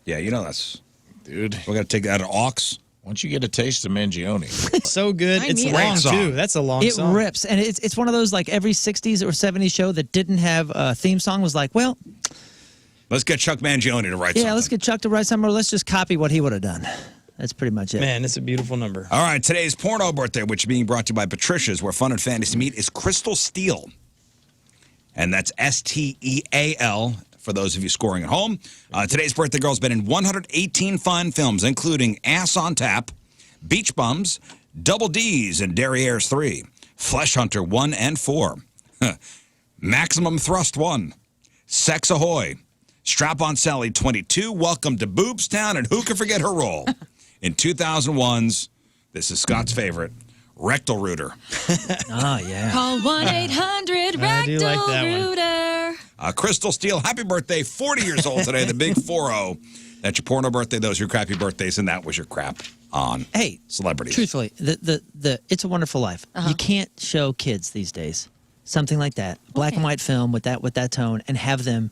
Yeah, you know that's. Dude, We got to take that an aux. once you get a taste of Mangione, So good. I It's mean it. long, Great song. too. That's a long It song. rips, and it's one of those, like, every 60s or 70s show that didn't have a theme song was like, well, Let's get Chuck Mangione to write something. yeah, let's get Chuck to write something, or let's just copy what he would have done. That's pretty much it. Man, it's a beautiful number. All right, today's porno birthday, which is being brought to you by Patricia's, where fun and fantasy meet, is Crystal Steele. And that's Steal for those of you scoring at home. Today's birthday girl's been in 118 fine films, including Ass on Tap, Beach Bums, Double D's and Derriere's 3, Flesh Hunter 1 and 4, Maximum Thrust 1, Sex Ahoy, Strap-on Sally, 22. Welcome to Boobstown, and who can forget her role in 2001's, this is Scott's favorite, Rectal Rooter. Oh, yeah. Call 1-800-RECTAL-ROOTER. Crystal Steele, happy birthday, 40 years old today, the big 4-0. That's your porno birthday, those are your crappy birthdays, and that was your crap on celebrities. Truthfully, the It's a Wonderful Life. You can't show kids these days something like that, black and white film with that tone, and have them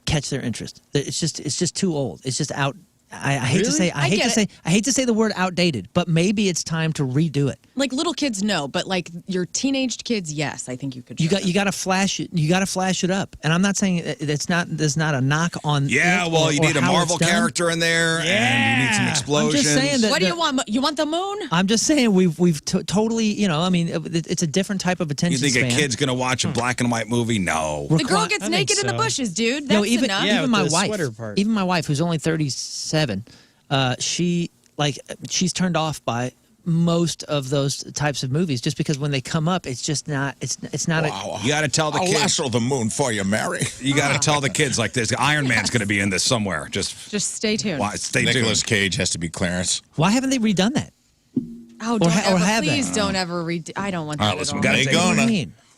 catch their interest. It's just too old. It's just out. I hate to say I hate to say the word outdated, but maybe it's time to redo it. Like little kids, no, but like your teenaged kids, yes, I think you could. You got to flash it. You got to flash it up. And I'm not saying there's not a knock on. Yeah, well, you need a Marvel character in there, and you need some explosions. I'm just saying that. What do you want? You want the moon? I'm just saying we've totally. I mean, it's a different type of attention span. You think span. a kid's gonna watch a black and white movie? No. The girl gets naked in the bushes, dude. That's enough. Even my wife, who's only 37. She's turned off by most of those types of movies just because when they come up, it's just not. It's not. Wow. You got to tell the kids. I'll lasso the moon for you, Mary. You got to tell the kids like this. Iron Man's going to be in this somewhere. Just stay tuned. Stay tuned. Nicolas Cage has to be Clarence. Why haven't they redone that? Oh, please don't ever redo. I don't want that. All right, listen.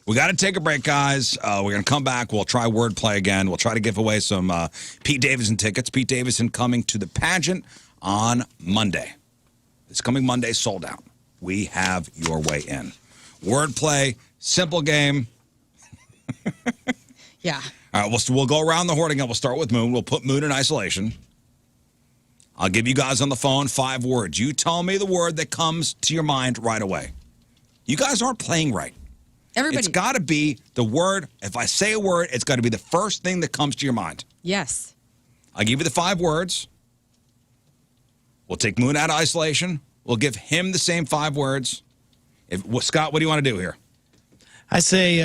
We got to take a break, guys. We're going to come back. We'll try wordplay again. We'll try to give away some Pete Davidson tickets. Pete Davidson coming to the pageant on Monday. This coming Monday, sold out. We have your way in. Wordplay, simple game. Yeah. All right, we'll go around the horn again. We'll start with Moon. We'll put Moon in isolation. I'll give you guys on the phone 5 words. You tell me the word that comes to your mind right away. You guys aren't playing right. It's got to be the word. If I say a word, it's got to be the first thing that comes to your mind. Yes. I'll give you the 5 words. We'll take Moon out of isolation. We'll give him the same 5 words. Scott, what do you want to do here? I say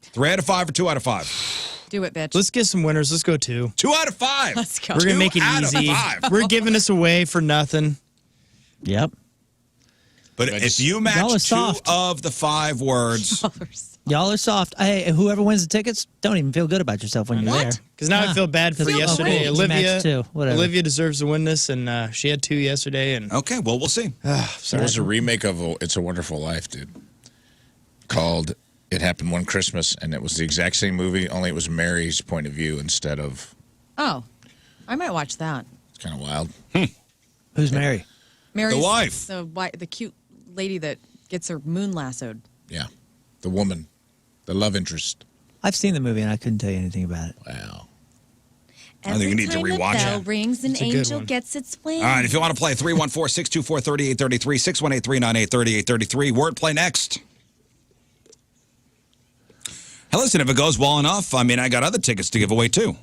3 out of 5 or 2 out of 5? Do it, bitch. Let's get some winners. Let's go 2. 2 out of 5. Let's go. We're going to make it easy. We're giving us away for nothing. Yep. But if you match 2 of the 5 words... Y'all are soft. Hey, whoever wins the tickets, don't even feel good about yourself when you're there. Because now I feel bad for yesterday. Olivia deserves to win this, and she had 2 yesterday. And okay, well, we'll see. There was a remake of It's a Wonderful Life, dude, called It Happened One Christmas, and it was the exact same movie, only it was Mary's point of view instead of... Oh, I might watch that. It's kind of wild. Who's Mary? Mary's the wife. The cute lady that gets her moon lassoed. Yeah, the woman. The love interest. I've seen the movie and I couldn't tell you anything about it. Wow. I think you need to rewatch it. Every time the bell rings, an angel gets its wings. All right, if you want to play, 314-624-3833, 618-398-3833. Wordplay next. Hey, listen, if it goes well enough, I mean, I got other tickets to give away, too. All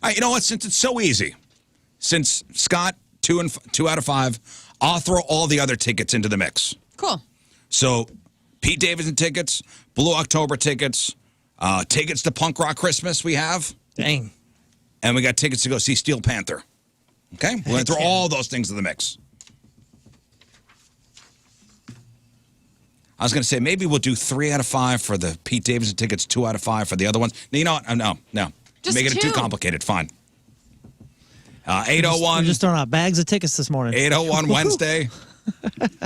right, you know what? Since it's so easy, since Scott, 2 out of 5, I'll throw all the other tickets into the mix. Cool. So... Pete Davidson tickets, Blue October tickets, tickets to Punk Rock Christmas we have. Dang. And we got tickets to go see Steel Panther. Okay? We're going to throw all those things in the mix. I was going to say, maybe we'll do 3 out of 5 for the Pete Davidson tickets, 2 out of 5 for the other ones. No, you know what? No. Just making it too complicated. Fine. 801. We're just throwing out bags of tickets this morning. 801 Wednesday.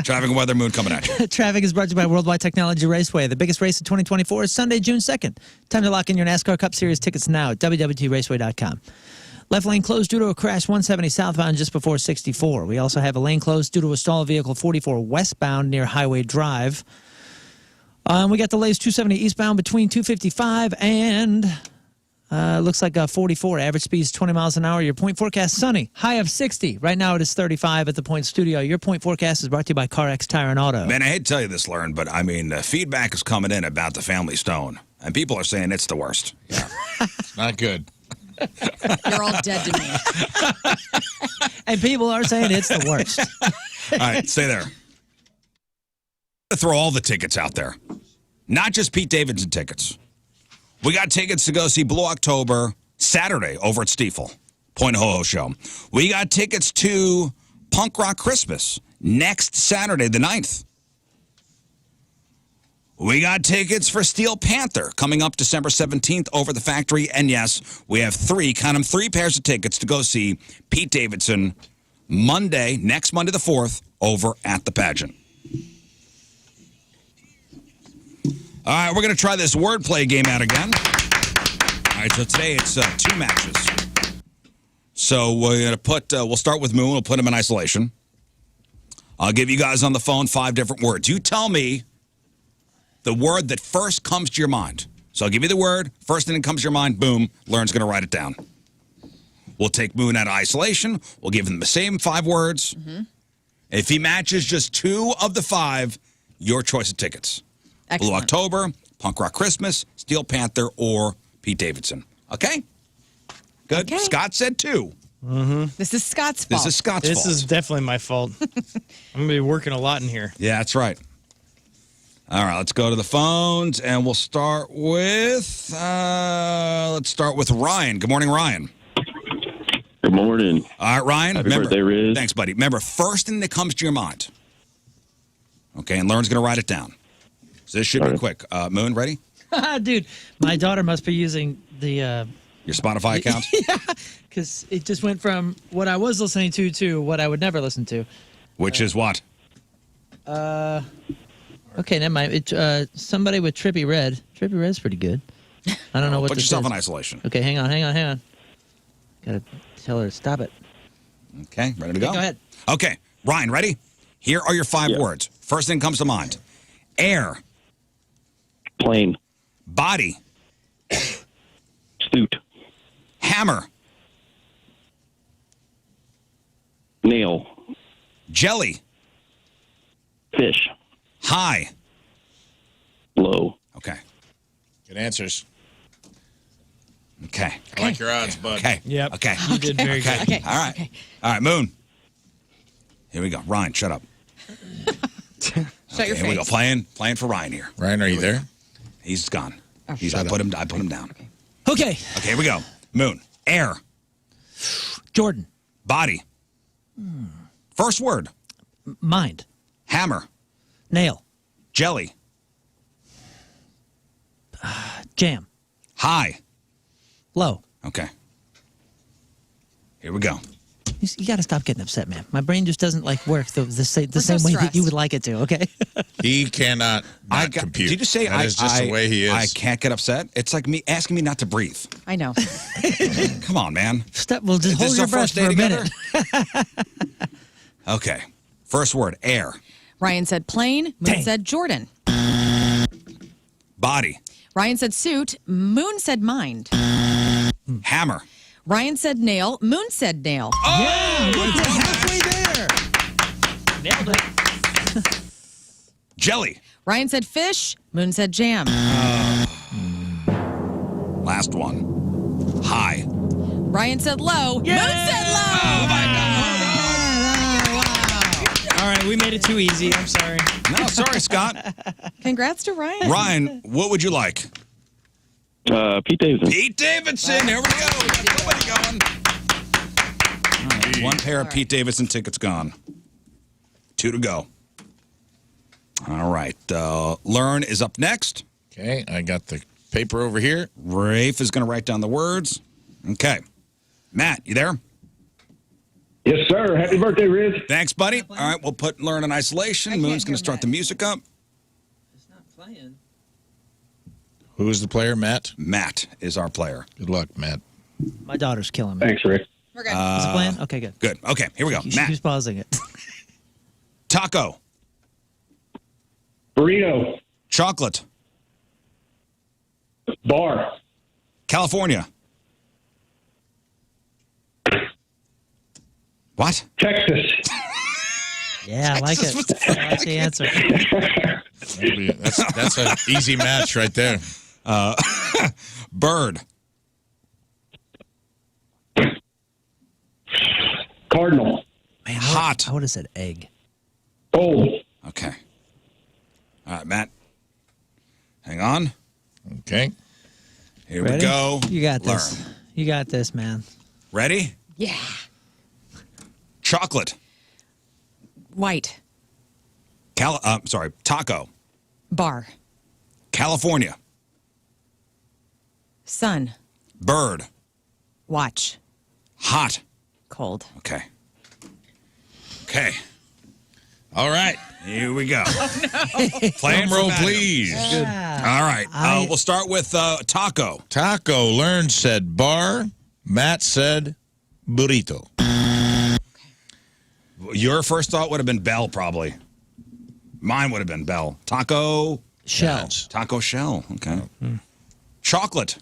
Traffic and weather, Moon coming at you. Traffic is brought to you by Worldwide Technology Raceway. The biggest race of 2024 is Sunday, June 2nd. Time to lock in your NASCAR Cup Series tickets now at www.raceway.com. Left lane closed due to a crash 170 southbound just before 64. We also have a lane closed due to a stall vehicle 44 westbound near Highway Drive. We got delays 270 eastbound between 255 and... looks like 44. Average speed is 20 miles an hour. Your point forecast, sunny. High of 60. Right now it is 35 at the Point Studio. Your point forecast is brought to you by CarX Tire and Auto. Man, I hate to tell you this, Lern, but I mean, feedback is coming in about the Family Stone. And people are saying it's the worst. Yeah. It's not good. You're all dead to me. And people are saying it's the worst. All right, stay there. Throw all the tickets out there. Not just Pete Davidson tickets. We got tickets to go see Blue October Saturday over at Stiefel, Point Ho-Ho Show. We got tickets to Punk Rock Christmas next Saturday, the 9th. We got tickets for Steel Panther coming up December 17th over the factory. And yes, we have three pairs of tickets to go see Pete Davidson next Monday the 4th, over at the pageant. All right, we're going to try this wordplay game out again. All right, so today it's 2 matches. So we're going to we'll start with Moon. We'll put him in isolation. I'll give you guys on the phone 5 different words. You tell me the word that first comes to your mind. So I'll give you the word. First thing that comes to your mind, boom, Lern's going to write it down. We'll take Moon out of isolation. We'll give him the same 5 words. Mm-hmm. If he matches just 2 of the 5, your choice of tickets. Excellent. Blue October, Punk Rock Christmas, Steel Panther, or Pete Davidson. Okay? Good. Okay. Scott said 2. Mm-hmm. This is Scott's fault. This is Scott's fault. This is definitely my fault. I'm going to be working a lot in here. Yeah, that's right. All right, let's go to the phones, and we'll start with Ryan. Good morning, Ryan. Good morning. All right, Ryan. Happy birthday, Rizz. Thanks, buddy. Remember, first thing that comes to your mind. Okay, and Lern's going to write it down. So this should be quick. Moon, ready? Dude, my daughter must be using the... Your Spotify account? Yeah, because it just went from what I was listening to what I would never listen to. Which is what? Okay, never mind. Somebody with Trippy Red. Trippy Red's pretty good. I don't know what Put this yourself is. in isolation. Okay, hang on. Gotta tell her to stop it. Okay, ready to go? Go ahead. Okay, Ryan, ready? Here are your 5 words. First thing comes to mind. Air. Plane. Body. Suit. Hammer. Nail. Jelly. Fish. High. Low. Okay. Good answers. Okay. I like your odds, bud. Okay. Yep. Okay. You did very good. Okay. All right. Okay. All right, Moon. Here we go. Ryan, shut up. Shut your Here we go. face. Playing for Ryan here. Ryan, are you there? He's gone. Oh, I put him down. Okay, Okay, here we go. Moon. Air. Jordan. Body. First word. Mind. Hammer. Nail. Jelly. Jam. High. Low. Okay. Here we go. You got to stop getting upset, man. My brain just doesn't work the same so way that you stressed. would like it to. Okay. He cannot not compute. Did you say that is just the way he is. I can't get upset? It's like me asking me not to breathe. I know. Come on, man. Stop. Well, just Is hold this your our breath first for day a minute. together? Okay. First word. Air. Ryan said plane. Moon Dang. said Jordan. Body. Ryan said suit. Moon said mind. Hammer. Ryan said nail. Moon said nail. Yeah, we're halfway there. Nailed it. Jelly. Ryan said fish. Moon said jam. Last one. High. Ryan said low. Moon said low. Oh, my God. All right, we made it too easy. I'm sorry. No, sorry, Scott. Congrats to Ryan. Ryan, what would you like? Pete Davidson. Pete Davidson. Here we go. We got somebody going. All right, 1 pair of Pete Davidson tickets gone. 2 to go. All right. Lern is up next. Okay, I got the paper over here. Rafe is going to write down the words. Okay. Matt, you there? Yes, sir. Happy birthday, Rizz. Thanks, buddy. All right, we'll put Lern in isolation. can't Moon's going hear to start Matt. the music up. It's not playing. Who is the player, Matt? Matt is our player. Good luck, Matt. My daughter's killing me. Thanks, Rick. We're good. Is it playing? Okay, good. Good. Okay, here we go. She Matt. keeps pausing it. Taco. Burrito. Chocolate. Bar. California. What? Texas. Yeah, I like it. I like the answer. That's an easy match right there. Bird. Cardinal. Man, Hot. I would have said egg. Cold. Okay. All right, Matt. Hang on. Okay. Here Ready? we go. You got this. Learn. You got this, man. Ready? Yeah. Chocolate. White. Taco. Bar. California. Sun. Bird. Watch. Hot. Cold. Okay. Okay. All right. Here we go. Drum roll, please. All right. We'll start with taco. Taco. Lern said bar. Matt said burrito. Your first thought would have been bell, probably. Mine would have been bell. Taco. Shell. Taco shell. Okay. Chocolate.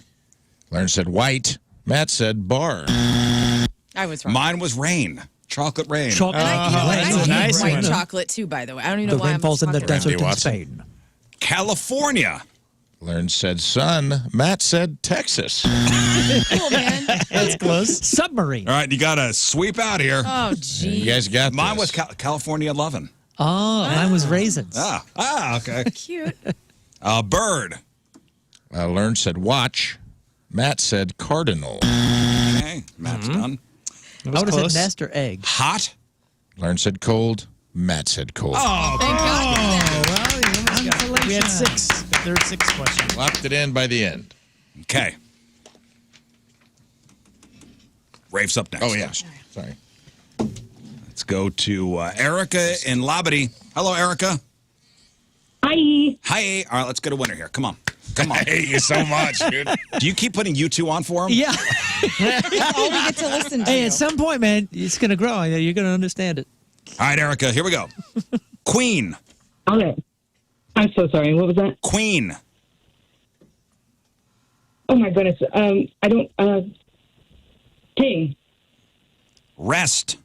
Lern said white. Matt said bar. I was wrong. Mine was rain. Chocolate rain. Chocolate. I that's a nice white one. chocolate too, by the way. I don't even know The why rain I'm falls in the talking about desert Randy in Watson. Spain. California. Lern said sun. Matt said Texas. it. Cool, man. That's close. Submarine. All right, you got to sweep out here. Oh, You gee. guys got Mine was this. California 11. Oh, mine was raisins. Okay. Cute. Bird. Lern said watch. Matt said cardinal. Okay, Matt's done. I would have close. said nest or egg. Hot. Lern said cold. Matt said cold. Oh, Thank God. Well, you almost got it. We had 6. The third 6 question. Locked it in by the end. okay. Rafe's up next. Oh, yeah. Sorry. Let's go to Erica in Labadee. Hello, Erica. Hi. Hi. All right, let's get a winner here. Come on. Come on. I hate you so much, dude. Do you keep putting you two on for him? Yeah. That's all we get to listen to. Hey, at some point, man, it's going to grow. You're going to understand it. All right, Erica, here we go. Queen. Okay. I'm so sorry. What was that? Queen. Oh my goodness. I don't. King. Rest.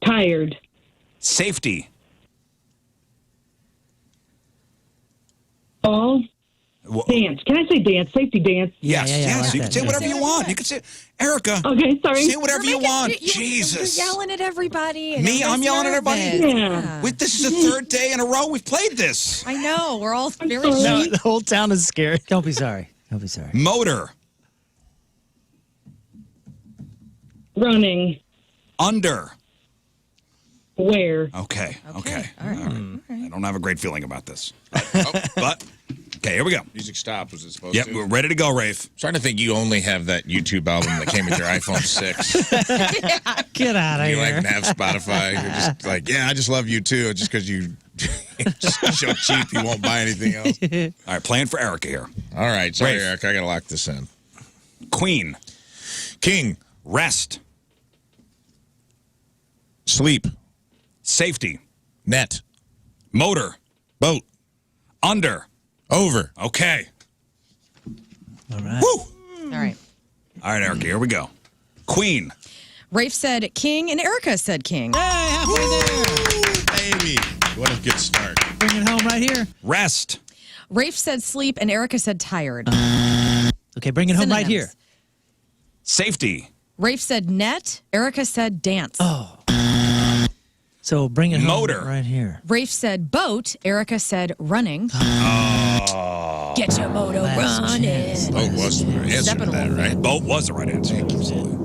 Tired. Safety. Ball. Wha- Dance. Can I say dance? Safety dance. Yes, yeah, I yes. like You that, can say yeah. whatever you want. You can say, Erica, Okay. Sorry. say whatever you want. Jesus. You're yelling at everybody. And Me? I'm everybody's yelling at everybody? nervous. Yeah. This is the third day in a row we've played this. I know. We're all very sorry. No, sweet. the whole town is scared. Don't be sorry. Don't be sorry. Motor. Running. Under. Where? Okay. All right. I don't have a great feeling about this. But, okay, here we go. Music stopped. Was it supposed Yep, to? we're ready to go, Rafe. Trying to think you only have that YouTube album that came with your iPhone 6. Get out of You here. like have Spotify. You're just like, yeah, I just love you too. Just because you just so cheap, you won't buy anything else. All right, playing for Erica here. All right. Sorry, Rafe. Eric. I got to lock this in. Queen. King. Rest. Sleep. Safety. Net. Motor. Boat. Under. Over. Okay. All right. Woo! All right. All right, Erica, here we go. Queen. Rafe said king, and Erica said king. Hey, halfway there. Baby. What a good start. Bring it home right here. Rest. Rafe said sleep, and Erica said tired. Okay, bring it home right here. Synonyms. Safety. Rafe said net, Erica said dance. So bring it home Motor. right here. Rafe said boat, Erica said running. Get your motor running. Boat was the answer Stepping to that, along. right? Boat was the right answer. Absolutely.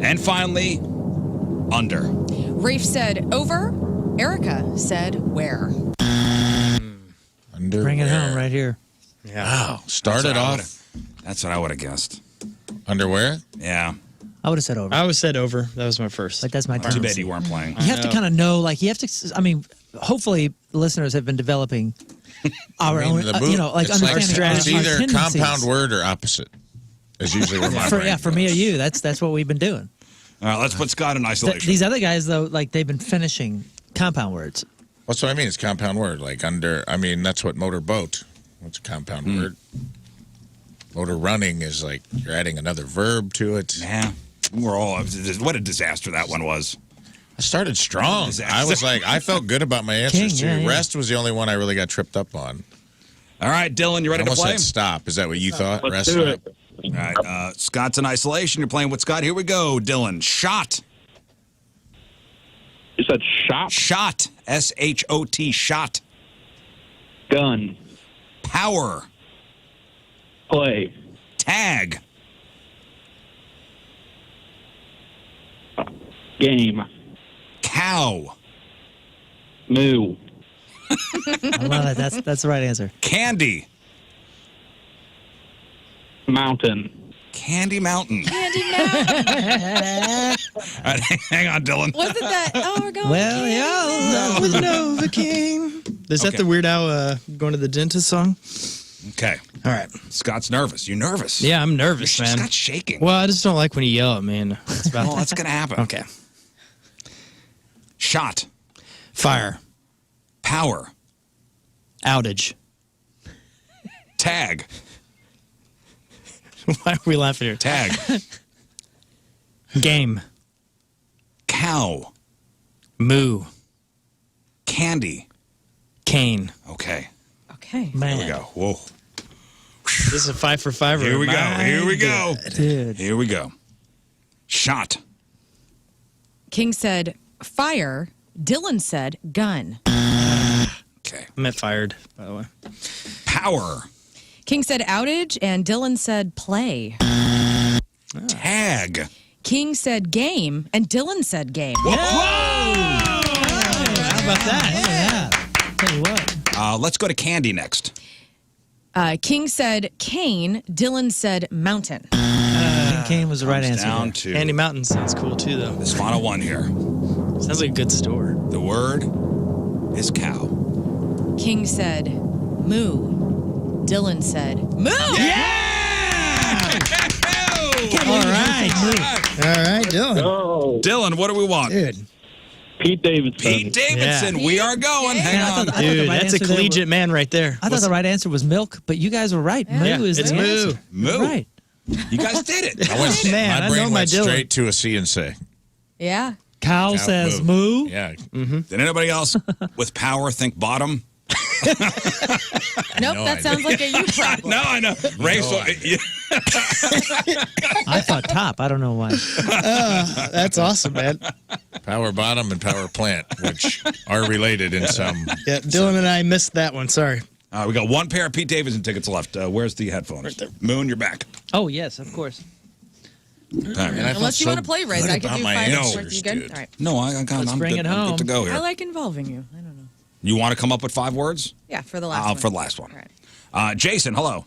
And finally, under. Rafe said over, Erica said where. Underwear. Bring it home right here. Wow. Started off That's what I would have guessed. underwear. Yeah. I would have said over. I always said over. That was my first. Like, that's my Too bad tendency. you weren't playing. You have to kind of know, like, you have to, I mean, hopefully listeners have been developing our own, The you know, like, it's understanding it's our either tendencies. compound word or opposite. Is usually where my brain For me or goes. you, that's what we've been doing. All right, let's put Scott in isolation. These other guys, though, like, they've been finishing compound words. That's what I mean. It's compound word. Like under. I mean, that's what motor boat. What's a compound word? Motor running is like you're adding another verb to it. Yeah. We're all, what a disaster that one was. I started strong. Disaster. I was like, I felt good about my answers King, yeah, too. yeah. Rest was the only one I really got tripped up on. All right, Dylan, you I ready to almost play? said stop. Is that what you thought? Let's Rest do stop? it. All right, Scott's in isolation. You're playing with Scott. Here we go, Dylan. Shot. You said shop, Shot. S-H-O-T. Shot. gun, Power. play, Tag. game, Cow. moo, I love it. That's the right answer. Candy. Mountain. Candy Mountain. Candy Mountain. All right, hang on, Dylan. Wasn't that? Oh, we're going. Well, That was Novocaine. Is that Okay. the Weird Al going to the dentist song? Okay. All right. Scott's nervous. You nervous? Yeah, I'm nervous, man. Scott's shaking. Well, I just don't like when you yell at me. And it's about Well, that's going to happen. Okay. Shot. Fire. Power. Outage. Tag. Why are we laughing here? Tag. Game. Cow. Moo. Candy. Cane. Okay. Okay. Man. Here we go. Whoa. This is a 5 for 5. Here we go. Here we go. Dude. Here we go. Shot. King said fire. Dylan said gun. Okay. I meant fired, by the way. Power. King said outage, and Dylan said play. Tag. King said game, and Dylan said game. Whoa. How about that? Yeah. Tell you what. Let's go to Candy next. King said cane. Dylan said mountain. Kane was the right Comes answer. down there. to Andy Mountain sounds cool, too, though. this final one here. Sounds like a good store. The word is cow. King said moo. Dylan said moo. All right. All right, Dylan. Oh, Dylan, what do we want? Dude. Pete Davidson. Pete Davidson. Yeah. We are going. Hang Yeah, I on. thought the Dude, right that's a answer there collegiate man right there. I thought the right answer was milk, but you guys were right. Moo Yeah, is it's the moo. answer. Moo. Right. You guys did it. Man, my I brain know my went Dylan. straight to a C and say. Yeah. Cow Cow says moo. moo. Yeah. Did anybody else with power think bottom? Nope, no that idea. sounds like a you problem. No, I know. Rafe, I thought top. I don't know why. That's awesome, man. Power bottom and power plant, which are related in some. Yeah, Dylan and I missed that one. Sorry. we got one pair of Pete Davidson tickets left. Where's the headphones? Right there. Moon, you're back. Oh, yes, of course. And I felt Unless you so want to play Rizz, good I could about do my 5 answers, worth. You good? dude. All right. No, I'm bring good. it I'm home. good to go here. I like involving you. I don't know. You want to come up with 5 words? Yeah, for the last one. For the last one. All right. Jason, hello.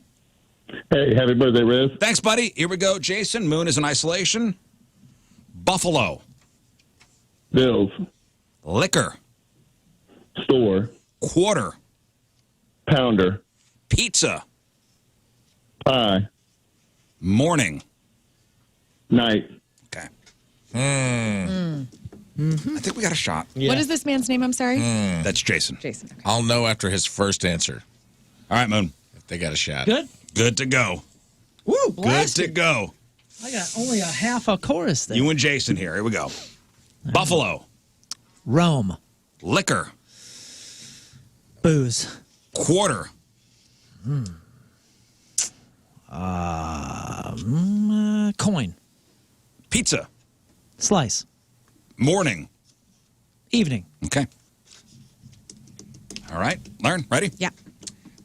Hey, happy birthday, Rizz. Thanks, buddy. Here we go. Jason, Moon is in isolation. Buffalo. Bills. Liquor. Store. Quarter. Pounder. Pizza. Pie. Morning. Night. Okay. I think we got a shot. Yeah. What is this man's name? I'm sorry. That's Jason. Jason. Okay. I'll know after his first answer All right, Moon. if they got a shot. Good. Good to go. Woo, Good to blasted. go. I got only a half a chorus there. You and Jason here. Here we go. Buffalo. Rome. Liquor. Booze. Quarter. Coin. Pizza. Slice. Morning. Evening. Okay. All right. Learn. Ready? Yeah.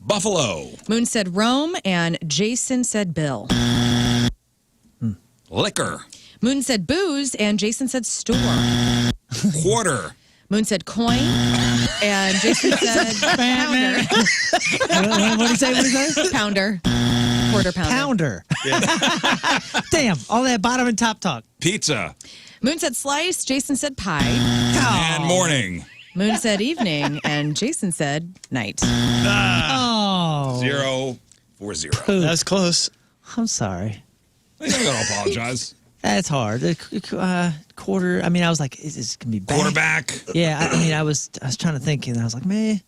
Buffalo. Moon said Rome, and Jason said Bill. Liquor. Moon said booze, and Jason said store. Quarter. Moon said coin, and Jason said pounder. What did he say? What did he say? Pounder. Quarter pounder. Pounder. Damn, all that bottom and top talk. Pizza. Moon said slice, Jason said pie. And morning. Moon said evening, and Jason said night. Oh. 0-4-0. That was close. I'm sorry. You don't gotta apologize. That's hard. Quarter. I mean, I was like, is this gonna be bad? Quarterback. Yeah. I mean, I was trying to think, and I was like, man.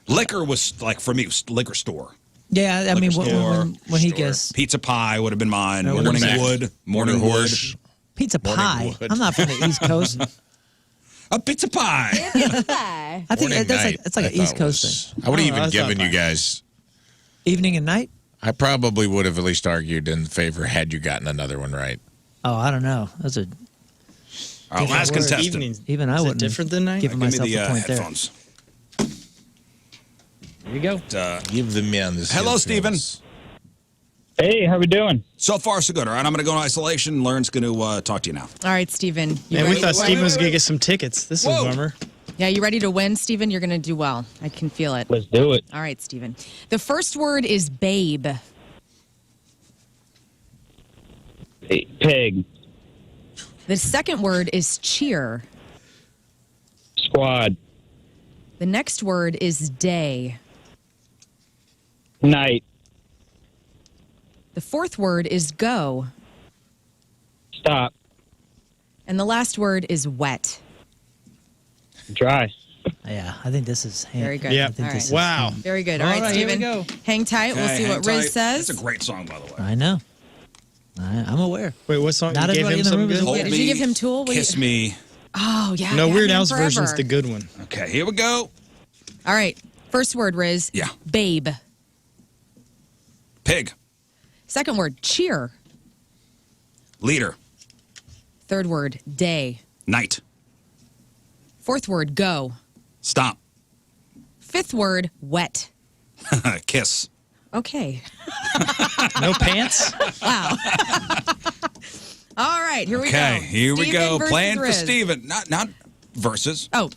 Liquor was like for me. It was liquor store. Yeah. I mean, Liquor when he store. guessed Pizza pie would have been mine. No, Morning quarterback. wood. Morning horse. pizza Morning pie. wood. I'm not from the East Coast. A pizza pie. I think Morning, that's night, it's like I an East thought Coast was- thing. I would have Oh, even that's not given you fine. guys. Evening and night. I probably would have at least argued in favor had you gotten another one right. Oh, I don't know. Those are All right, last contestant. Evenings. even I Is it wouldn't different than night? Give Give me myself the a point there. headphones. Here you go. Give the man this. Hello, Stephen. Hey, how we doing? So far, so good. All right, I'm going to go in isolation. Learn's going to talk to you now. All right, Steven. You Man, we ready? thought Steven was wait. going to get some tickets. This is Whoa. a bummer. Yeah, you ready to win, Steven? You're going to do well. I can feel it. Let's do it. All right, Steven. The first word is babe. Pig. The second word is cheer. Squad. The next word is day. Night. The fourth word is go. Stop. And the last word is wet. Dry. Yeah, I think this is Very good. Yeah. I think All this right. is- Wow. Very good. All All right, right, here we Steven. go. Hang tight. We'll Okay, see hang what Rizz tight. says. That's a great song, by the way. I know. I'm aware. Wait, what song? Not You gave everybody him in the something room is good? aware. Yeah, did you give him Tool? What do you- Kiss me. Oh, yeah. No, Got Weird him Al's forever. version's the good one. Okay, here we go. All right. First word, Rizz. Yeah. Babe. Pig. Second word, cheer. Leader. Third word, day. Night. Fourth word, go. Stop. Fifth word, wet. Kiss. Okay. No pants? Wow. All right, here we go. Okay, here we Steven go. versus Playing for Rizz. Steven. Not versus. Oh,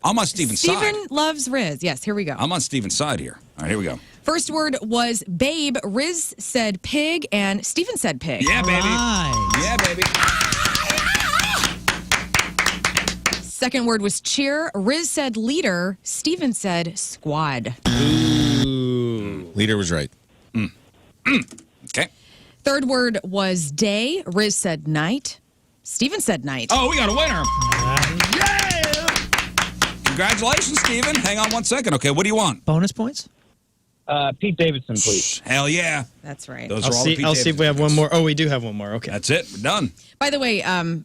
I'm on Steven's side. Steven loves Rizz. Yes, here we go. I'm on Steven's side here. All right, here we go. First word was babe. Rizz said pig, and Steven said pig. Yeah, baby. Right. Yeah, baby. Second word was cheer. Rizz said leader. Steven said squad. Leader was right. Okay. Third word was day. Rizz said night. Steven said night. Oh, we got a winner. Yeah! Congratulations, Steven. Hang on one second. Okay, what do you want? Bonus points? Pete Davidson, please. Hell yeah. That's right. Those I'll are all the see. Pete I'll see if we have Davidson one tickets. more. Oh, we do have one more. Okay. That's it. We're done. By the way, do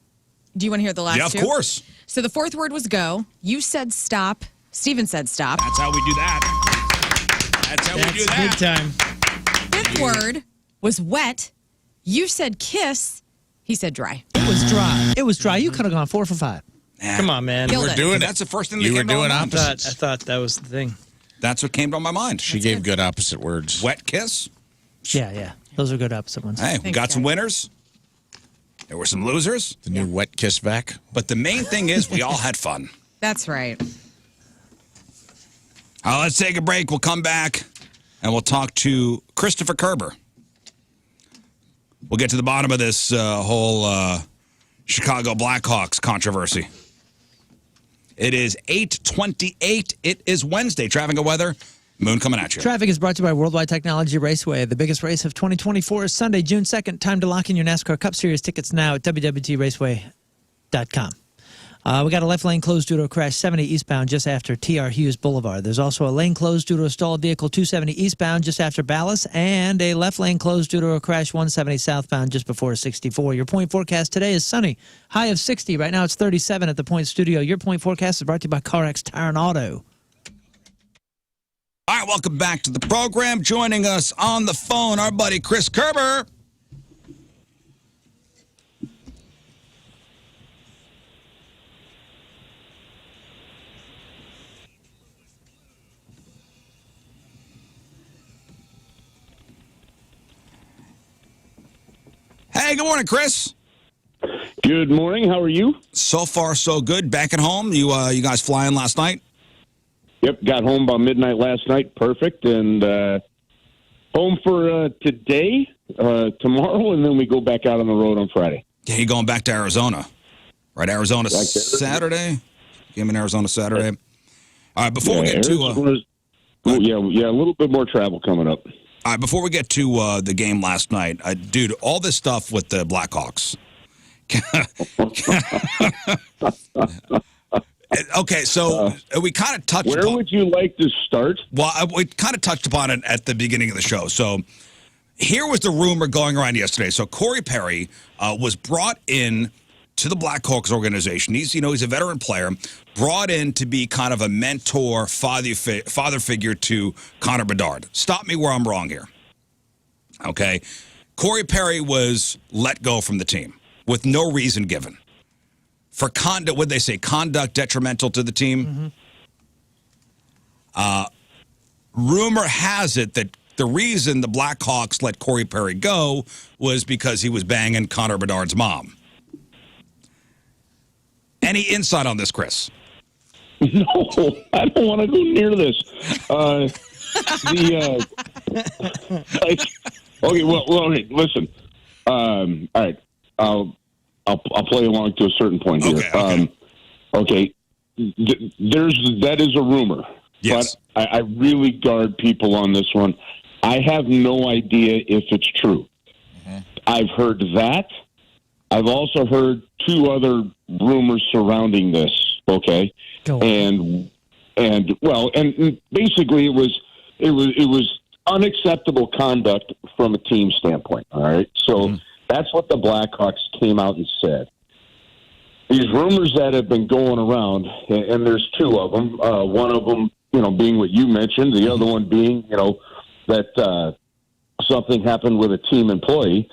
you want to hear the last Yeah, of two? course. So the fourth word was go. You said stop. Steven said stop. That's how we do that. That's how we do That's big that. time. Fifth word was wet. You said kiss. He said dry. It was dry. It was dry. You could have gone 4 for 5. Come on, man. Killed We're it. doing it. That's the first thing that You were came to my doing mind. opposites. I thought that was the thing. That's what came to my mind. She gave good opposite words. Wet kiss. Yeah. Those are good opposite ones. Hey, we Thanks, got some guys. winners. There were some losers. The new wet kiss back. But the main thing is we all had fun. That's right. Let's take a break. We'll come back and we'll talk to Christopher Kerber. We'll get to the bottom of this whole Chicago Blackhawks controversy. It is 8:28. It is Wednesday. Traffic and weather. Moon coming at you. Traffic is brought to you by Worldwide Technology Raceway. The biggest race of 2024 is Sunday, June 2nd. Time to lock in your NASCAR Cup Series tickets now at www.raceway.com. We got a left lane closed due to a crash 70 eastbound just after T.R. Hughes Boulevard. There's also a lane closed due to a stalled vehicle 270 eastbound just after Ballas, and a left lane closed due to a crash 170 southbound just before 64. Your point forecast today is sunny, high of 60. Right now it's 37 at the Point Studio. Your point forecast is brought to you by CarX Tire and Auto. All right, welcome back to the program. Joining us on the phone, our buddy Chris Kerber. Hey, good morning, Chris. Good morning. How are you? So far, so good. Back at home. You guys flying last night? Yep, got home by midnight last night. Perfect. And home for today, tomorrow, and then we go back out on the road on Friday. Yeah, you going back to Arizona, right? Arizona Back to Arizona. Saturday. Game in Arizona Saturday. All right, before we Yeah, get to Arizona's- a little bit more travel coming up. all right, before we get to the game last night, dude, all this stuff with the Blackhawks. Okay, so we kind of touched. Where would you like to start? Well, we kind of touched upon it at the beginning of the show. So here was the rumor going around yesterday. So Corey Perry was brought in to the Blackhawks organization. He's a veteran player, brought in to be kind of a mentor, father figure to Connor Bedard. Stop me where I'm wrong here. Okay, Corey Perry was let go from the team with no reason given. For conduct, what they say, conduct detrimental to the team. Rumor has it that the reason the Blackhawks let Corey Perry go was because he was banging Connor Bedard's mom. Any insight on this, Chris? No, I don't want to go near this. Okay, well, okay, listen. All right, I'll play along to a certain point here. Okay. That is a rumor. Yes. But I really guard people on this one. I have no idea if it's true. Mm-hmm. I've heard that. I've also heard 2 other rumors surrounding this. Okay, and basically it was unacceptable conduct from a team standpoint. All right, so that's what the Blackhawks came out and said. These rumors that have been going around, and there's 2 of them. One of them, being what you mentioned. The other one being, that something happened with a team employee.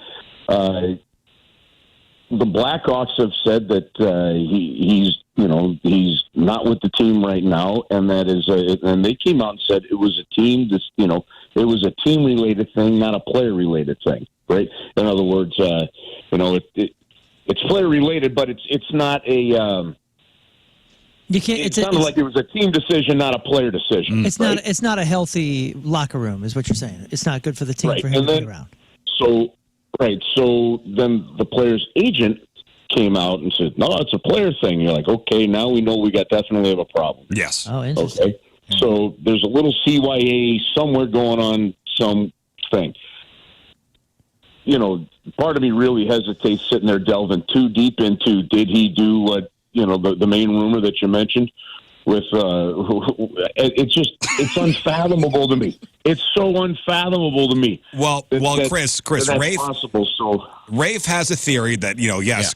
The Blackhawks have said that he's not with the team right now, and that is, and they came out and said it was a team. It was a team related thing, not a player related thing. Right? In other words, it's player related, but it's not a. You can't. It sounded like it was a team decision, not a player decision. It's right? not. It's not a healthy locker room, is what you're saying. It's not good for the team for him to be around. So then the player's agent came out and said, "No, it's a player thing." You're like, okay, now we know we definitely have a problem. Yes. Oh, interesting. Okay. So there's a little CYA somewhere going on, something. Part of me really hesitates sitting there delving too deep into did he do what the main rumor that you mentioned with it's unfathomable to me. It's so Unfathomable to me. Well, Chris, Rafe, possible, so. Rafe has a theory that,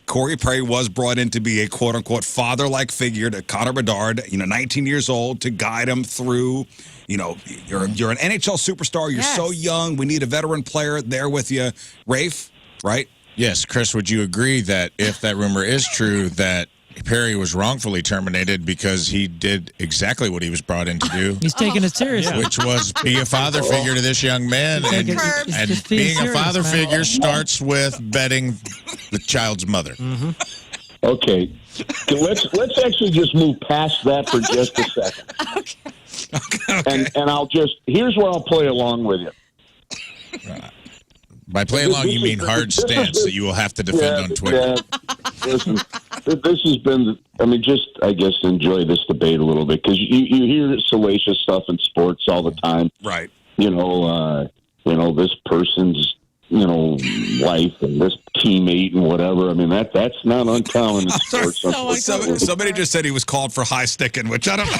Corey Perry was brought in to be a quote-unquote father-like figure to Connor Bedard, 19 years old, to guide him through, you're an NHL superstar. You're so young. We need a veteran player there with you. Rafe, right? Yes, Chris, would you agree that if that rumor is true, that Perry was wrongfully terminated because he did exactly what he was brought in to do? He's taking it seriously. Which was be a father figure to this young man. And being a father figure starts with betting the child's mother. Mm-hmm. Okay. Let's actually just move past that for just a second. Okay. And I'll here's where I'll play along with you. By play along, you mean hard stance that you will have to defend on Twitter. Yeah, listen, this has been, I guess, enjoy this debate a little bit because you hear salacious stuff in sports all the time. Right. This person's, wife and this teammate and whatever. That's not uncommon in sports. Somebody just said he was called for high sticking, which I don't know.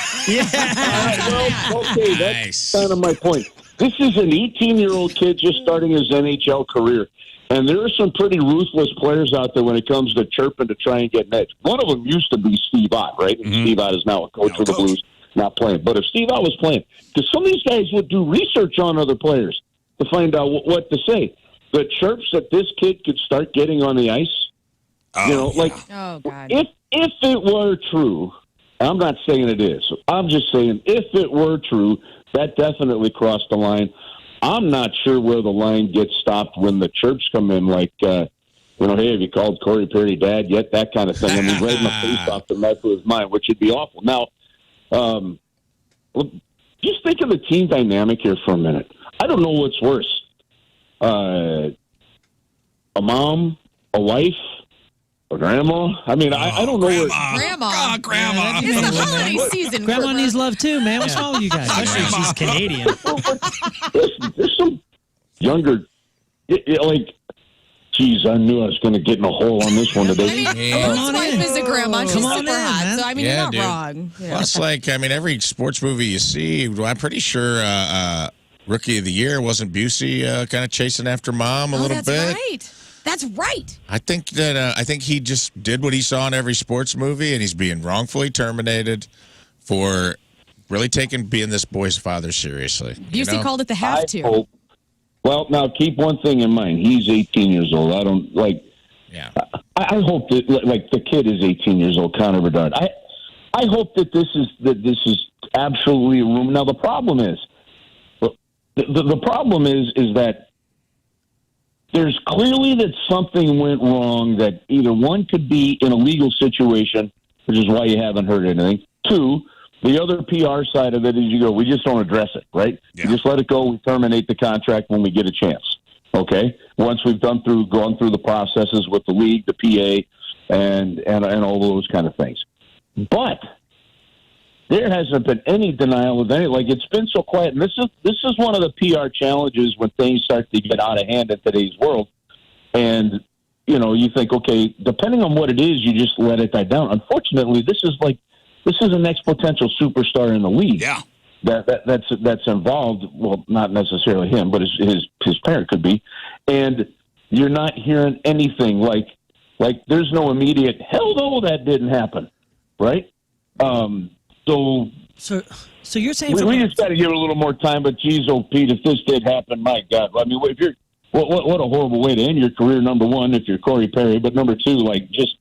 Well, okay, that's kind of my point. This is an 18-year-old kid just starting his NHL career, and there are some pretty ruthless players out there when it comes to chirping to try and get an edge. One of them used to be Steve Ott, right? And Steve Ott is now a coach for the Blues, not playing. But if Steve Ott was playing, because some of these guys would do research on other players to find out what to say. The chirps that this kid could start getting on the ice, oh God. If it were true, I'm not saying it is. I'm just saying if it were true, that definitely crossed the line. I'm not sure where the line gets stopped when the chirps come in, like, hey, have you called Corey Perry dad yet? That kind of thing. Right in the face off the mess with his mind, which would be awful. Now, just think of the team dynamic here for a minute. I don't know what's worse. A mom, a wife, a grandma. I don't know where. Grandma. Grandma. It's the holiday season. Grandma Kerber. needs love too, man. What's wrong with you guys? Especially if she's Canadian. There's some younger, geez, I knew I was going to get in a hole on this one today. His wife is a grandma. She's super hot. Man. So, you're not wrong. Yeah. Plus, every sports movie you see, I'm pretty sure Rookie of the Year wasn't Busey kind of chasing after mom a little bit. That's right. I think he just did what he saw in every sports movie, and he's being wrongfully terminated for really being this boy's father seriously. Busey called it the have to. Well, now keep one thing in mind. He's 18 years old. I don't Yeah. I hope that the kid is 18 years old, Connor Bedard. I hope that this is absolutely a rumor. Now the problem is that there's clearly that something went wrong, that either one could be in a legal situation, which is why you haven't heard anything. Two, The other PR side of it is we just don't address it, right? Yeah. We just let it go. We terminate the contract when we get a chance. Okay? Once we've gone through the processes with the league, the PA, and all those kind of things. But there hasn't been any denial of any. Like, it's been so quiet. And this is one of the PR challenges when things start to get out of hand in today's world. And, you think, okay, depending on what it is, you just let it die down. Unfortunately, this is the next potential superstar in the league. Yeah. That's involved. Well, not necessarily him, but his parent could be. And you're not hearing anything like there's no immediate, hell no, that didn't happen. Right? So you're saying we just got to give it a little more time. But geez, Pete, if this did happen, my God, I mean, if you're what a horrible way to end your career. Number one, if you're Corey Perry, but number two, here's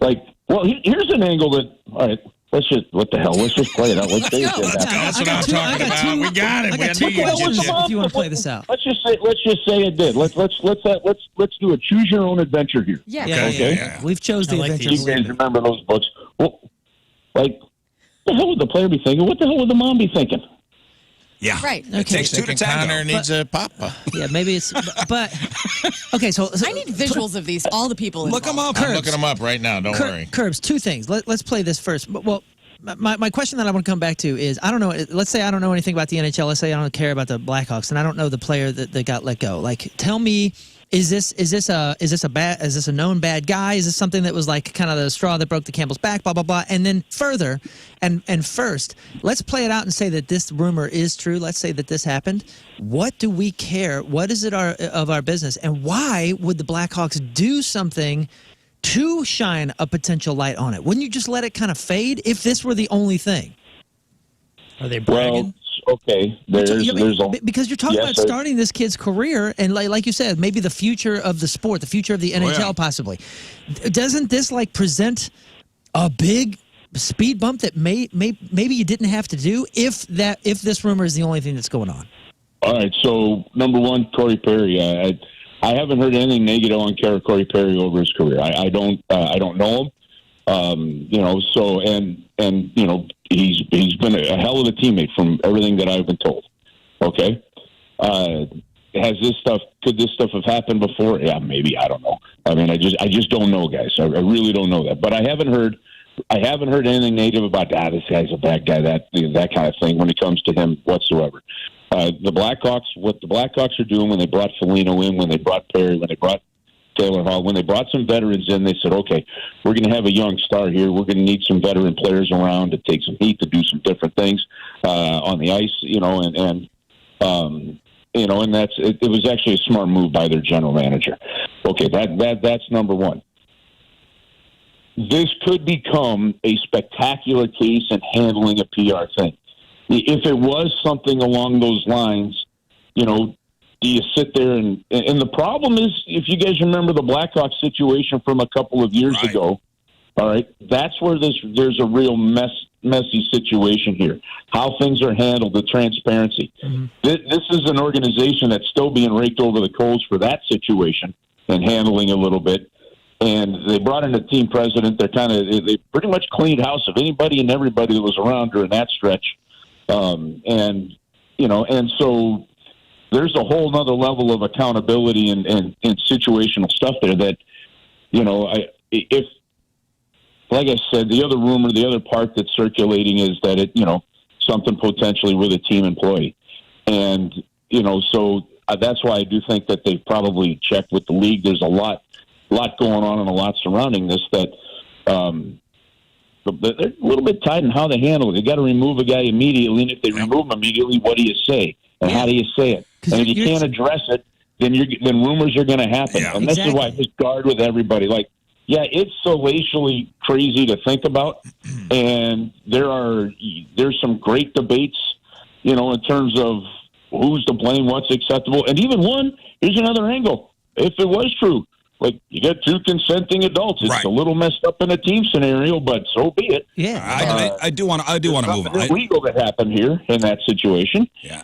an angle that all right. Let's just what the hell? Let's just play it out. Let's say it did happen. That's what I'm talking about. We got it. If you want to play this out, let's just say it did. Let's do a choose your own adventure here. Yeah. Okay. We've chose the adventure. You guys remember those books? Well, what the hell would the player be thinking? What the hell would the mom be thinking? Yeah. Right. It takes two to tango. Connor needs a papa. Yeah, maybe it's. But okay, so I need visuals of these. All the people. Look them up. I'm looking them up right now. Don't worry. Curbs, two things. Let's play this first. Well, my question that I want to come back to is I don't know. Let's say I don't know anything about the NHL. Let's say I don't care about the Blackhawks, and I don't know the player that got let go. Like, tell me. Is this a known bad guy? Is this something that was like kind of the straw that broke the camel's back? Blah blah blah. And then further, and first, let's play it out and say that this rumor is true. Let's say that this happened. What do we care? What is it of our business? And why would the Blackhawks do something to shine a potential light on it? Wouldn't you just let it kind of fade if this were the only thing? Are they bragging? Okay, because you're talking about starting this kid's career, and like you said, maybe the future of the sport, the future of the NHL, possibly. Doesn't this present a big speed bump that maybe you didn't have to do if this rumor is the only thing that's going on? All right, so number one, Corey Perry. I haven't heard anything negative on Corey Perry over his career. I don't know him. He's been a hell of a teammate from everything that I've been told. Okay. Could this stuff have happened before? Yeah, maybe. I don't know. I mean, I just don't know, guys. I really don't know that. But I haven't heard anything negative about this guy's a bad guy, that kind of thing when it comes to him whatsoever. What the Blackhawks are doing when they brought Foligno in, when they brought Perry, when they brought Taylor Hall, when they brought some veterans in, they said, okay, we're going to have a young star here. We're going to need some veteran players around to take some heat, to do some different things on the ice, and that's it was actually a smart move by their general manager. Okay, that's number one. This could become a spectacular case in handling a PR thing. If it was something along those lines, do you sit there and the problem is, if you guys remember the Blackhawks situation from a couple of years ago, all right, that's where there's a real messy situation here. How things are handled, the transparency. Mm-hmm. This is an organization that's still being raked over the coals for that situation and handling a little bit. And they brought in a team president. They pretty much cleaned house of anybody and everybody that was around during that stretch. And so there's a whole nother level of accountability and situational stuff there that, if, like I said, the other rumor, the other part that's circulating is that it, something potentially with a team employee. And, so that's why I do think that they've probably checked with the league. There's a lot going on and a lot surrounding this that, they're a little bit tight in how they handle it. They got to remove a guy immediately. And if they remove him immediately, what do you say? And how do you say it? And if you can't address it, then rumors are going to happen. Yeah. And this is why I just guard with everybody. It's salaciously crazy to think about. And there's some great debates, in terms of who's to blame, what's acceptable. And even here's another angle. If it was true, you got two consenting adults. It's a little messed up in a team scenario, but so be it. Yeah, I do want to move on. It's illegal to happen here in that situation. Yeah.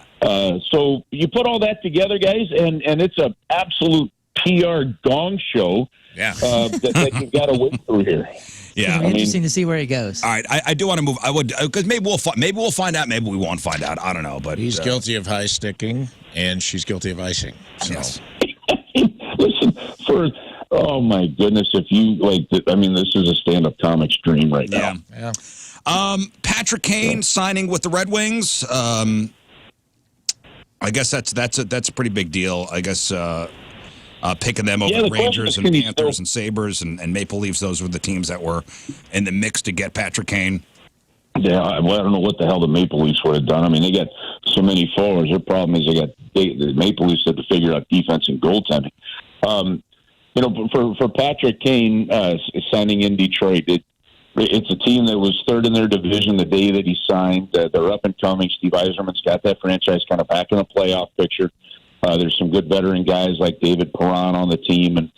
So you put all that together, guys, and it's a absolute PR gong show that you've got to wait through here. Yeah, It'll be interesting to see where he goes. All right, I do want to move. I would, because maybe we'll find out. Maybe we won't find out. I don't know. But he's guilty of high sticking, and she's guilty of icing. So. Yes. Listen, oh my goodness, if you this is a stand-up comic's dream right now. Yeah. Patrick Kane signing with the Red Wings. I guess that's a pretty big deal. I guess. Picking them over the Rangers and Panthers and Sabres and Maple Leafs. Those were the teams that were in the mix to get Patrick Kane. Yeah, I don't know what the hell the Maple Leafs would have done. I mean, they got so many forwards. Their problem is the Maple Leafs had to figure out defense and goaltending. For Patrick Kane signing in Detroit, it's a team that was third in their division the day that he signed. They're up and coming. Steve Yzerman's got that franchise kind of back in the playoff picture. There's some good veteran guys like David Perron on the team and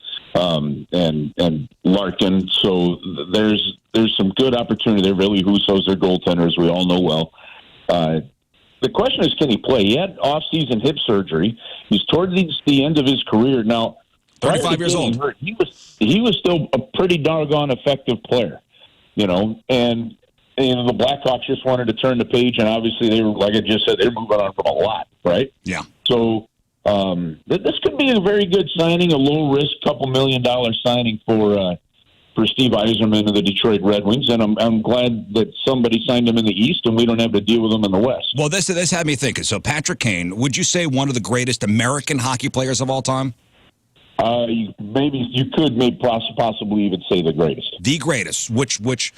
Larkin. So there's some good opportunity there. Really, Husso's their goaltender, as we all know well. The question is, can he play? He had off-season hip surgery. He's toward the end of his career now. 35 years old. He was still a pretty doggone effective player, and the Blackhawks just wanted to turn the page, and obviously they were, like I just said, they're moving on from a lot, right? Yeah. So. This could be a very good signing, a low-risk, couple $1 million signing for Steve Yzerman of the Detroit Red Wings, and I'm glad that somebody signed him in the East, and we don't have to deal with him in the West. Well, this had me thinking. So, Patrick Kane, would you say one of the greatest American hockey players of all time? Maybe you could possibly even say the greatest. The greatest, which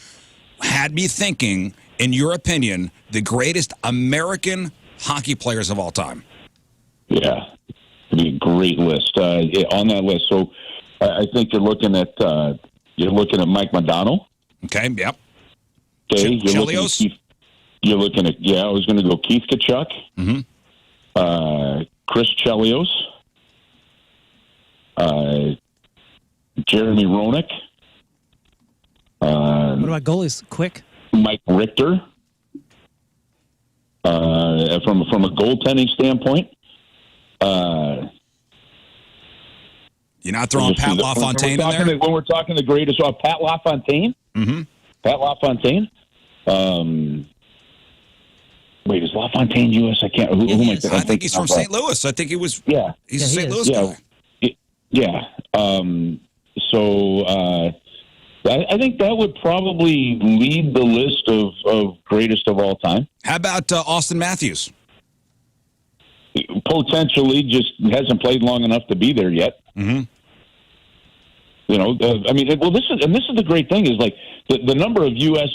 had me thinking, in your opinion, the greatest American hockey players of all time. Yeah, it'd be a great list on that list. So I think you're looking at Mike Modano. Okay. Yep. Okay. Chelios. You're looking at I was going to go Keith Tkachuk. Mm-hmm. Chris Chelios. Jeremy Roenick. What about goalies? Quick. Mike Richter. From a goaltending standpoint. You're not throwing Pat LaFontaine in there? When we're talking the greatest, Pat LaFontaine? Mm-hmm. Pat LaFontaine? Wait, is LaFontaine U.S.? I can't. Who am I thinking? I think he's from St. Louis. I think he was. Yeah. He's a St. Louis guy. Yeah. I think that would probably lead the list of greatest of all time. How about Austin Matthews? Potentially, just hasn't played long enough to be there yet. Mm-hmm. This is the great thing is like the number of U.S.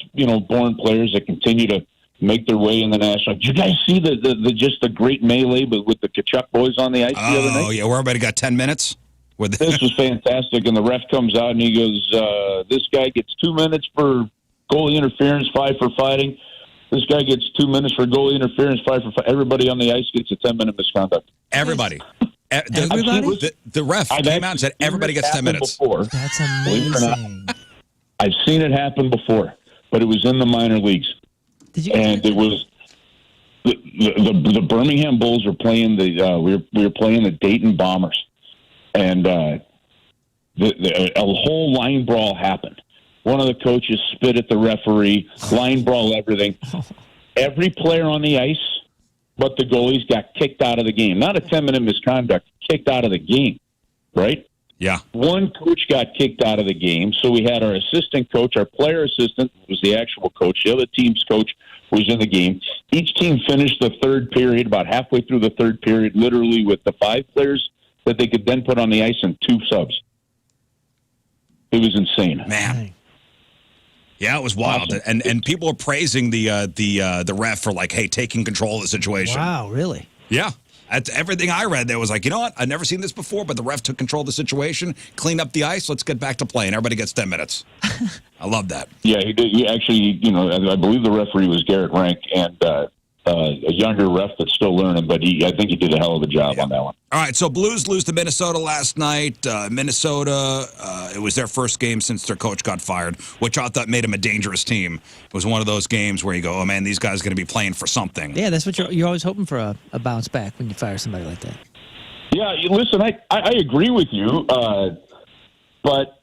born players that continue to make their way in the national. Did you guys see the great melee with the Tkachuk boys on the ice the other night? Oh yeah, where everybody got 10 minutes. This was fantastic, and the ref comes out and he goes, "This guy gets 2 minutes for goalie interference, 5 for fighting. This guy gets 2 minutes for goalie interference, 5 for fighting. Everybody on the ice gets a 10-minute misconduct." Everybody. Everybody? The ref came out and said everybody gets 10 minutes. Before. That's amazing. I've seen it happen before, but it was in the minor leagues. And it was the Birmingham Bulls were playing we were playing the Dayton Bombers, and a whole line brawl happened. One of the coaches spit at the referee, line brawl, everything. Every player on the ice but the goalies got kicked out of the game. Not a 10-minute misconduct, kicked out of the game, right? Yeah. One coach got kicked out of the game, so we had our assistant coach, our player assistant was the actual coach, the other team's coach was in the game. Each team finished the third period, about halfway through the third period, literally with the 5 players that they could then put on the ice and 2 subs. It was insane. Man. Yeah, it was wild, Awesome. and people were praising the ref for like, hey, taking control of the situation. Wow, really? Yeah, that's everything I read. There was like, you know what? I've never seen this before, but the ref took control of the situation, cleaned up the ice. Let's get back to playing. Everybody gets 10 minutes. I love that. Yeah, he did. He actually, I believe the referee was Garrett Rank, and a younger ref that's still learning, but I think he did a hell of a job on that one. All right, so Blues lose to Minnesota last night. Minnesota, it was their first game since their coach got fired, which I thought made them a dangerous team. It was one of those games where you go, oh, man, these guys are going to be playing for something. Yeah, that's what you're always hoping for, a bounce back when you fire somebody like that. Yeah, listen, I agree with you, but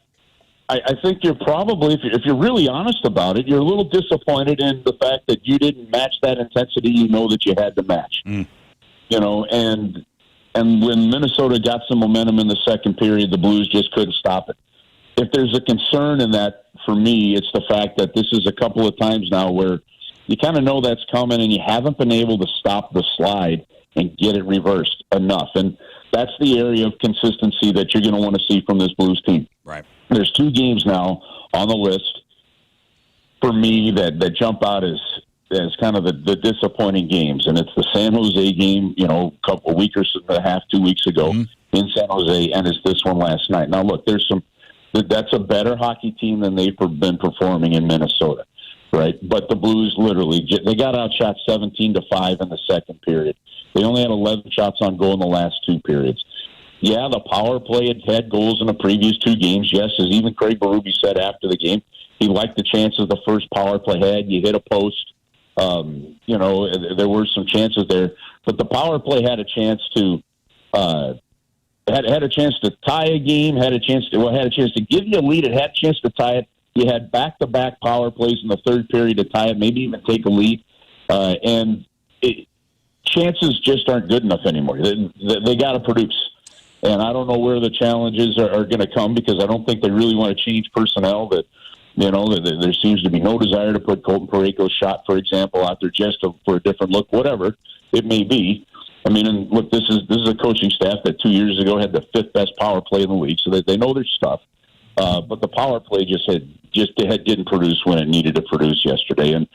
I think you're probably, if you're really honest about it, you're a little disappointed in the fact that you didn't match that intensity you know that you had to match. You know, and when Minnesota got some momentum in the second period, the Blues just couldn't stop it. If there's a concern in that, for me, it's the fact that this is a couple of times now where you kind of know that's coming and you haven't been able to stop the slide and get it reversed enough. And that's the area of consistency that you're going to want to see from this Blues team. Right. There's 2 games now on the list for me that jump out as kind of the disappointing games. And it's the San Jose game, you know, a week or a half, 2 weeks ago in San Jose, and it's this one last night. Now, look, that's a better hockey team than they've been performing in Minnesota, right? But the Blues literally, they got outshot 17-5 in the second period. They only had 11 shots on goal in the last 2 periods. Yeah, the power play had goals in the previous 2 games. Yes, as even Craig Berube said after the game, he liked the chances the first power play had. You hit a post. You know, there were some chances there. But the power play had a chance to had a chance to tie a game, had a chance to give you a lead. It had a chance to tie it. You had back-to-back power plays in the third period to tie it, maybe even take a lead. Chances just aren't good enough anymore. They got to produce. And I don't know where the challenges are going to come, because I don't think they really want to change personnel. That, you know, there seems to be no desire to put Colton Parayko's shot, for example, out there just for a different look, whatever it may be. I mean, and look, this is a coaching staff that 2 years ago had the 5th best power play in the league, so they know their stuff. But the power play didn't produce when it needed to produce yesterday, and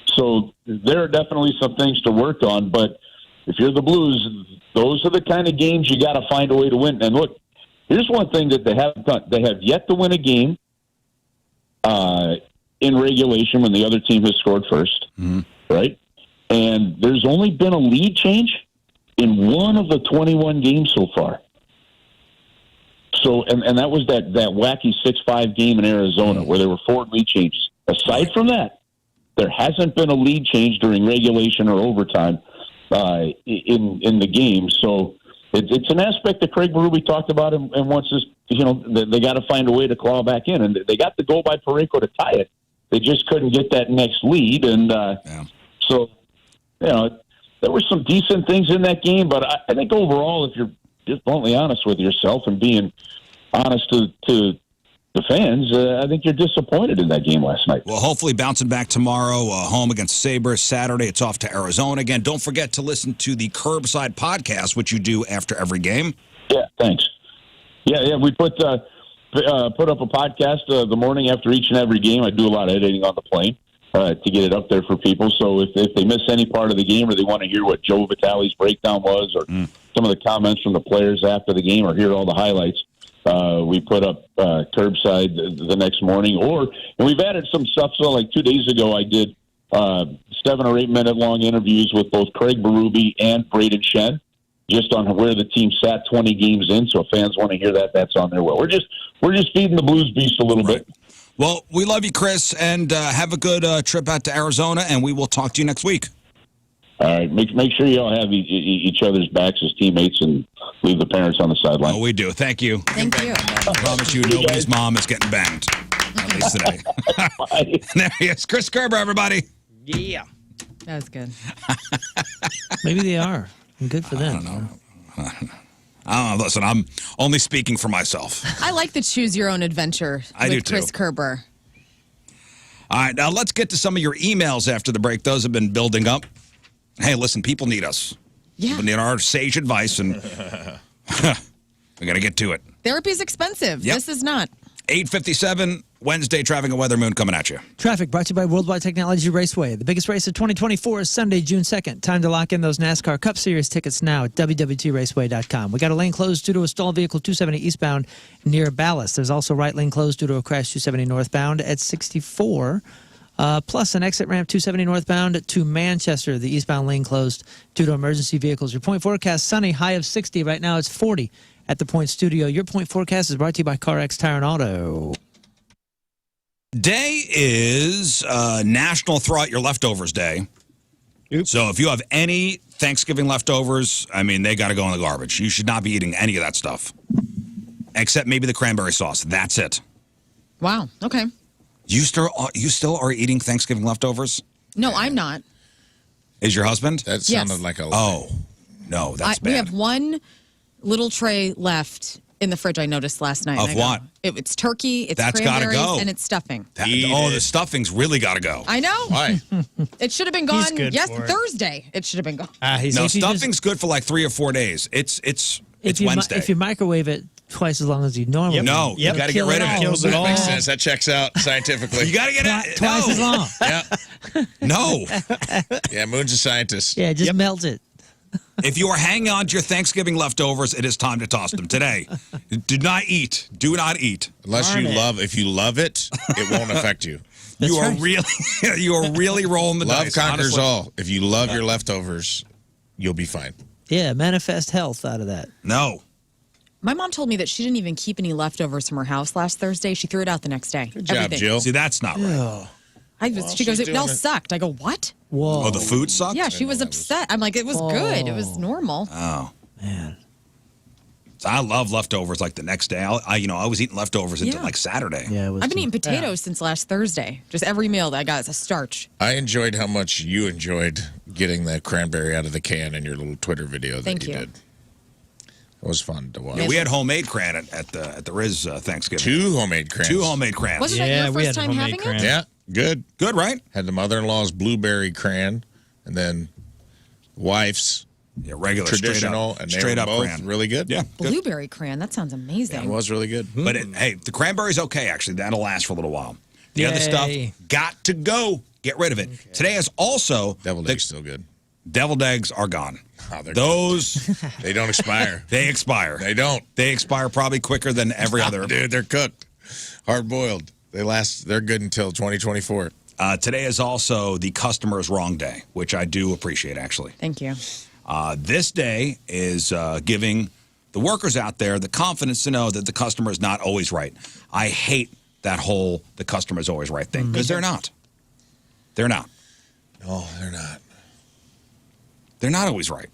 so there are definitely some things to work on. But if you're the Blues, those are the kind of games you got to find a way to win. And look, here's one thing that they haven't done: they have yet to win a game in regulation when the other team has scored first, right? And there's only been a lead change in 1 of the 21 games so far. So, and that was that wacky 6-5 game in Arizona where there were 4 lead changes. Aside from that, there hasn't been a lead change during regulation or overtime in the game. So it's an aspect that Craig Berube talked about and wants us, you know, they got to find a way to claw back in. And they got the goal by Parayko to tie it. They just couldn't get that next lead. And so, you know, there were some decent things in that game. But I think overall, if you're just bluntly honest with yourself and being honest to the fans, I think you're disappointed in that game last night. Well, hopefully bouncing back tomorrow, home against Sabres. Saturday, it's off to Arizona again. Don't forget to listen to the Curbside podcast, which you do after every game. Yeah, thanks. Yeah, we put up a podcast the morning after each and every game. I do a lot of editing on the plane to get it up there for people. So if they miss any part of the game, or they want to hear what Joe Vitale's breakdown was, or some of the comments from the players after the game, or hear all the highlights, we put up Curbside the next morning. And we've added some stuff. So like 2 days ago, I did 7 or 8 minute long interviews with both Craig Berube and Braden Shen, just on where the team sat 20 games in. So if fans want to hear that, that's on there. Well, we're just feeding the Blues beast a little bit. Well, we love you, Chris, and have a good trip out to Arizona, and we will talk to you next week. All right. Make sure you all have each other's backs as teammates and leave the parents on the sideline. Oh, we do. Thank you. Thank you. I promise you, nobody's mom is getting banged. At least today. There he is. Chris Kerber, everybody. Yeah. That was good. Maybe they are. Good for them. I don't know. Listen, I'm only speaking for myself. I like the choose your own adventure with Chris Kerber. All right, now let's get to some of your emails after the break. Those have been building up. Hey, listen, people need us. Yeah. People need our sage advice, and we got to get to it. Therapy is expensive. Yep. This is not. 8:57, Wednesday, traffic and weather, Moon coming at you. Traffic brought to you by Worldwide Technology Raceway. The biggest race of 2024 is Sunday, June 2nd. Time to lock in those NASCAR Cup Series tickets now at www.raceway.com. We got a lane closed due to a stalled vehicle 270 eastbound near Ballast. There's also right lane closed due to a crash 270 northbound at 64. Plus an exit ramp 270 northbound to Manchester. The eastbound lane closed due to emergency vehicles. Your point forecast, sunny, high of 60. Right now it's 40 at the Point Studio. Your point forecast is brought to you by CarX Tire and Auto. Day is National Throw Out Your Leftovers Day. So if you have any Thanksgiving leftovers, I mean, they got to go in the garbage. You should not be eating any of that stuff, except maybe the cranberry sauce. That's it. Wow. Okay. You still are eating Thanksgiving leftovers? No, I'm not. Is your husband? That sounded like a lie. Oh, no, that's bad. We have one little tray left in the fridge. I noticed last night. Of what? It's turkey. It's That's gotta cranberries, go. and it's stuffing. The stuffing's really got to go. I know. Why? It should have been gone. good Yes, for it. Thursday. It should have been gone. No, stuffing's good for like 3 or 4 days. It's Wednesday. If you microwave it twice as long as you normally Yep. No, you Yep. got to get Kill rid it of all. it. Kills it all. Makes sense. That checks out scientifically. You got to get it. twice as long. Yeah. No. Yeah, Moon's a scientist. Yeah, just melt it. If you are hanging on to your Thanksgiving leftovers, it is time to toss them today. Do not eat. Do not eat. Unless Darn you it. if you love it, it won't affect you. You are right. really rolling the Love dice. conquers honestly. all. If you love your leftovers, you'll be fine. Yeah, manifest health out of that. No. My mom told me that she didn't even keep any leftovers from her house last Thursday. She threw it out the next day. Good job, Everything. Jill. See, that's not right. She goes, she's it all doing it. sucked. I go, what? Whoa. Oh, the food sucked? Yeah, she was upset. I'm like, it was good. It was normal. Oh. Man. So I love leftovers like the next day. I was eating leftovers until Yeah. like Saturday. Yeah, it was I've been eating potatoes since last Thursday. Just every meal that I got is a starch. I enjoyed how much you enjoyed getting the cranberry out of the can in your little Twitter video that Thank you you. did. It was fun to watch. Yeah, we had homemade cran at the Rizz Thanksgiving. 2 homemade crans. 2 homemade crans. Wasn't that Yeah, your we first had time homemade having cran. it? Yeah, good. Good, right? Had the mother-in-law's blueberry cran, and then wife's Yeah, regular, traditional, and they straight were up both cran. really good. Yeah, good. Blueberry cran. That sounds amazing. That was really good. But hey, the cranberry's okay, actually. That'll last for a little while. The other stuff, Yay. got to go. Get rid of it. Today is also Deviled the eggs still good. deviled eggs are gone. Oh, they're Those, They don't expire. they expire. They don't. They expire probably quicker than every other. Dude, they're cooked. Hard boiled. They're good until 2024. Today is also the customer's wrong day, which I do appreciate, actually. Thank you. This day is giving the workers out there the confidence to know that the customer is not always right. I hate that whole the customer is always right thing because they're not. They're not. No, they're not. They're not always right.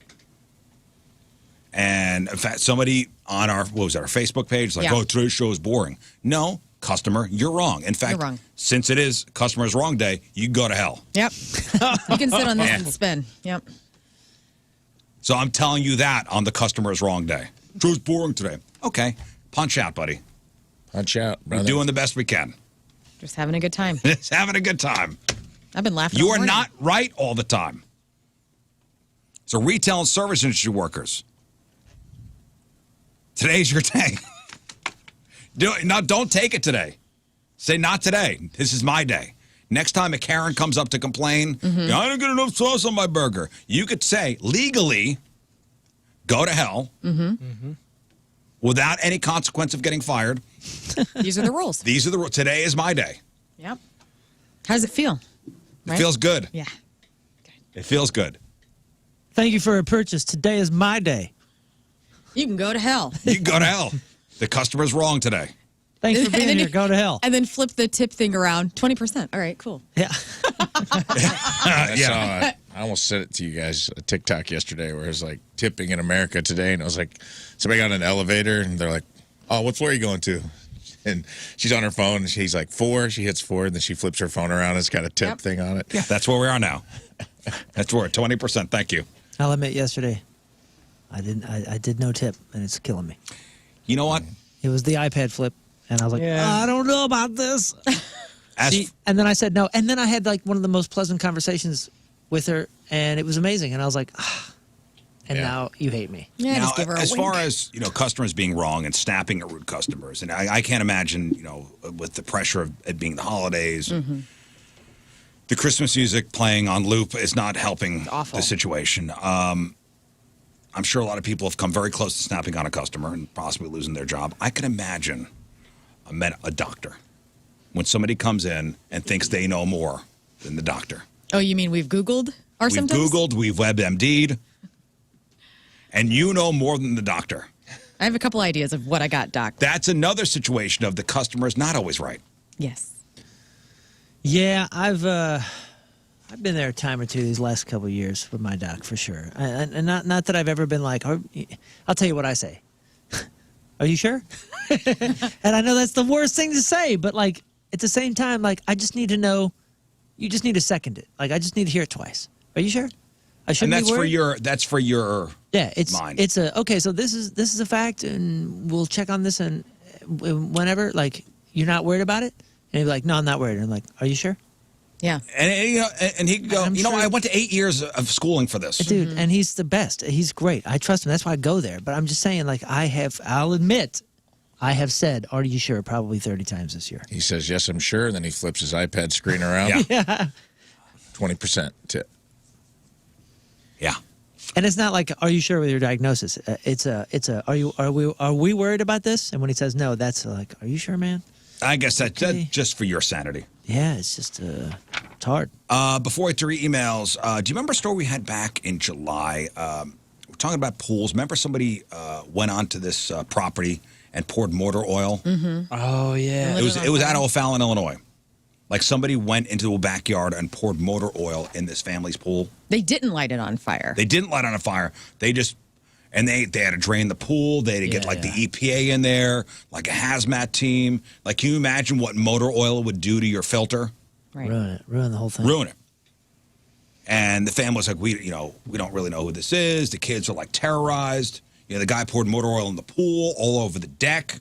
And in fact, somebody on our Facebook page, like, Yeah. oh, today's show is boring. No, customer, you're wrong. In fact, You're wrong. since it is customer's wrong day, you can go to hell. Yep. You can sit on this and spin. Yep. So I'm telling you that on the customer's wrong day. Show's boring today. Okay, punch out, buddy. Punch out, We're brother. doing the best we can. Just having a good time. It's having a good time. I've been laughing. You all are morning. not right all the time. So retail and service industry workers, today's your day. Don't take it today. Say not today. This is my day. Next time a Karen comes up to complain, I didn't get enough sauce on my burger. You could say legally, go to hell without any consequence of getting fired. These are the rules. These are the rules. Today is my day. Yep. How does it feel? It Right? feels good. Yeah. It feels good. Thank you for a purchase. Today is my day. You can go to hell. You can go to hell. The customer's wrong today. Thanks for And being then here. you- Go to hell. And then flip the tip thing around. 20%. All right, cool. Yeah. I almost sent it to you guys a TikTok yesterday where it was like tipping in America today, and it was like somebody got in an elevator and they're like, "Oh, what floor are you going to?" And she's on her phone and she's like 4. She hits 4 and then she flips her phone around. It's got a tip Yep. thing on it. Yeah, that's where we are now. That's where 20%. Thank you. I'll admit, yesterday, I did no tip, and it's killing me. You know what? It was the iPad flip, and I was like, Yeah. I don't know about this. As And then I said no, and then I had like one of the most pleasant conversations with her, and it was amazing. And I was like, and Yeah. now you hate me. Yeah, now, just give her a as wink. far as customers being wrong and snapping at rude customers, and I can't imagine with the pressure of it being the holidays, the Christmas music playing on loop is not helping Awful. the situation. I'm sure a lot of people have come very close to snapping on a customer and possibly losing their job. I can imagine a doctor when somebody comes in and thinks they know more than the doctor. Oh, you mean we've Googled our We've symptoms? Googled, we've WebMD'd, and you know more than the doctor. I have a couple ideas of what I got, Doc. That's another situation of the customer is not always right. Yes. Yeah, I've I've been there a time or two these last couple of years with my doc for sure, and not that I've ever been like. I'll tell you what I say. Are you sure? And I know that's the worst thing to say, but like at the same time, like I just need to know. You just need to second it. Like I just need to hear it twice. Are you sure? I shouldn't And be worried. that's for your mind. It's a okay. So this is a fact, and we'll check on this and whenever. Like you're not worried about it, and he'd be like, no, I'm not worried. And I'm like, are you sure? Yeah. And he could go, I'm sure. I went to 8 years of schooling for this. Dude, and he's the best. He's great. I trust him. That's why I go there. But I'm just saying, like, I'll admit, I have said, are you sure? Probably 30 times this year. He says, yes, I'm sure. And then he flips his iPad screen around. Yeah. 20% tip. Yeah. And it's not like, are you sure with your diagnosis? Are we worried about this? And when he says no, that's like, are you sure, man? I guess that's just for your sanity. Yeah, it's just, it's hard. Before I get to read emails, do you remember a story we had back in July? We're talking about pools. Remember somebody went onto this property and poured motor oil? Mm-hmm. Oh, yeah. It was out of O'Fallon, Illinois. Like somebody went into a backyard and poured motor oil in this family's pool. They didn't light it on fire. They didn't light it on fire. They just... And they had to drain the pool. They had to get the EPA in there, like a hazmat team. Like, can you imagine what motor oil would do to your filter? Right. Ruin the whole thing. Ruin it. And the family was like, we don't really know who this is. The kids are like terrorized. The guy poured motor oil in the pool, all over the deck.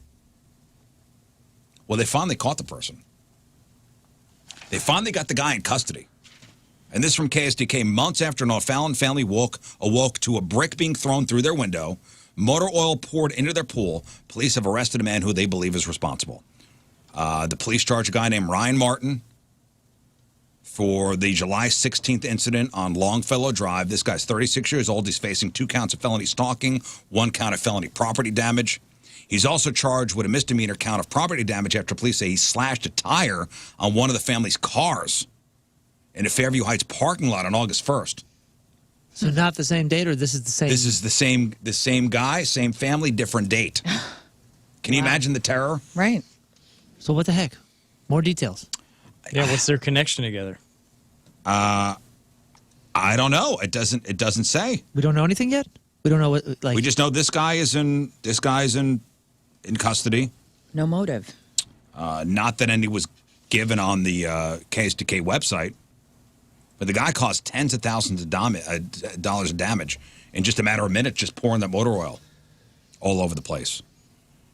Well, they finally caught the person. They finally got the guy in custody. And this from KSDK, months after an O'Fallon family awoke to a brick being thrown through their window, motor oil poured into their pool. Police have arrested a man who they believe is responsible. The police charge a guy named Ryan Martin for the July 16th incident on Longfellow Drive. This guy's 36 years old. He's facing 2 counts of felony stalking, 1 count of felony property damage. He's also charged with a misdemeanor count of property damage after police say he slashed a tire on one of the family's cars in the Fairview Heights parking lot on August 1st. So not the same date, or this is the same? This is the same guy, same family, different date. Can you imagine the terror? Right. So what the heck? More details. Yeah, what's their connection together? I don't know. It doesn't say. We don't know anything yet? We don't know what, like... We just know this guy's in custody. No motive. Not that any was given on the KSDK website. But the guy caused tens of thousands of dollars of damage in just a matter of minutes, just pouring that motor oil all over the place.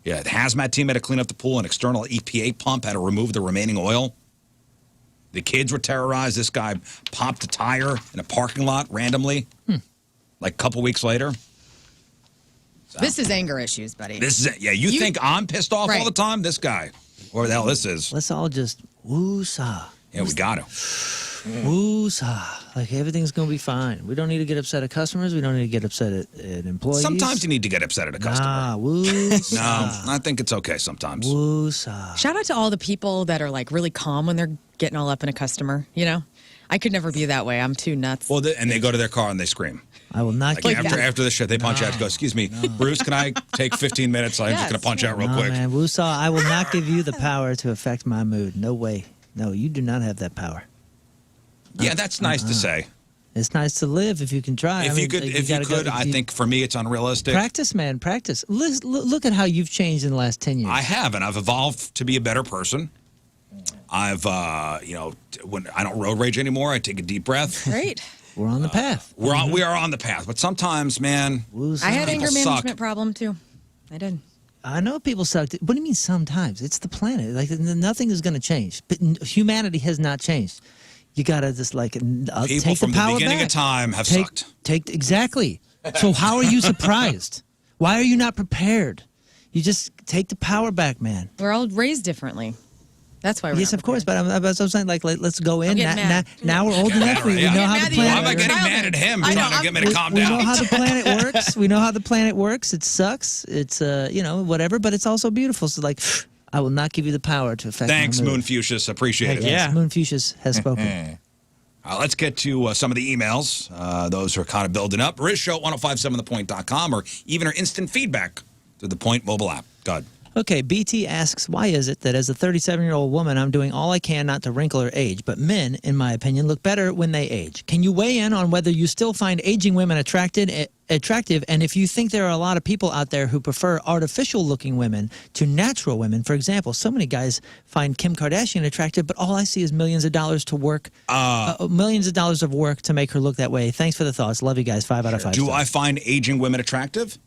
Yeah, the hazmat team had to clean up the pool. An external EPA pump had to remove the remaining oil. The kids were terrorized. This guy popped a tire in a parking lot randomly, like a couple weeks later. So, this is anger issues, buddy. This is it. Yeah, you think I'm pissed off all the time? This guy. Whatever the hell this is. Let's all just woo-saw. Yeah, we got to. Woo-saw. Like, everything's going to be fine. We don't need to get upset at customers. We don't need to get upset at employees. Sometimes you need to get upset at a customer. Nah, woo-saw. No, I think it's okay sometimes. Woo-saw. Shout out to all the people that are like really calm when they're getting all up in a customer, I could never be that way. I'm too nuts. Well, and they go to their car and they scream. I will not like after the show, they punch out and go, excuse me, Bruce, can I take 15 minutes? I'm just going to punch out real quick. Man, woo-saw, I will not give you the power to affect my mood. No way. No, you do not have that power. Yeah, that's nice to say. It's nice to live if you can try. If you could, I think for me it's unrealistic. Practice, man, practice. Look at how you've changed in the last 10 years. I have, and I've evolved to be a better person. I've, when I don't road rage anymore, I take a deep breath. Great. We're on the path. We are on the path, but sometimes, man, I had anger management problem too. I did. I know people suck. What do you mean sometimes? It's the planet. Like nothing is going to change. But humanity has not changed. You got to just like people take from the power the beginning back. of time have sucked. Exactly. So how are you surprised? Why are you not prepared? You just take the power back, man. We're all raised differently. That's why we're yes, of course. But I'm saying, like, let's go in. Now we're old enough. We know how the planet. Why am I getting mad at him trying to get me to calm down? We know how the planet works. We know how the planet works. It sucks. It's whatever. But it's also beautiful. So like, I will not give you the power to affect. Thanks, my mood. Moon Fuchsias. Appreciate it. Yes, Moon Fuchsias has spoken. Let's get to some of the emails. Those are kind of building up. Rizz Show, 1057thepoint.com, or even our instant feedback through the Point mobile app. Go ahead. Okay, BT asks, why is it that as a 37-year-old woman, I'm doing all I can not to wrinkle or age, but men, in my opinion, look better when they age? Can you weigh in on whether you still find aging women attractive, and if you think there are a lot of people out there who prefer artificial-looking women to natural women? For example, so many guys find Kim Kardashian attractive, but all I see is millions of dollars of work to make her look that way. Thanks for the thoughts. Love you guys. 5 out of 5 Do stars. I find aging women attractive?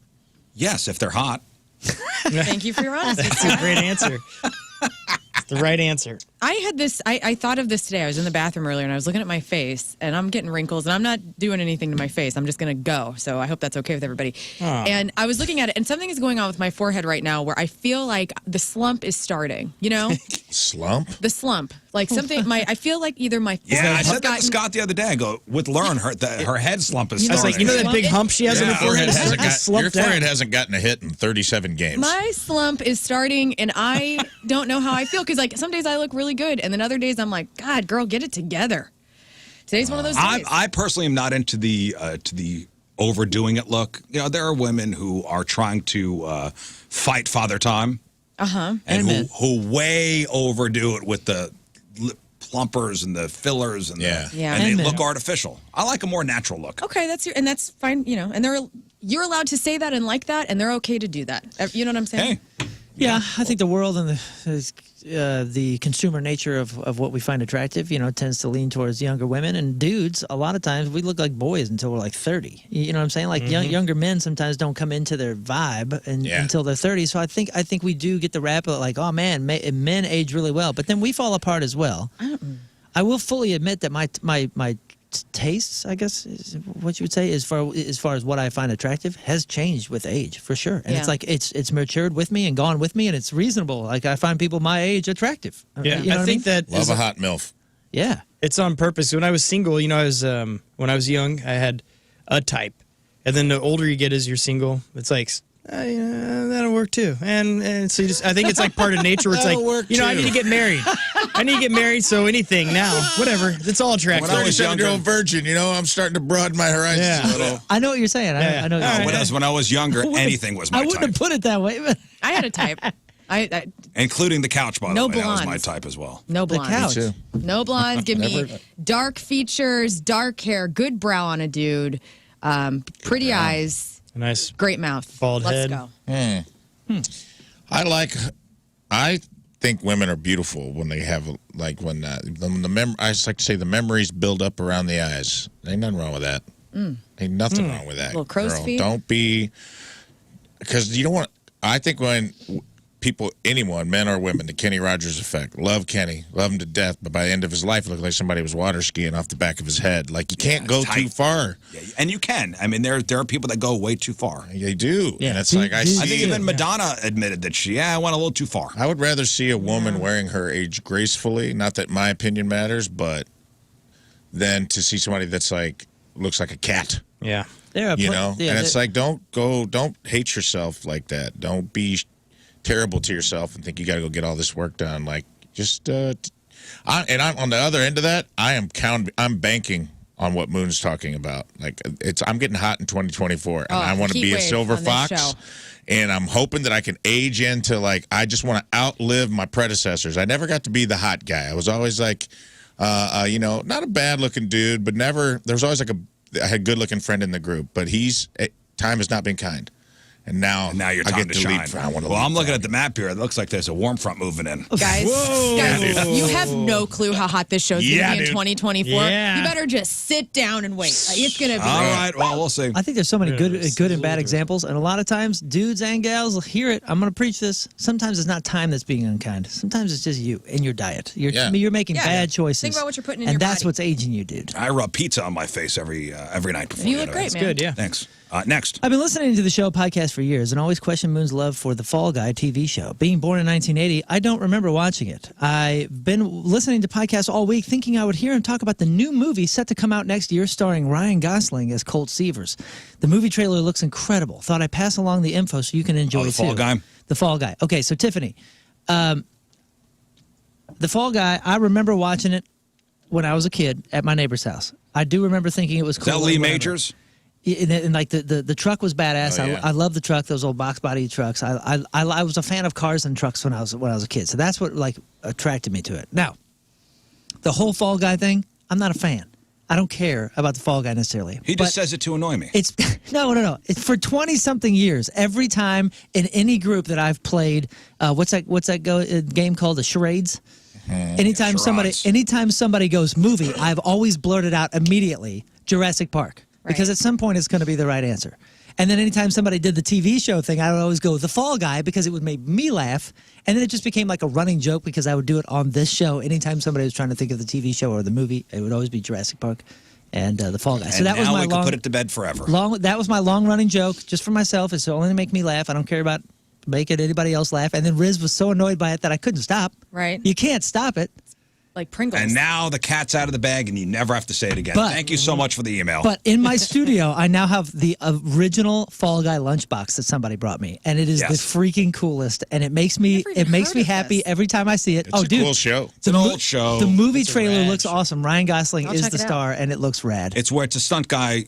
Yes, if they're hot. Thank you for your honesty. That's a great answer. It's the right answer. I had this, I thought of this today. I was in the bathroom earlier and I was looking at my face and I'm getting wrinkles and I'm not doing anything to my face. I'm just going to go. So I hope that's okay with everybody. And I was looking at it and something is going on with my forehead right now where I feel like the slump is starting, you know? Slump? The slump. Like something, I feel like either my Yeah, forehead I has said that gotten, to Scott the other day. I go, with Lern, her head slump is I was starting. like, you know that big hump she has on her Yeah. forehead? Your It's starting to slump forehead down. hasn't gotten a hit in 37 games. my slump is starting and I don't know how I feel because like some days I look really good and then other days I'm like, God, girl, get it together. Today's one of those days. I personally am not into the overdoing it look. You know, there are women who are trying to fight Father Time. Uh-huh. And who way overdo it with the plumpers and the fillers and Yeah. Yeah. and they Amen. look artificial. I like a more natural look. Okay, and that's fine, you know. And you're allowed to say that and like that, and they're okay to do that. You know what I'm saying? Hey, Yeah, I think the world and the consumer nature of what we find attractive, you know, tends to lean towards younger women and dudes. A lot of times we look like boys until we're like 30. You know what I'm saying? Like younger men sometimes don't come into their vibe until they're 30. So I think we do get the rap of like, oh man, men age really well, but then we fall apart as well. I will fully admit that my tastes, I guess, is what you would say, as far as what I find attractive, has changed with age for sure. And it's like it's matured with me and gone with me, and it's reasonable. Like I find people my age attractive. Yeah, You know what I think that Love is a hot MILF. Yeah. it's on purpose. When I was single, you know, when I was young, I had a type, and then the older you get as you're single, it's like, yeah, that'll work too. And so I think it's like part of nature where it's That'll like, work you know, I too. need to get married. I need to get married, so anything now, whatever. It's all attractive. When I was 37-year-old virgin, you know, I'm starting to broaden my horizons Yeah. a little. I know what you're saying. I know what you're saying. when I was younger, anything was my I wouldn't type, have put it that way, but I had a type. I including the couch. By the No way, that was my blondes. type as well. no the blondes. couch. No blondes. Give me dark features, dark hair, good brow on a dude, pretty eyes, Nice. great mouth. Bald Let's head. go. I think women are beautiful when they have, like, when I just like to say the memories build up around the eyes. Ain't nothing wrong with that. Ain't nothing wrong with that. Little crow's girl. feet? Don't be, because you don't want, I think when people, anyone, men or women, the Kenny Rogers effect, love Kenny, love him to death, but by the end of his life, it looked like somebody was water skiing off the back of his head. Like, you can't go tight. too far. Yeah, and you can. I mean, there are people that go way too far. They do. Yeah. And it's like, I I think see. even Madonna admitted that I went a little too far. I would rather see a woman wearing her age gracefully, not that my opinion matters, but than to see somebody that's like, looks like a cat, Yeah. you know? And it's like, don't hate yourself like that. Don't be terrible to yourself and think you got to go get all this work done. Like, just, I'm on the other end of that, I'm banking on what Moon's talking about. Like, I'm getting hot in 2024, and I want to heat be a wave silver on this fox. show. And I'm hoping that I can age into, like, I just want to outlive my predecessors. I never got to be the hot guy. I was always like, you know, not a bad looking dude, but never, there was always like I had a good looking friend in the group, but time has not been kind. And now You're I time get to to shine. lead. I want to Well, lead I'm looking for at the map here. It looks like there's a warm front moving in. Guys, you have no clue how hot this show's going to be in 2024. Yeah. You better just sit down and wait. Like, it's going to be All right, well, we'll see. I think there's so many good and bad examples, and a lot of times, dudes and gals will hear it. I'm going to preach this. Sometimes it's not time that's being unkind. Sometimes it's just you and your diet. You're making Yeah. bad choices. Think about what you're putting in and your that's body. what's aging you, dude. I rub pizza on my face every night before. You look great, man. Good, yeah. Thanks. Next. I've been listening to the show podcast for years and always questioned Moon's love for the Fall Guy TV show. Being born in 1980, I don't remember watching it. I've been listening to podcasts all week thinking I would hear him talk about the new movie set to come out next year starring Ryan Gosling as Colt Seavers. The movie trailer looks incredible. Thought I'd pass along the info so you can enjoy The it Fall too. Guy? The Fall Guy. Okay, so Tiffany, The Fall Guy, I remember watching it when I was a kid at my neighbor's house. I do remember thinking it was Is cool. that Lee or whatever. Majors? And like the truck was badass. Oh, yeah. I love the truck, those old box body trucks. I was a fan of cars and trucks when I was a kid. So that's what like attracted me to it. Now, the whole Fall Guy thing, I'm not a fan. I don't care about the Fall Guy necessarily. He just says it to annoy me. It's no. It's for 20-something years. Every time in any group that I've played, what's that game called? The charades. Anytime somebody goes movie, I've always blurted out immediately Jurassic Park because at some point it's going to be the right answer. And then anytime somebody did the TV show thing, I would always go the Fall Guy because it would make me laugh. And then it just became like a running joke because I would do it on this show. Anytime somebody was trying to think of the TV show or the movie, it would always be Jurassic Park and the Fall Guy. And so that was now my we can put it to bed forever. That was my long running joke just for myself. It's only to make me laugh. I don't care about making anybody else laugh. And then Rizz was so annoyed by it that I couldn't stop. Right. You can't stop it. Like Pringles. And now the cat's out of the bag, and you never have to say it again. Thank you so much for the email. But in my studio, I now have the original Fall Guy lunchbox that somebody brought me, and it is the freaking coolest. And it makes me happy every time I see it. It's a cool show. It's an old show. The movie trailer looks awesome. Ryan Gosling is the star, and it looks rad. It's where it's a stunt guy,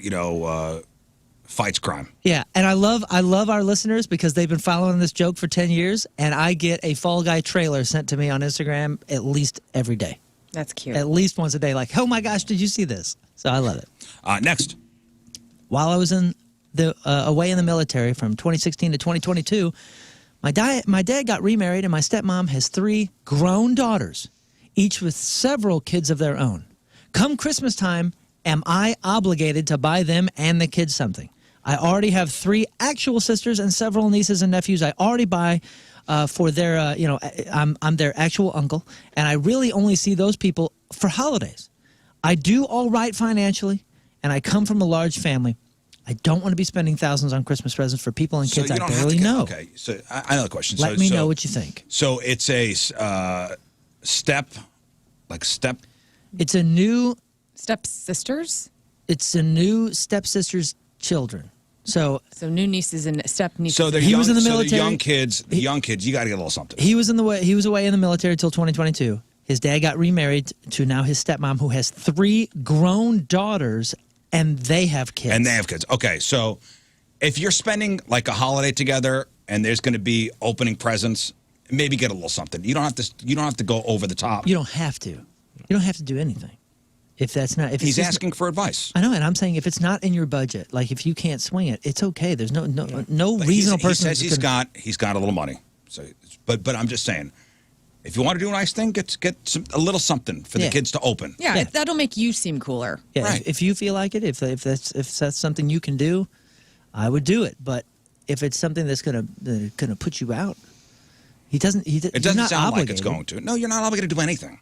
fights crime. Yeah, and I love our listeners because they've been following this joke for 10 years, and I get a Fall Guy trailer sent to me on Instagram at least every day. That's cute. At least once a day, like, oh my gosh, did you see this? So I love it. Next. While I was away in the military from 2016 to 2022, my dad got remarried, and my stepmom has 3 grown daughters, each with several kids of their own. Come Christmas time, am I obligated to buy them and the kids something? I already have 3 actual sisters and several nieces and nephews I already buy for their, I'm their actual uncle, and I really only see those people for holidays. I do all right financially, and I come from a large family. I don't want to be spending thousands on Christmas presents for people and kids I barely know. Okay, so I know the question. Let me know what you think. So it's a step. It's a new stepsisters. It's a new stepsister's children. So new nieces and step nieces. So he was in the military. So the young kids, you got to get a little something. He was away in the military until 2022. His dad got remarried to now his stepmom, who has 3 grown daughters, and they have kids. Okay, so if you're spending like a holiday together and there's going to be opening presents, maybe get a little something. You don't have to go over the top. You don't have to. You don't have to do anything. If that's not, if he's asking for advice. I know, and I'm saying if it's not in your budget, like if you can't swing it, it's okay. There's no reasonable person. He says he's got a little money. So, but I'm just saying, if you want to do a nice thing, get a little something for the kids to open. Yeah, that'll make you seem cooler. Yeah, right. If you feel like it, if that's something you can do, I would do it. But if it's something that's gonna put you out, it doesn't sound like it's going to. No, you're not obligated to do anything.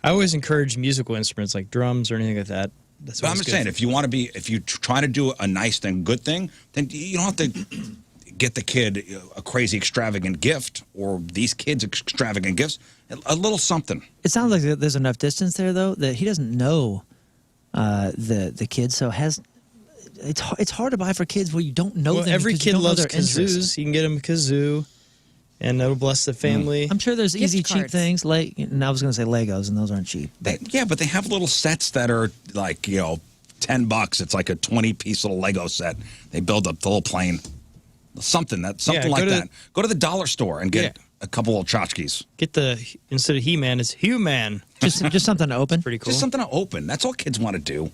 I always encourage musical instruments like drums or anything like that. But I'm just saying, if you try to do a nice thing, good thing, then you don't have to get the kid a crazy extravagant gift or these kids extravagant gifts. A little something. It sounds like there's enough distance there, though, that he doesn't know the kids, so it's hard to buy for kids where you don't know them. Every kid loves kazoos. You can get them a kazoo. And that'll bless the family. I'm sure there's easy, cheap things. And I was going to say Legos, and those aren't cheap. But they have little sets that are like, $10. It's like a 20-piece little Lego set. They build up the little plane. Something like that. Go to the dollar store and get a couple of tchotchkes. Get instead of He-Man, it's Human. Just something to open. Pretty cool. Just something to open. That's all kids want to do.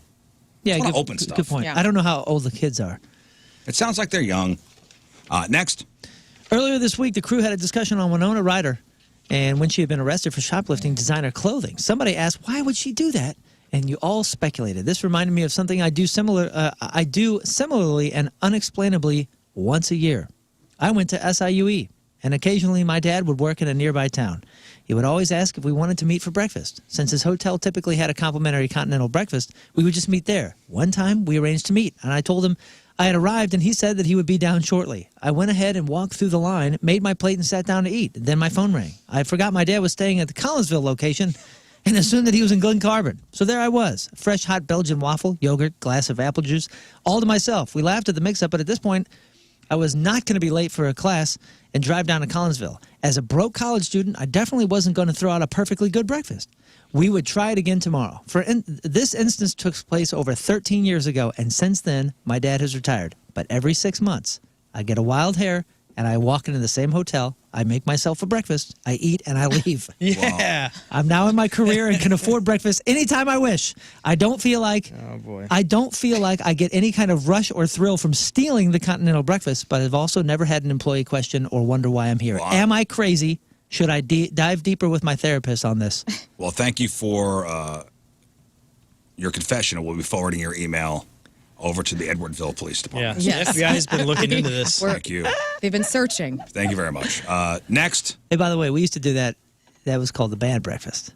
Yeah, good, open stuff. Good point. Yeah. I don't know how old the kids are. It sounds like they're young. Next. Earlier this week, the crew had a discussion on Winona Ryder and when she had been arrested for shoplifting designer clothing. Somebody asked, why would she do that? And you all speculated. This reminded me of something I do similarly and unexplainably once a year. I went to SIUE, and occasionally my dad would work in a nearby town. He would always ask if we wanted to meet for breakfast. Since his hotel typically had a complimentary continental breakfast, we would just meet there. One time, we arranged to meet, and I told him I had arrived, and he said that he would be down shortly. I went ahead and walked through the line, made my plate, and sat down to eat. Then my phone rang. I forgot my dad was staying at the Collinsville location and assumed that he was in Glen Carbon. So there I was, fresh hot Belgian waffle, yogurt, glass of apple juice, all to myself. We laughed at the mix-up, but at this point, I was not going to be late for a class and drive down to Collinsville. As a broke college student, I definitely wasn't going to throw out a perfectly good breakfast. We would try it again tomorrow. This instance took place over 13 years ago, and since then, my dad has retired. But every 6 months, I get a wild hair, and I walk into the same hotel. I make myself a breakfast. I eat, and I leave. Yeah. I'm now in my career and can afford breakfast anytime I wish. I don't feel like I get any kind of rush or thrill from stealing the continental breakfast, but I've also never had an employee question or wonder why I'm here. Wow. Am I crazy? Should I dive deeper with my therapist on this? Well, thank you for your confession. We'll be forwarding your email over to the Edwardville Police Yeah. Department. Yes. The FBI has been looking into this. Thank you. They've been searching. Thank you very much. Next. Hey, by the way, we used to do that. That was called the band breakfast.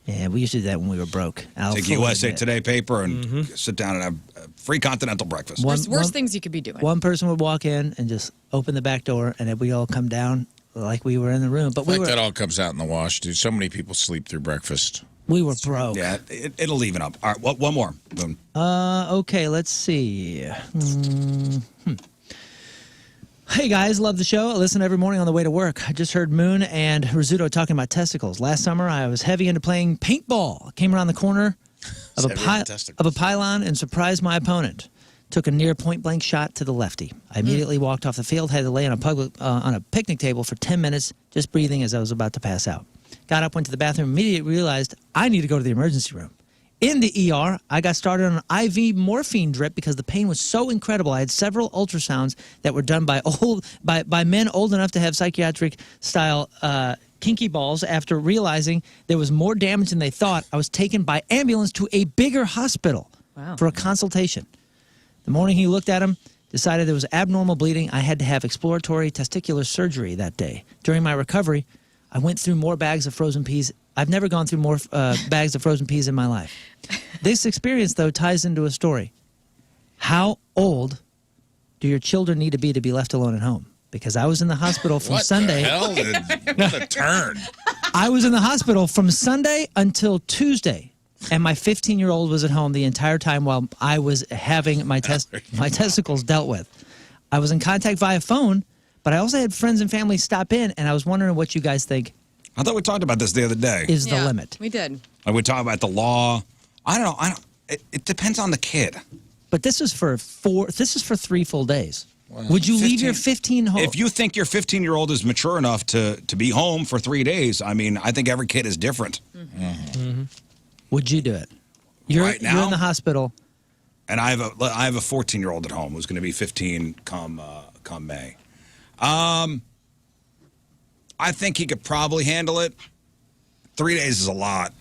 Yeah, we used to do that when we were broke. Take USA Today paper and sit down and have a free continental breakfast. There's worse things you could be doing. One person would walk in and just open the back door, and then we all come down like we were in the room. But I think that all comes out in the wash, dude. So many people sleep through breakfast. we were broke. Yeah, it'll even up. All right, one more. Boom. Okay, let's see. Hey guys, love the show. I listen every morning on the way to work. I just heard Moon and Rizzuto talking about testicles. Last summer, I was heavy into playing paintball. Came around the corner of a pylon and surprised my opponent. Took a near point-blank shot to the lefty. I immediately walked off the field, had to lay on a picnic table for 10 minutes, just breathing as I was about to pass out. Got up, went to the bathroom, immediately realized I need to go to the emergency room. In the ER, I got started on an IV morphine drip because the pain was so incredible. I had several ultrasounds that were done by men old enough to have psychiatric-style kinky balls. After realizing there was more damage than they thought, I was taken by ambulance to a bigger hospital for a consultation. The morning he looked at him, decided there was abnormal bleeding. I had to have exploratory testicular surgery that day. During my recovery, I went through more bags of frozen peas. I've never gone through more bags of frozen peas in my life. This experience, though, ties into a story. How old do your children need to be left alone at home? Because I was in the hospital from Sunday. What the hell? What a turn. I was in the hospital from Sunday until Tuesday. And my 15-year-old was at home the entire time while I was having my testicles dealt with. I was in contact via phone, but I also had friends and family stop in, and I was wondering what you guys think. I thought we talked about this the other day. Is the limit. We did. Like we talked about the law. I don't know. It depends on the kid. But this is for 3 full days. Wow. Would you leave your 15 home? If you think your 15-year-old is mature enough to be home for 3 days, I mean, I think every kid is different. Mm-hmm. Would you do it? You're in the hospital, and I have a 14-year-old at home who's going to be 15 come May. I think he could probably handle it. 3 days is a lot.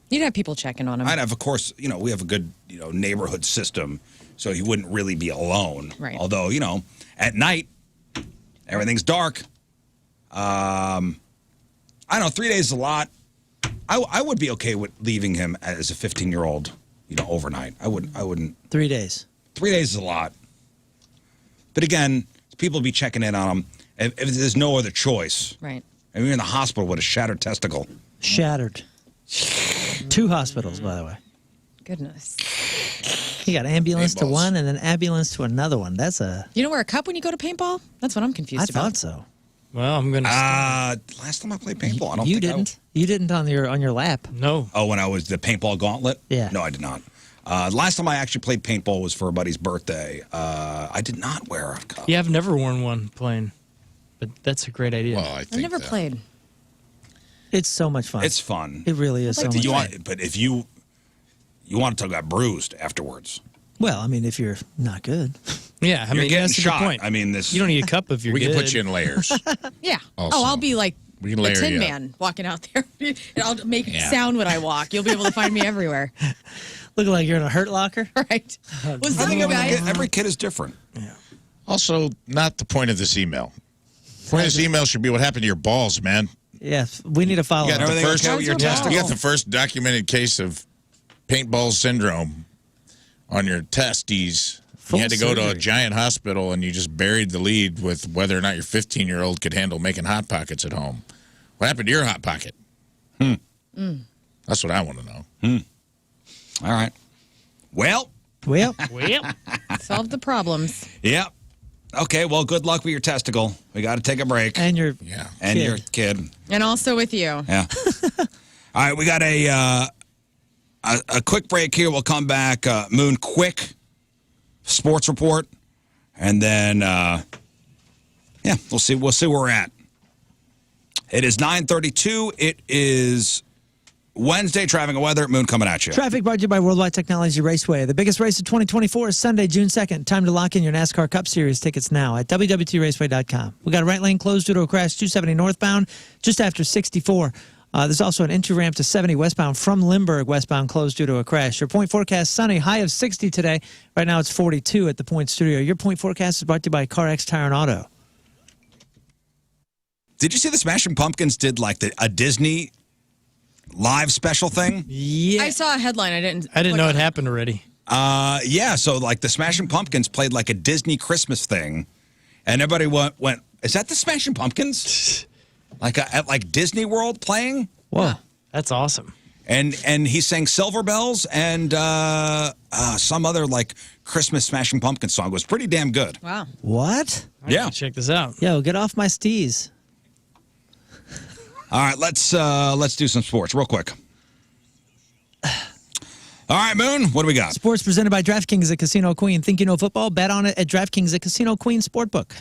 You'd have people checking on him. I'd have, of course, we have a good neighborhood system, so he wouldn't really be alone. Right. Although at night everything's dark. I don't know. 3 days is a lot. I would be okay with leaving him as a 15-year-old, overnight. I wouldn't. 3 days. 3 days is a lot. But again, people be checking in on him if there's no other choice. Right. And you're in the hospital with a shattered testicle. Shattered. 2 hospitals, by the way. Goodness. You got ambulance to one and then ambulance to another one. That's a... You don't wear a cup when you go to paintball? That's what I'm confused about. I thought so. Well, I'm gonna. Last time I played paintball, I don't you think didn't. You didn't on your lap. No. Oh, when I was the paintball gauntlet? Yeah. No, I did not. Last time I actually played paintball was for a buddy's birthday. I did not wear a cup. Yeah, I've never worn one playing, but that's a great idea. Well, I've never played. It's so much fun. It's fun. It really is so much fun. But if you want to talk about bruised afterwards. Well, I mean, if you're not good. Yeah, I mean, getting that's shot. the point. I mean, you don't need a cup if you're we good. can put you in layers. Yeah. Also. I'll be like We can the layer Tin you up. Man walking out there. And I'll make sound when I walk. You'll be able to find me everywhere. Looking like you're in a hurt locker. Right. What's I up, think you guys? every kid is different. Yeah. Also, not the point of this email. The point of this email should be what happened to your balls, man. Yes, we need a follow-up. You got the Everything first, okay with your testicles? you got the first documented case of paintball syndrome on your testes. Full You had to go to a surgery. giant hospital, and you just buried the lead with whether or not your 15-year-old could handle making Hot Pockets at home. What happened to your Hot Pocket? That's what I want to know. All right. Well. Well, Solve the problems. Yep. Okay, well, good luck with your testicle. We got to take a break. And your your kid. And also with you. Yeah. All right, we got a quick break here. We'll come back. Moon, quick sports report, and then we'll see where we're at. It is 9:32. It is Wednesday, traffic and weather. Moon coming at you. Traffic brought to you by Worldwide Technology Raceway. The biggest race of 2024 is Sunday, June 2nd. Time to lock in your NASCAR Cup Series tickets now at www.raceway.com. We got a right lane closed due to a crash 270 northbound just after 64. There's also an entry ramp to 70 westbound from Lindbergh westbound closed due to a crash. Your point forecast sunny, high of 60 today. Right now it's 42 at the Point Studio. Your point forecast is brought to you by CarX Tire and Auto. Did you see the Smashing Pumpkins did like a Disney live special thing? Yeah. I saw a headline. I didn't know it happened already. Yeah, so like the Smashing Pumpkins played like a Disney Christmas thing, and everybody went, is that the Smashing Pumpkins? At Disney World playing? Whoa. That's awesome. And he sang Silver Bells and some other like Christmas Smashing Pumpkins song. It was pretty damn good. Wow. What? Yeah. Check this out. Yo, get off my steez. All right, let's do some sports real quick. All right, Moon, what do we got? Sports presented by DraftKings at Casino Queen. Think you know football? Bet on it at DraftKings at Casino Queen Sportbook.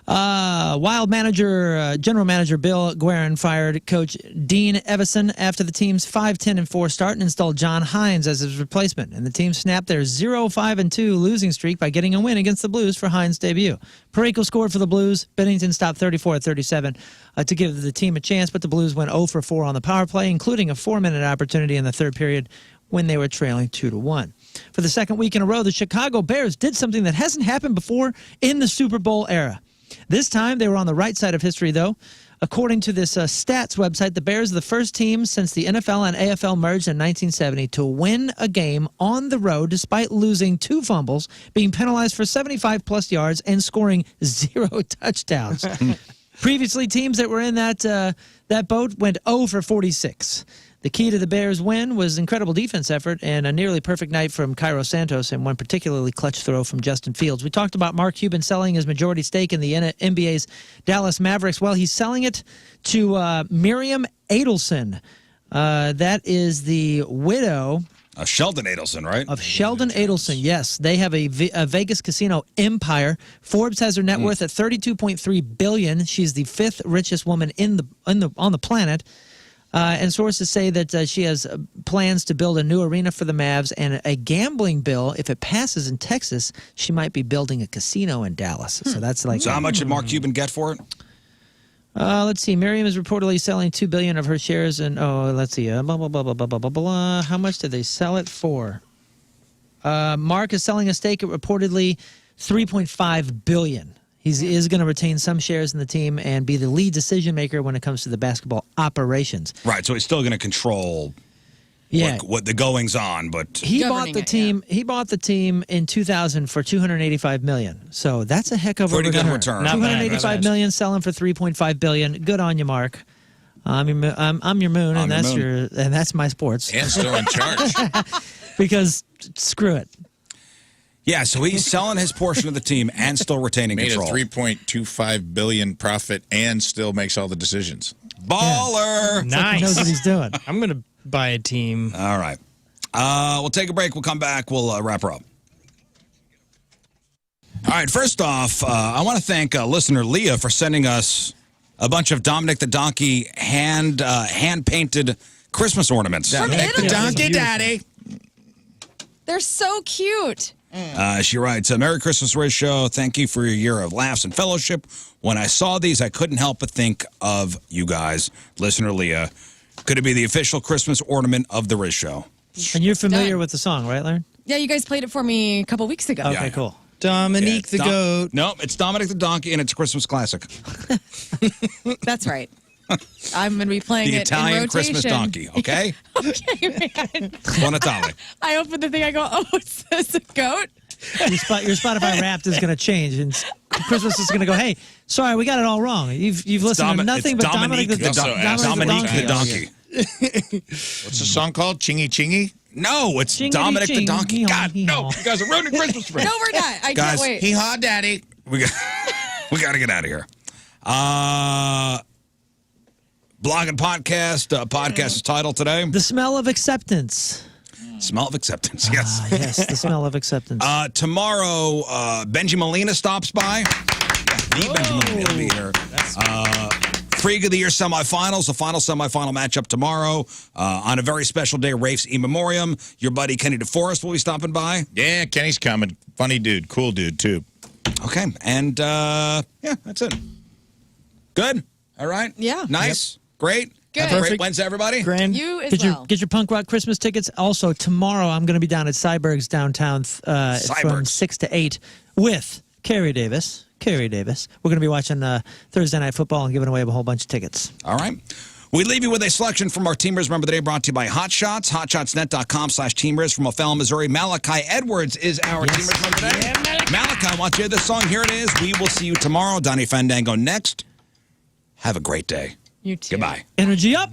General manager Bill Guerin fired coach Dean Evison after the team's 5-10-4 start and installed John Hines as his replacement. And the team snapped their 0-5-2 losing streak by getting a win against the Blues for Hines' debut. Parayko scored for the Blues. Bennington stopped 34-37 to give the team a chance, but the Blues went 0-4 on the power play, including a 4-minute opportunity in the third period when they were trailing 2-1. For the second week in a row, the Chicago Bears did something that hasn't happened before in the Super Bowl era. This time, they were on the right side of history, though. According to this stats website, the Bears are the first team since the NFL and AFL merged in 1970 to win a game on the road despite losing 2 fumbles, being penalized for 75-plus yards, and scoring 0 touchdowns. Previously, teams that were in that boat went 0-46. The key to the Bears' win was incredible defense effort and a nearly perfect night from Cairo Santos and one particularly clutch throw from Justin Fields. We talked about Mark Cuban selling his majority stake in the NBA's Dallas Mavericks. Well, he's selling it to Miriam Adelson. That is the widow Sheldon Adelson, right? Of Sheldon Adelson, yes. They have a Vegas casino empire. Forbes has her net worth at $32.3 billion. She's the 5th richest woman on the planet. And sources say that she has plans to build a new arena for the Mavs and a gambling bill. If it passes in Texas, she might be building a casino in Dallas. So that's like. So how much did Mark Cuban get for it? Let's see. Miriam is reportedly selling $2 billion of her shares, and let's see. Blah, blah, blah, blah, blah, blah, blah, blah. How much did they sell it for? Mark is selling a stake at reportedly $3.5 billion. He is going to retain some shares in the team and be the lead decision maker when it comes to the basketball operations. Right, so he's still going to control what the goings on, but he bought the team. Yeah. He bought the team in 2000 for $285 million. So that's a heck of a pretty good return. $285 million selling for $3.5 billion. Good on you, Mark. I'm your Moon, and that's my sports. And still in charge. Because screw it. Yeah, so he's selling his portion of the team and still retaining control. Made a $3.25 billion profit and still makes all the decisions. Baller! Yeah. Nice. Like he knows what he's doing. I'm going to buy a team. All right. We'll take a break. We'll come back. We'll wrap her up. All right, first off, I want to thank listener Leah for sending us a bunch of Dominic the Donkey hand-painted Christmas ornaments. Dominic the Donkey Daddy. They're so cute. She writes, Merry Christmas, Rizz Show. Thank you for your year of laughs and fellowship. When I saw these, I couldn't help but think of you guys. Listener Leah, could it be the official Christmas ornament of the Rizz Show? And you're familiar with the song, right, Lern? Yeah, you guys played it for me a couple weeks ago. Okay, cool. Dominique the goat. No, it's Dominic the Donkey, and it's a Christmas classic. That's right. I'm going to be playing the it Italian in rotation. Christmas donkey, okay? Okay, man. Buon Natale. I open the thing, I go, oh, is this a goat? Your Spotify Wrapped is going to change, and Christmas is going to go, hey, sorry, we got it all wrong. You've listened to nothing but Dominic the Donkey. What's the song called? Chingy Chingy? No, it's Dominic the Donkey. God, no. You guys are ruining Christmas for me. No, we're not. I can't wait. Hee-haw, Daddy. We got to get out of here. Blog and podcast. Podcast is titled today. The smell of acceptance. Smell of acceptance, yes. Yes, the smell of acceptance. Tomorrow, Benji Molina stops by. The Benji Molina will be here. Freak of the Year semifinals, the final semifinal matchup tomorrow. On a very special day, Rafe's in memoriam. Your buddy Kenny DeForest will be stopping by. Yeah, Kenny's coming. Funny dude. Cool dude, too. Okay, and yeah, that's it. Good? All right? Yeah. Nice? Great? Good. Have a great Perfect. Wednesday, everybody. Grand. You as Get well. your punk rock Christmas tickets. Also, tomorrow I'm going to be down at Cyberg's downtown from Cyberg's. 6 to 8 with Carrie Davis. We're going to be watching Thursday Night Football and giving away a whole bunch of tickets. All right. We leave you with a selection from our Teamers Remember the Day brought to you by Hot Shots, hotshotsnet.com/Teamers from O'Fallon, Missouri. Malachi Edwards is our Teamers Remember the Day. Malachi, I want you to hear this song. Here it is. We will see you tomorrow. Donnie Fandango next. Have a great day. You too. Goodbye. Energy up.